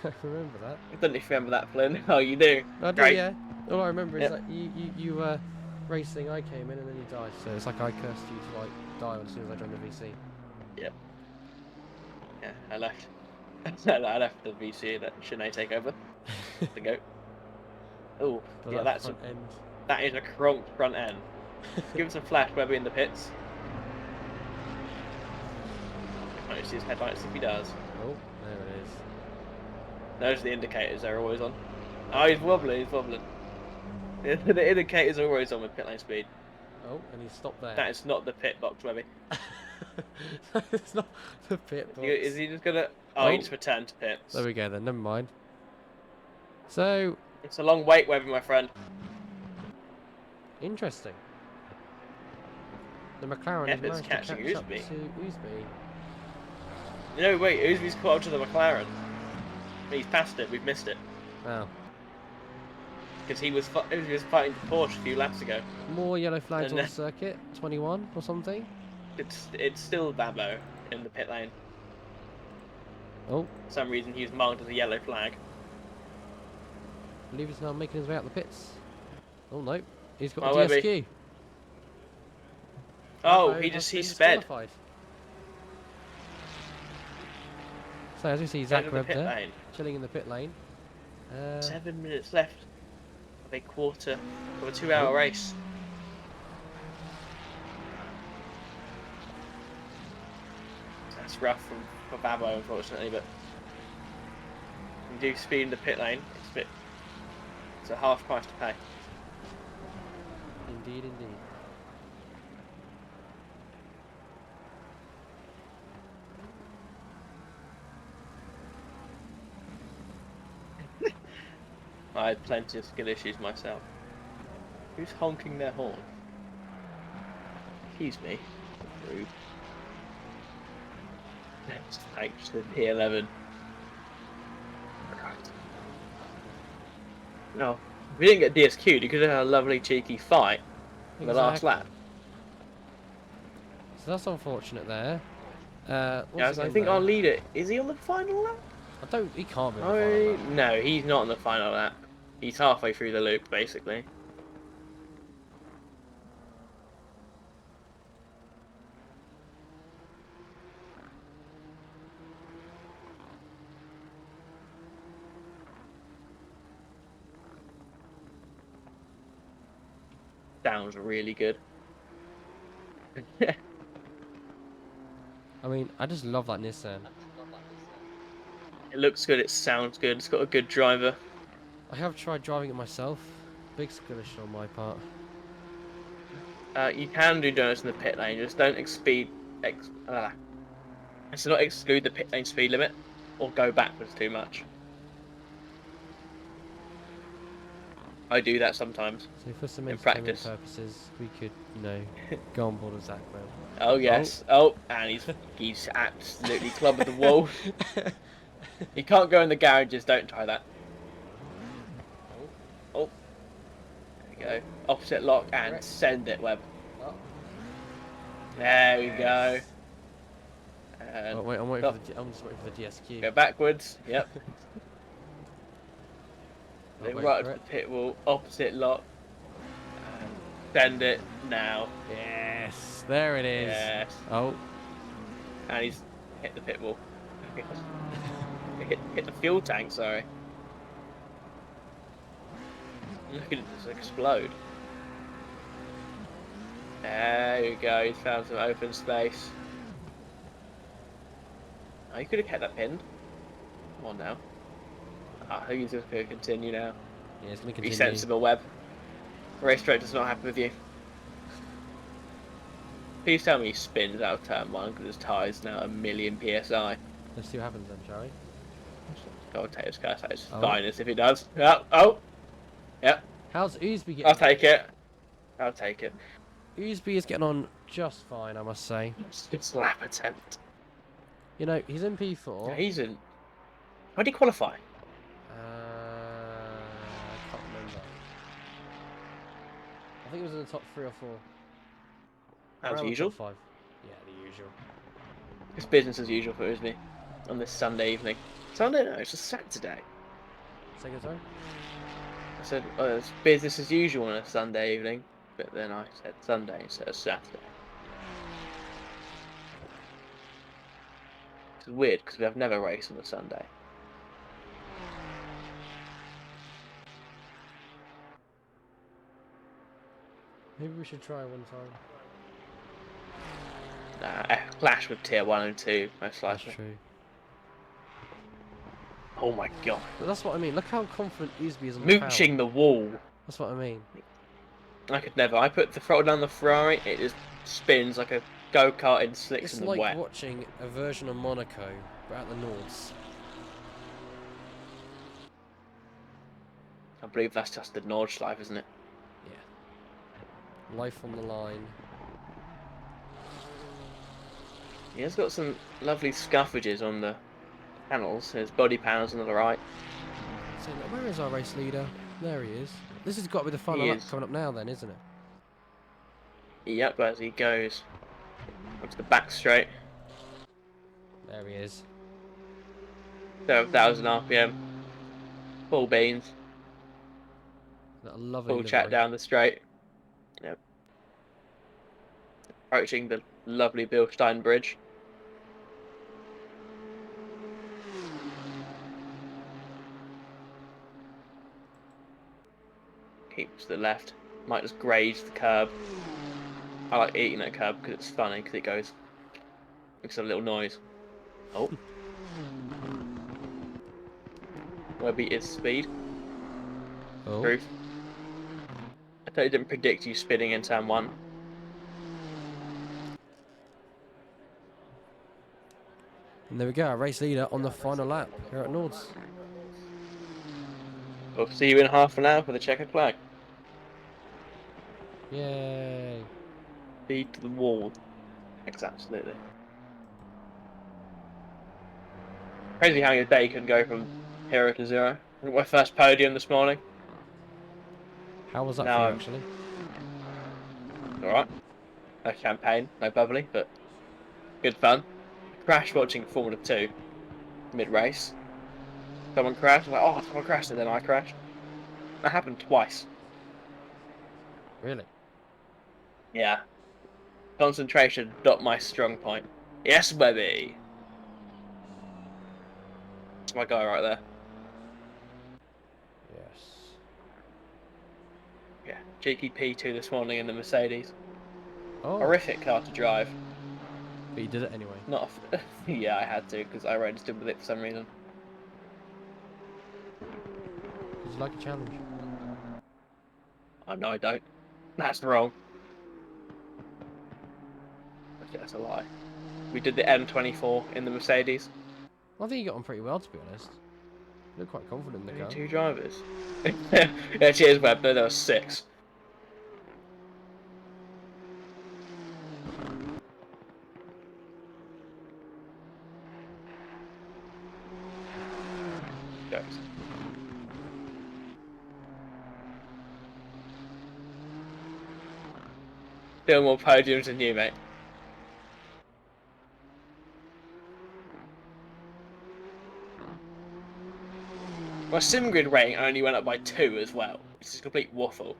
A: I remember that.
B: I don't know if you remember that, Flynn. Oh, you do?
A: I do,
B: Great.
A: yeah. All I remember is that you were racing, I came in, and then you died. So it's like I cursed you to like die as soon as I joined the VC.
B: Yep. Yeah, I left. I left the VC and let Sinead take over. The goat. Oh, yeah,
A: That front end.
B: That is a cronk front end. Give us a flash where we're in the pits. I can't see his headlights if he does.
A: Oh, there it is.
B: Those are the indicators, they're always on. Oh, he's wobbling, he's wobbling. The indicators are always on with pit lane speed.
A: Oh, and he's stopped there.
B: That is not the pit box, Webby.
A: It's not the pit box.
B: Is he just gonna... Oh, he just returned to pits.
A: There we go then, never mind. So...
B: It's a long wait, Webby, my friend.
A: Interesting. The McLaren has
B: Effort's
A: managed to
B: catching
A: catch up
B: Oosby.
A: to Oosby.
B: No, wait, Oosby's caught up to the McLaren. He's passed it, we've missed it.
A: Wow.
B: Because he was fighting the Porsche a few laps ago.
A: More yellow flags on the circuit, 21 or something.
B: It's still Vabo in the pit lane.
A: Oh.
B: For some reason he was marked as a yellow flag.
A: I believe he's now making his way out the pits. Oh no, he's got
B: Oh,
A: a DSQ.
B: Oh, he sped.
A: So as we see Zach Webb there,
B: lane.
A: chilling in the pit lane.
B: 7 minutes left of a quarter of a 2-hour race. That's rough for Vabo, unfortunately, but you do speed in the pit lane. It's a half price to pay.
A: Indeed, indeed.
B: I had plenty of skill issues myself. Who's honking their horn? Excuse me. Rude. Thanks to P11. Right. No, if we didn't get DSQ'd, you could have had a lovely cheeky fight in the last lap.
A: So that's unfortunate there.
B: Yes, I think our leader, is he on the final lap?
A: He can't be on the final lap.
B: No, he's not on the final lap. He's halfway through the loop, basically. Sounds really good.
A: I mean, I just love that Nissan.
B: It looks good, it sounds good, it's got a good driver.
A: I have tried driving it myself. Big skillish on my part.
B: You can do donuts in the pit lane, just don't let's not exclude the pit lane speed limit or go backwards too much. I do that sometimes.
A: So for some entertainment purposes, we could, you know, go on board with Zach now.
B: Oh yes. Oh, and he's absolutely clubbed the wall. You can't go in the garages. Don't try that. Oh, there we go. Opposite lock and send it, Webb. There we go. And
A: oh, wait, I'm just waiting for the DSQ.
B: Go backwards. Yep. Then right up to the pit wall, opposite lock. And send it now.
A: Yes, there it is.
B: Yes.
A: Oh.
B: And he's hit the pit wall. hit the fuel tank, sorry. Look at it just explode. There you go, he's found some open space. Oh, you could have kept that pinned. Come on now. I think he's just going to continue now.
A: Yeah, he's going to continue.
B: Be sensible, Webb. Racetrack does not happen with you. Please tell me he spins out of turn 1 because his tyre's now 1,000,000 PSI.
A: Let's see what happens then, shall we?
B: God, take this curse out. It's finest if it does. Yep.
A: How's Oosby getting
B: I'll take it. I'll take it.
A: Oosby is getting on just fine, I must say.
B: It's lap attempt.
A: You know, he's in P4.
B: Yeah, he's in. How did he qualify?
A: I can't remember. I think it was in the top 3 or 4.
B: As usual.
A: Top 5. Yeah, the usual.
B: It's business as usual for Oosby on this Sunday evening. Sunday? No, it's a Saturday.
A: Second time?
B: I said, oh, it's business as usual on a Sunday evening, but then I said Sunday instead of Saturday. It's weird because we have never raced on a Sunday.
A: Maybe we should try one time.
B: Nah, clash with tier 1 and 2, most likely.
A: That's true.
B: Oh my god.
A: But that's what I mean. Look how confident Oosby is on the
B: mooching the wall.
A: That's what I mean.
B: I could never. I put the throttle down the Ferrari, it just spins like a go-kart in slicks in the wet.
A: It's like watching a version of Monaco, but at the Nords.
B: I believe that's just the Nordshleife, isn't it?
A: Yeah. Life on the line.
B: He has got some lovely scuffages on the panels. There's body panels on the right.
A: So where is our race leader? There he is. This has got to be the final lap coming up now then, isn't it?
B: Yep, as he goes onto the back straight.
A: There he is.
B: 7,000 RPM. Full beans.
A: That lovely
B: full chat down the straight. Yep. Approaching the lovely Bilstein Bridge. Keeps to the left. Might just graze the curb. I like eating that curb because it's funny because it goes. Makes a little noise. Oh. Webby is speed.
A: Oh.
B: Proof. I totally didn't predict you spinning in turn 1.
A: And there we go, our race leader on the final lap here at Nords.
B: We'll see you in half an hour for the checkered flag.
A: Yay.
B: Feed to the wall. Absolutely. Crazy how your day can go from hero to zero. My first podium this morning.
A: How was that
B: Now
A: for you,
B: I'm
A: actually?
B: alright. No champagne, no bubbly, but good fun. Crashed watching Formula 2 mid-race. Someone crashed. I'm like, oh, someone crashed, and then I crashed. That happened twice.
A: Really?
B: Yeah. Concentration, not my strong point. Yes, baby. That's my guy right there.
A: Yes.
B: Yeah. Cheeky P2 this morning in the Mercedes.
A: Oh.
B: Horrific car to drive.
A: But you did it anyway.
B: Not. Yeah, I had to because I registered with it for some reason.
A: Did you like a challenge?
B: Oh no, I don't. That's wrong. Actually, that's a lie. We did the M24 in the Mercedes.
A: Well, I think you got on pretty well, to be honest. You look quite confident in the
B: Only
A: car.
B: 2 drivers. Yeah, cheers, Web. There were 6. Jokes. Still more podiums than you, mate. My SimGrid rating only went up by 2 as well, which is a complete waffle.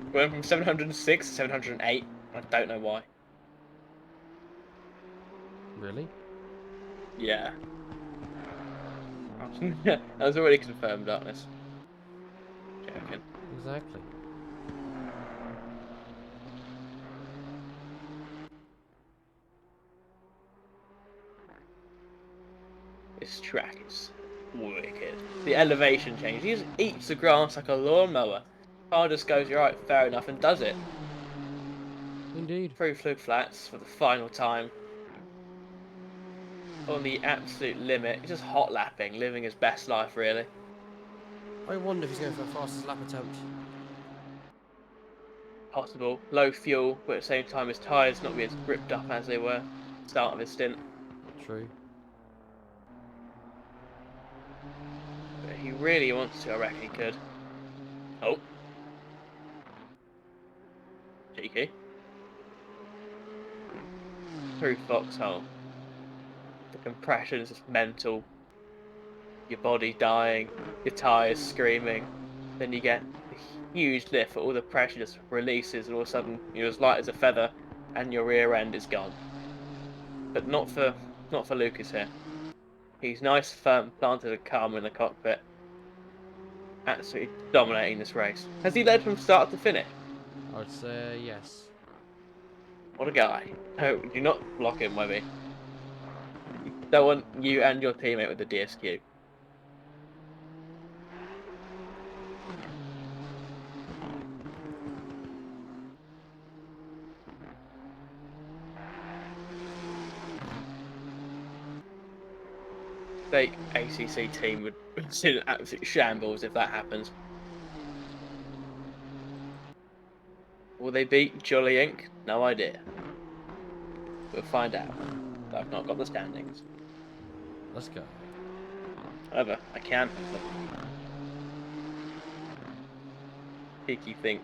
B: It went from 706 to 708. I don't know why.
A: Really?
B: Yeah. That was already confirmed, darkness. Joking.
A: Exactly.
B: This track is wicked. The elevation change. He just eats the grass like a lawnmower. Car just goes, right, fair enough, and does it.
A: Indeed.
B: Through Flug Flats for the final time. On the absolute limit. He's just hot lapping, living his best life, really.
A: I wonder if he's going for a fastest lap attempt.
B: Possible. Low fuel, but at the same time his tyres not be as gripped up as they were at the start of his stint.
A: True.
B: But he really wants to, I reckon he could. Oh. Cheeky. Through Foxhole. The compression is just mental. Your body dying, your tyres screaming. Then you get a huge lift, all the pressure just releases, and all of a sudden you're as light as a feather, and your rear end is gone. But not for Lucas here. He's nice, firm, planted and calm in the cockpit. Absolutely dominating this race. Has he led from start to finish?
A: I would say yes.
B: What a guy. No, do not block him, Webby. Don't want you and your teammate with the DSQ. The ACC team would sit in absolute shambles if that happens. Will they beat Jolly Inc? No idea. We'll find out. I've not got the standings.
A: Let's go.
B: However, I can. Cheeky thing.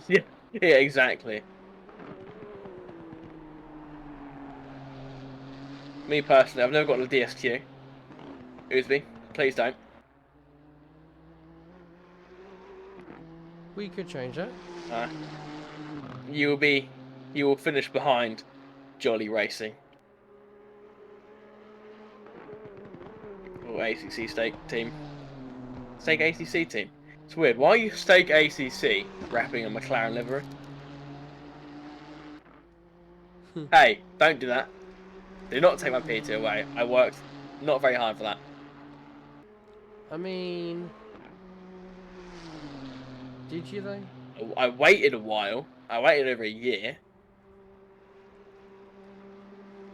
B: Yeah, exactly. Me personally, I've never gotten a DSQ. Oosby, please don't.
A: We could change that.
B: You will finish behind Jolly Racing. Or ACC stake team. Stake ACC team. It's weird. Why are you stake ACC wrapping a McLaren livery? Hey, don't do that. Do not take my P2 away. I worked not very hard for that.
A: I mean... Did you though?
B: I waited a while. I waited over a year.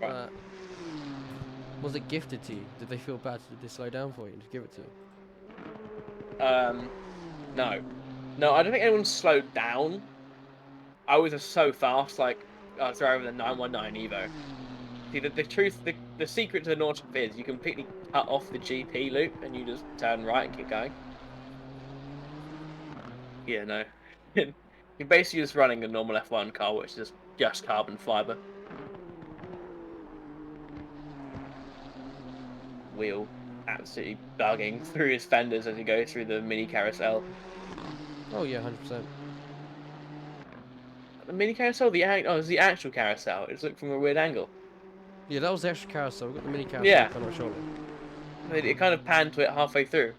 B: Right.
A: But was it gifted to you? Did they feel bad? Did they slow down for you and just give it to you?
B: No. No, I don't think anyone slowed down. I was just so fast, like, I was driving the 919 Evo. See, the secret to the Nordshleife is you completely cut off the GP loop and you just turn right and keep going. Yeah, no. You're basically just running a normal F1 car, which is just carbon fibre. Wheel absolutely bugging through his fenders as he goes through the mini carousel.
A: Oh yeah, 100%.
B: The mini carousel, it's the actual carousel. It's looked from a weird angle.
A: Yeah, that was the extra carousel. We've got the mini carousel
B: Yeah.
A: coming up shortly.
B: It kind of panned to it halfway through.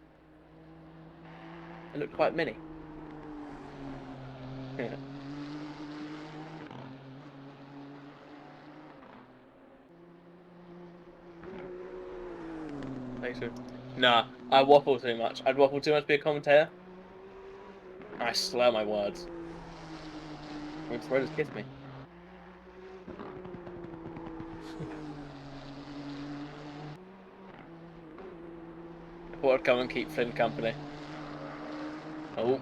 B: It looked quite mini. Yeah. Nah, I waffle too much. I'd waffle too much to be a commentator. I slur my words. My throat has kissed me. I thought I'd come and keep Flynn company. Oh.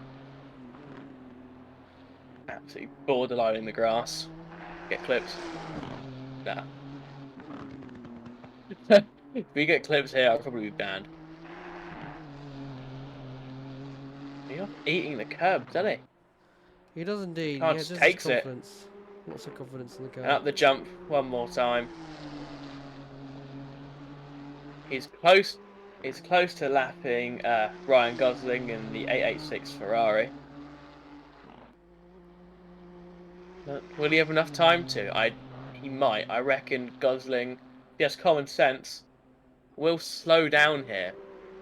B: Absolutely borderline in the grass. Get clipped. Nah. If we get clips here, I'll probably be banned. You're eating the curb, doesn't he?
A: He does indeed.
B: Car
A: Yeah,
B: just
A: just
B: takes it.
A: confidence. Lots of confidence in the car.
B: And up the jump one more time. He's close. He's close to lapping Ryan Gosling in the 886 Ferrari. Will he have enough time to? He might. I reckon Gosling, if he has common sense, will slow down here,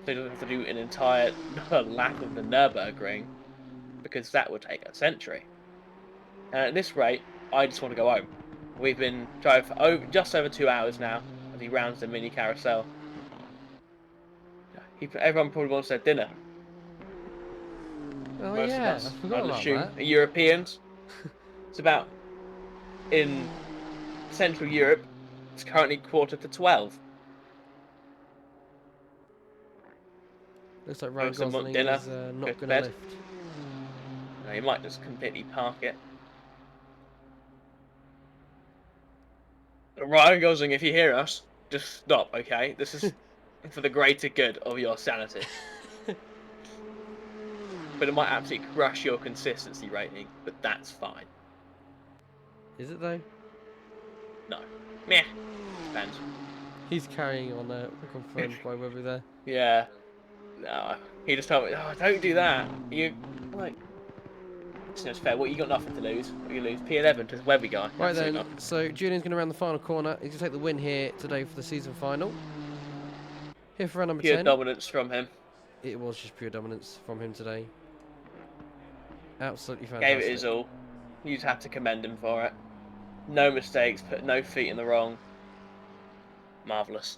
B: so he doesn't have to do an entire lap of the Nürburgring, because that would take a century. And at this rate, I just want to go home. We've been driving for just over 2 hours now as he rounds the mini carousel. Everyone probably wants their dinner.
A: Oh
B: Most
A: yeah,
B: of us,
A: I forgot
B: I'd
A: about
B: assume,
A: that.
B: are Europeans. It's about, in Central Europe, it's currently 11:45.
A: Looks like Ryan
B: Some
A: Gosling
B: dinner,
A: is not going to lift.
B: No, he might just completely park it. Ryan Gosling, if you hear us, just stop, okay? This is for the greater good of your sanity. But it might absolutely crush your consistency rating, but that's fine.
A: Is it though?
B: No. Meh. Depends.
A: He's carrying on confirmed by Webber there.
B: Yeah. No. He just told me, oh, don't do that. You, like... It's fair. What, you got nothing to lose. What you lose? P11 to the Webby guy.
A: Right then, so Julian's going to round the final corner. He's going to take the win here today for the season final. Here for round number 10.
B: Pure dominance from him.
A: It was just pure dominance from him today. Absolutely fantastic.
B: Gave it his all. You'd have to commend him for it. No mistakes, put no feet in the wrong. Marvellous.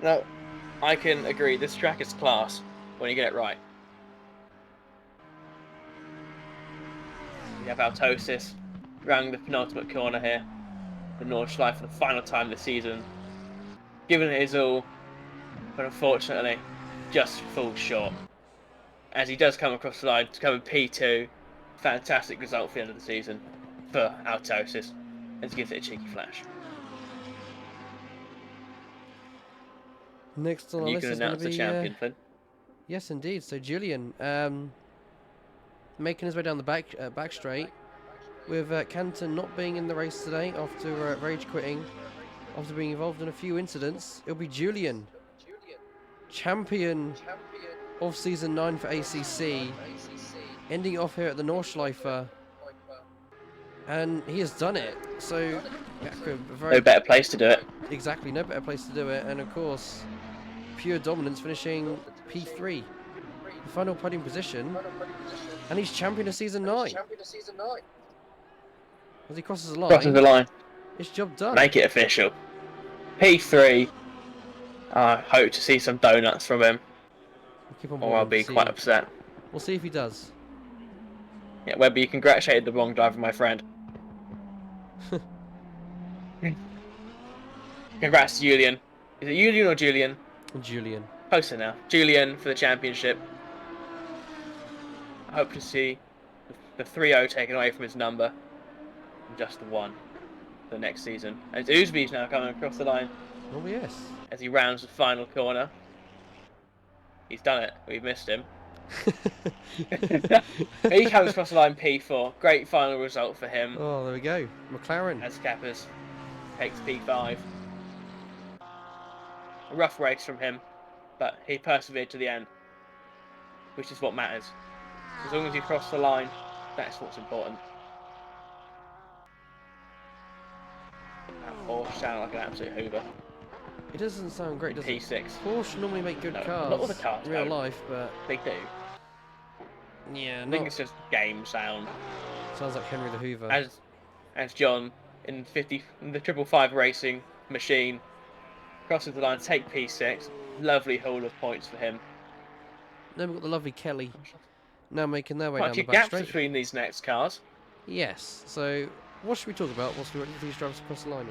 B: No, I can agree. This track is class when you get it right. We have Autosis rounding the penultimate corner here. The Nordshleife for the final time this season. Giving it his all, but unfortunately, just falls short. As he does come across the line to come in P2. Fantastic result for the end of the season for Autosis, and gives it a cheeky flash.
A: Next on the list is going to be
B: the champion, Flynn.
A: Yes, indeed. So Julian, making his way down the back straight, with Canton not being in the race today after rage quitting, after being involved in a few incidents. It'll be Julian, champion of season 9 for ACC, ending it off here at the Nordshleife, and he has done it. So
B: no better place to do it.
A: Exactly, no better place to do it, and of course, pure dominance, finishing P3, the final podium position, and he's champion of season 9. As he crosses the line, it's job done.
B: Make it official. P3. I hope to see some donuts from him, or I'll be quite upset.
A: We'll see if he does.
B: Yeah, Webby, you congratulated the wrong driver, my friend. Congrats to Julian. Is it Julian or Julian?
A: Julian.
B: Closer now. Julian for the championship. I hope to see the 3-0 taken away from his number. And just the 1. the next season. And Oosby's now coming across the line.
A: Oh yes.
B: As he rounds the final corner. He's done it. We've missed him. He comes across the line P4. Great final result for him.
A: Oh, there we go. McLaren.
B: As Cappers takes P5. A rough race from him, but he persevered to the end, which is what matters. As long as you cross the line, that's what's important. That Porsche sound like an absolute hoover.
A: It doesn't sound great, does it?
B: P6.
A: Porsche normally make good cars.
B: Not all the cars
A: in real
B: don't.
A: life, but
B: They do.
A: Yeah,
B: I think it's just game sound.
A: Sounds like Henry the Hoover.
B: As John in the 555 Racing machine crosses the line, take P6. Lovely haul of points for him.
A: Then we've got the lovely Kelly now making their way
B: Quite
A: down
B: a
A: the
B: few
A: back
B: gaps
A: straight.
B: between these next cars.
A: Yes. So, what should we talk about whilst we wait for these drivers to cross the line?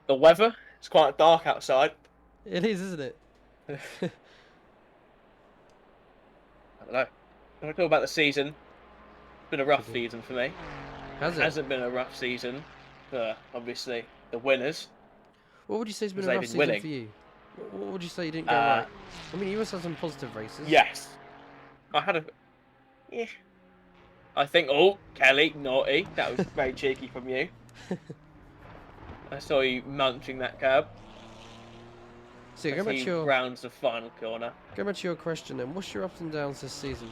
B: The weather. It's quite dark outside.
A: It is, isn't it?
B: I don't know. When I talk about the season, it's been a rough season for me.
A: Has it?
B: Hasn't been a rough season for, obviously, the winners.
A: What would you say has been a
B: They've
A: rough
B: been
A: season
B: winning.
A: for you? What would you say you didn't go right? I mean, you must have some positive races.
B: Yes. I had a... Yeah. I think... Oh, Kelly, naughty. That was very cheeky from you. I saw you munching that curb.
A: So, going back to your...
B: rounds the final corner.
A: Going back to your question then, what's your ups and downs this season?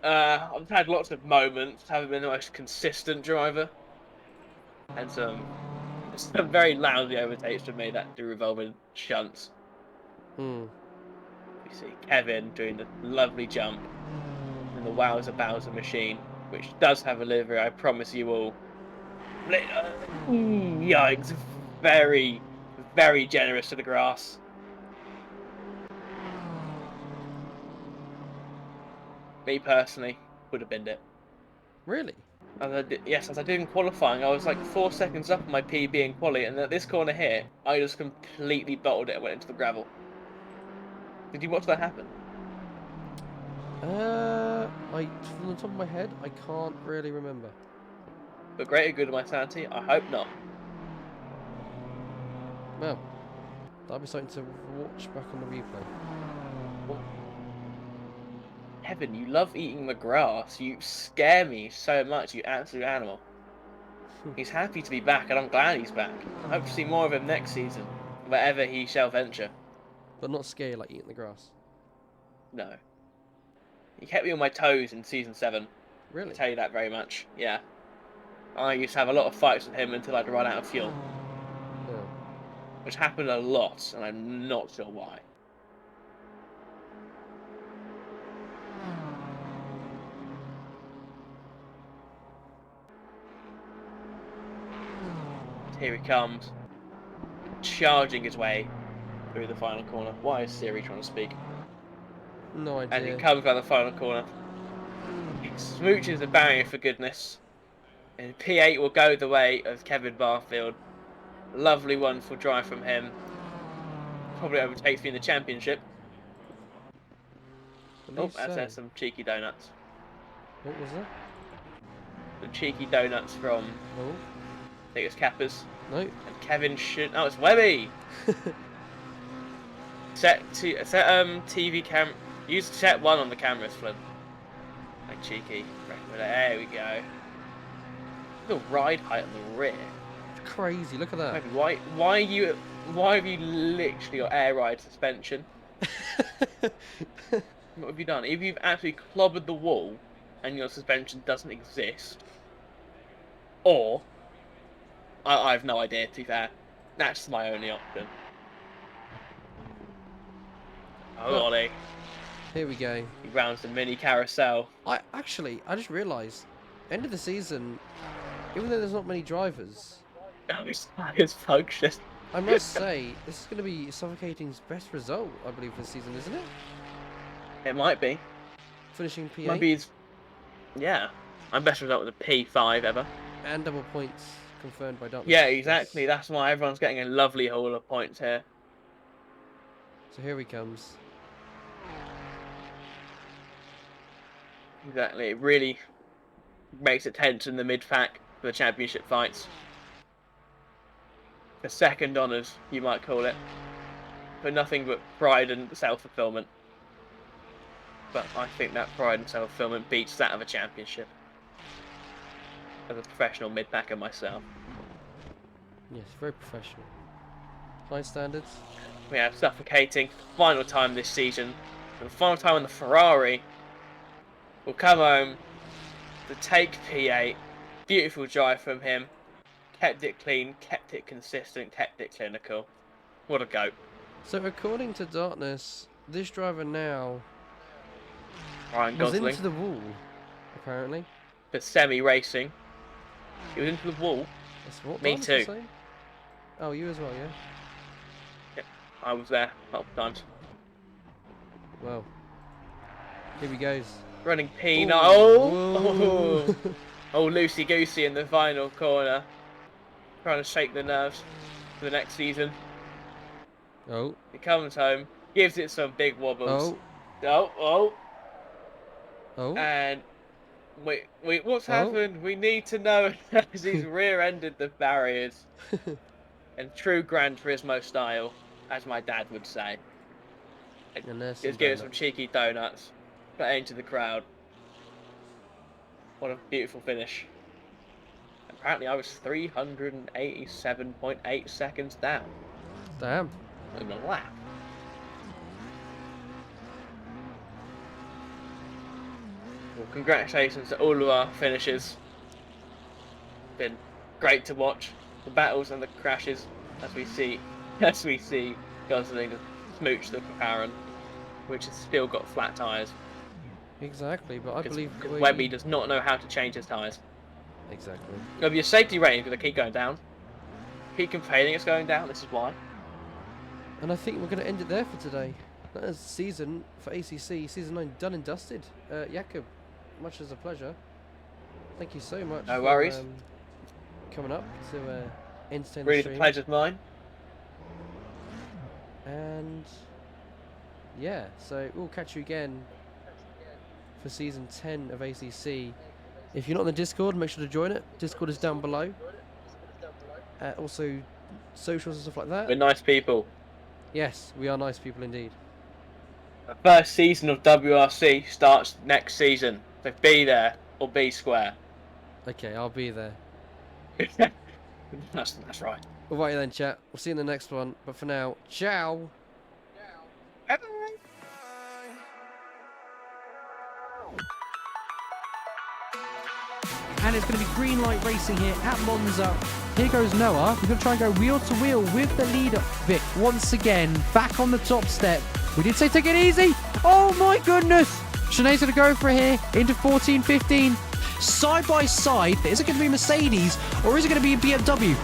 B: I've had lots of moments. Haven't been the most consistent driver. And some very lousy overtakes for me that do revolve in shunts.
A: Hmm.
B: We see Kevin doing the lovely jump in the Wowzer Bowser machine, which does have a livery, I promise you all. Yikes. Very, very generous to the grass. Me personally would have binned it.
A: Really?
B: Yes, as I did in qualifying, I was like 4 seconds up on my PB in quali, and at this corner here, I just completely bottled it and went into the gravel. Did you watch that happen?
A: From the top of my head, I can't really remember.
B: But greater good of my sanity, I hope not.
A: Well, that'll be something to watch back on the replay.
B: Well, Kevin, you love eating the grass. You scare me so much, you absolute animal. He's happy to be back, and I'm glad he's back. I hope to see more of him next season, wherever he shall venture.
A: But not scary like eating the grass.
B: No. He kept me on my toes in Season 7.
A: Really?
B: I'll tell you that very much, yeah. I used to have a lot of fights with him until I'd run out of fuel.
A: Yeah.
B: Which happened a lot, and I'm not sure why. Here he comes, charging his way through the final corner. Why is Siri trying to speak?
A: No idea.
B: And he comes around the final corner. He smooches the barrier for goodness. And P8 will go the way of Kevin Barfield. Lovely wonderful drive from him. Probably overtakes me in the championship. Oh, that's some cheeky donuts.
A: What was that?
B: Some cheeky donuts from...
A: Oh.
B: I think it's Cappers.
A: No.
B: And Kevin should... Oh, it's Webby! Set TV cam... Use set 1 on the cameras, Flynn. Like cheeky. There we go. The ride height on the rear.
A: It's crazy, look at that.
B: Webby, why have you literally got air ride suspension? What have you done? If you've actually clobbered the wall and your suspension doesn't exist, or I have no idea, to be fair. That's my only option. Oh,
A: Well,
B: Ollie.
A: Here we go.
B: He rounds the mini carousel.
A: I just realised, end of the season, even though there's not many drivers,
B: Oh, his function.
A: I must say, this is going to be Suffocating's best result, I believe, this season, isn't it?
B: It might be.
A: Finishing P8.
B: Might be his... Yeah. My best result was a P5 ever.
A: And double points confirmed by Dartmouth.
B: Yeah, exactly. That's why everyone's getting a lovely haul of points here.
A: So here he comes.
B: Exactly. Really makes it tense in the mid-pack for the championship fights. The second honours, you might call it, for nothing but pride and self-fulfillment. But I think that pride and self-fulfillment beats that of a championship. As a professional mid-packer myself.
A: Yes, very professional. High standards.
B: We have suffocating final time this season. And the final time on the Ferrari will come home to take P8. Beautiful drive from him. Kept it clean, kept it consistent, kept it clinical. What a goat.
A: So according to Darkness, this driver now
B: Ryan
A: was
B: Gosling.
A: into the wall, apparently.
B: For semi-racing. He was into the wall.
A: That's what
B: Me
A: Darkness
B: too.
A: was saying? Oh, you as well, yeah?
B: Yep, I was there multiple times.
A: Well, here he goes.
B: Running P9.
A: Ooh.
B: Oh! Oh, loosey-goosey in the final corner. Trying to shake the nerves for the next season.
A: Oh.
B: He comes home, gives it some big wobbles.
A: Oh.
B: Oh. And wait, what's happened? We need to know as he's rear-ended the barriers. In true Gran Turismo style, as my dad would say.
A: And there's
B: Just give it some cheeky donuts. Put into the crowd. What a beautiful finish. Apparently I was 387.8 seconds down.
A: Damn.
B: In a lap. Well, congratulations to all of our finishers. Been great to watch. The battles and the crashes as we see Gosling smooch the McLaren, which has still got flat tyres.
A: Exactly, but I believe
B: Webby does not know how to change his tyres.
A: Exactly.
B: It'll be a safety rating because they keep going down. Keep complaining it's going down, this is why.
A: And I think we're going to end it there for today. That is season for ACC, season 9 done and dusted. Jakob, much as a pleasure. Thank you so much
B: No worries.
A: for coming up to entertain
B: Really,
A: the stream.
B: the pleasure's mine.
A: And yeah, so we'll catch you again for season 10 of ACC. If you're not in the Discord, make sure to join it. Discord is down below. Also, socials and stuff like that.
B: We're nice people.
A: Yes, we are nice people indeed.
B: The first season of WRC starts next season. So be there or be square.
A: Okay, I'll be there.
B: That's right.
A: Alright then, chat. We'll see you in the next one. But for now, ciao.
B: Bye-bye.
C: And it's going to be green light racing here at Monza. Here goes Noah. We're going to try and go wheel to wheel with the leader, Vic. Once again, back on the top step. We did say take it easy. Oh my goodness. Sinead's going to go for it here into 14, 15. Side by side, is it going to be Mercedes or is it going to be a BMW?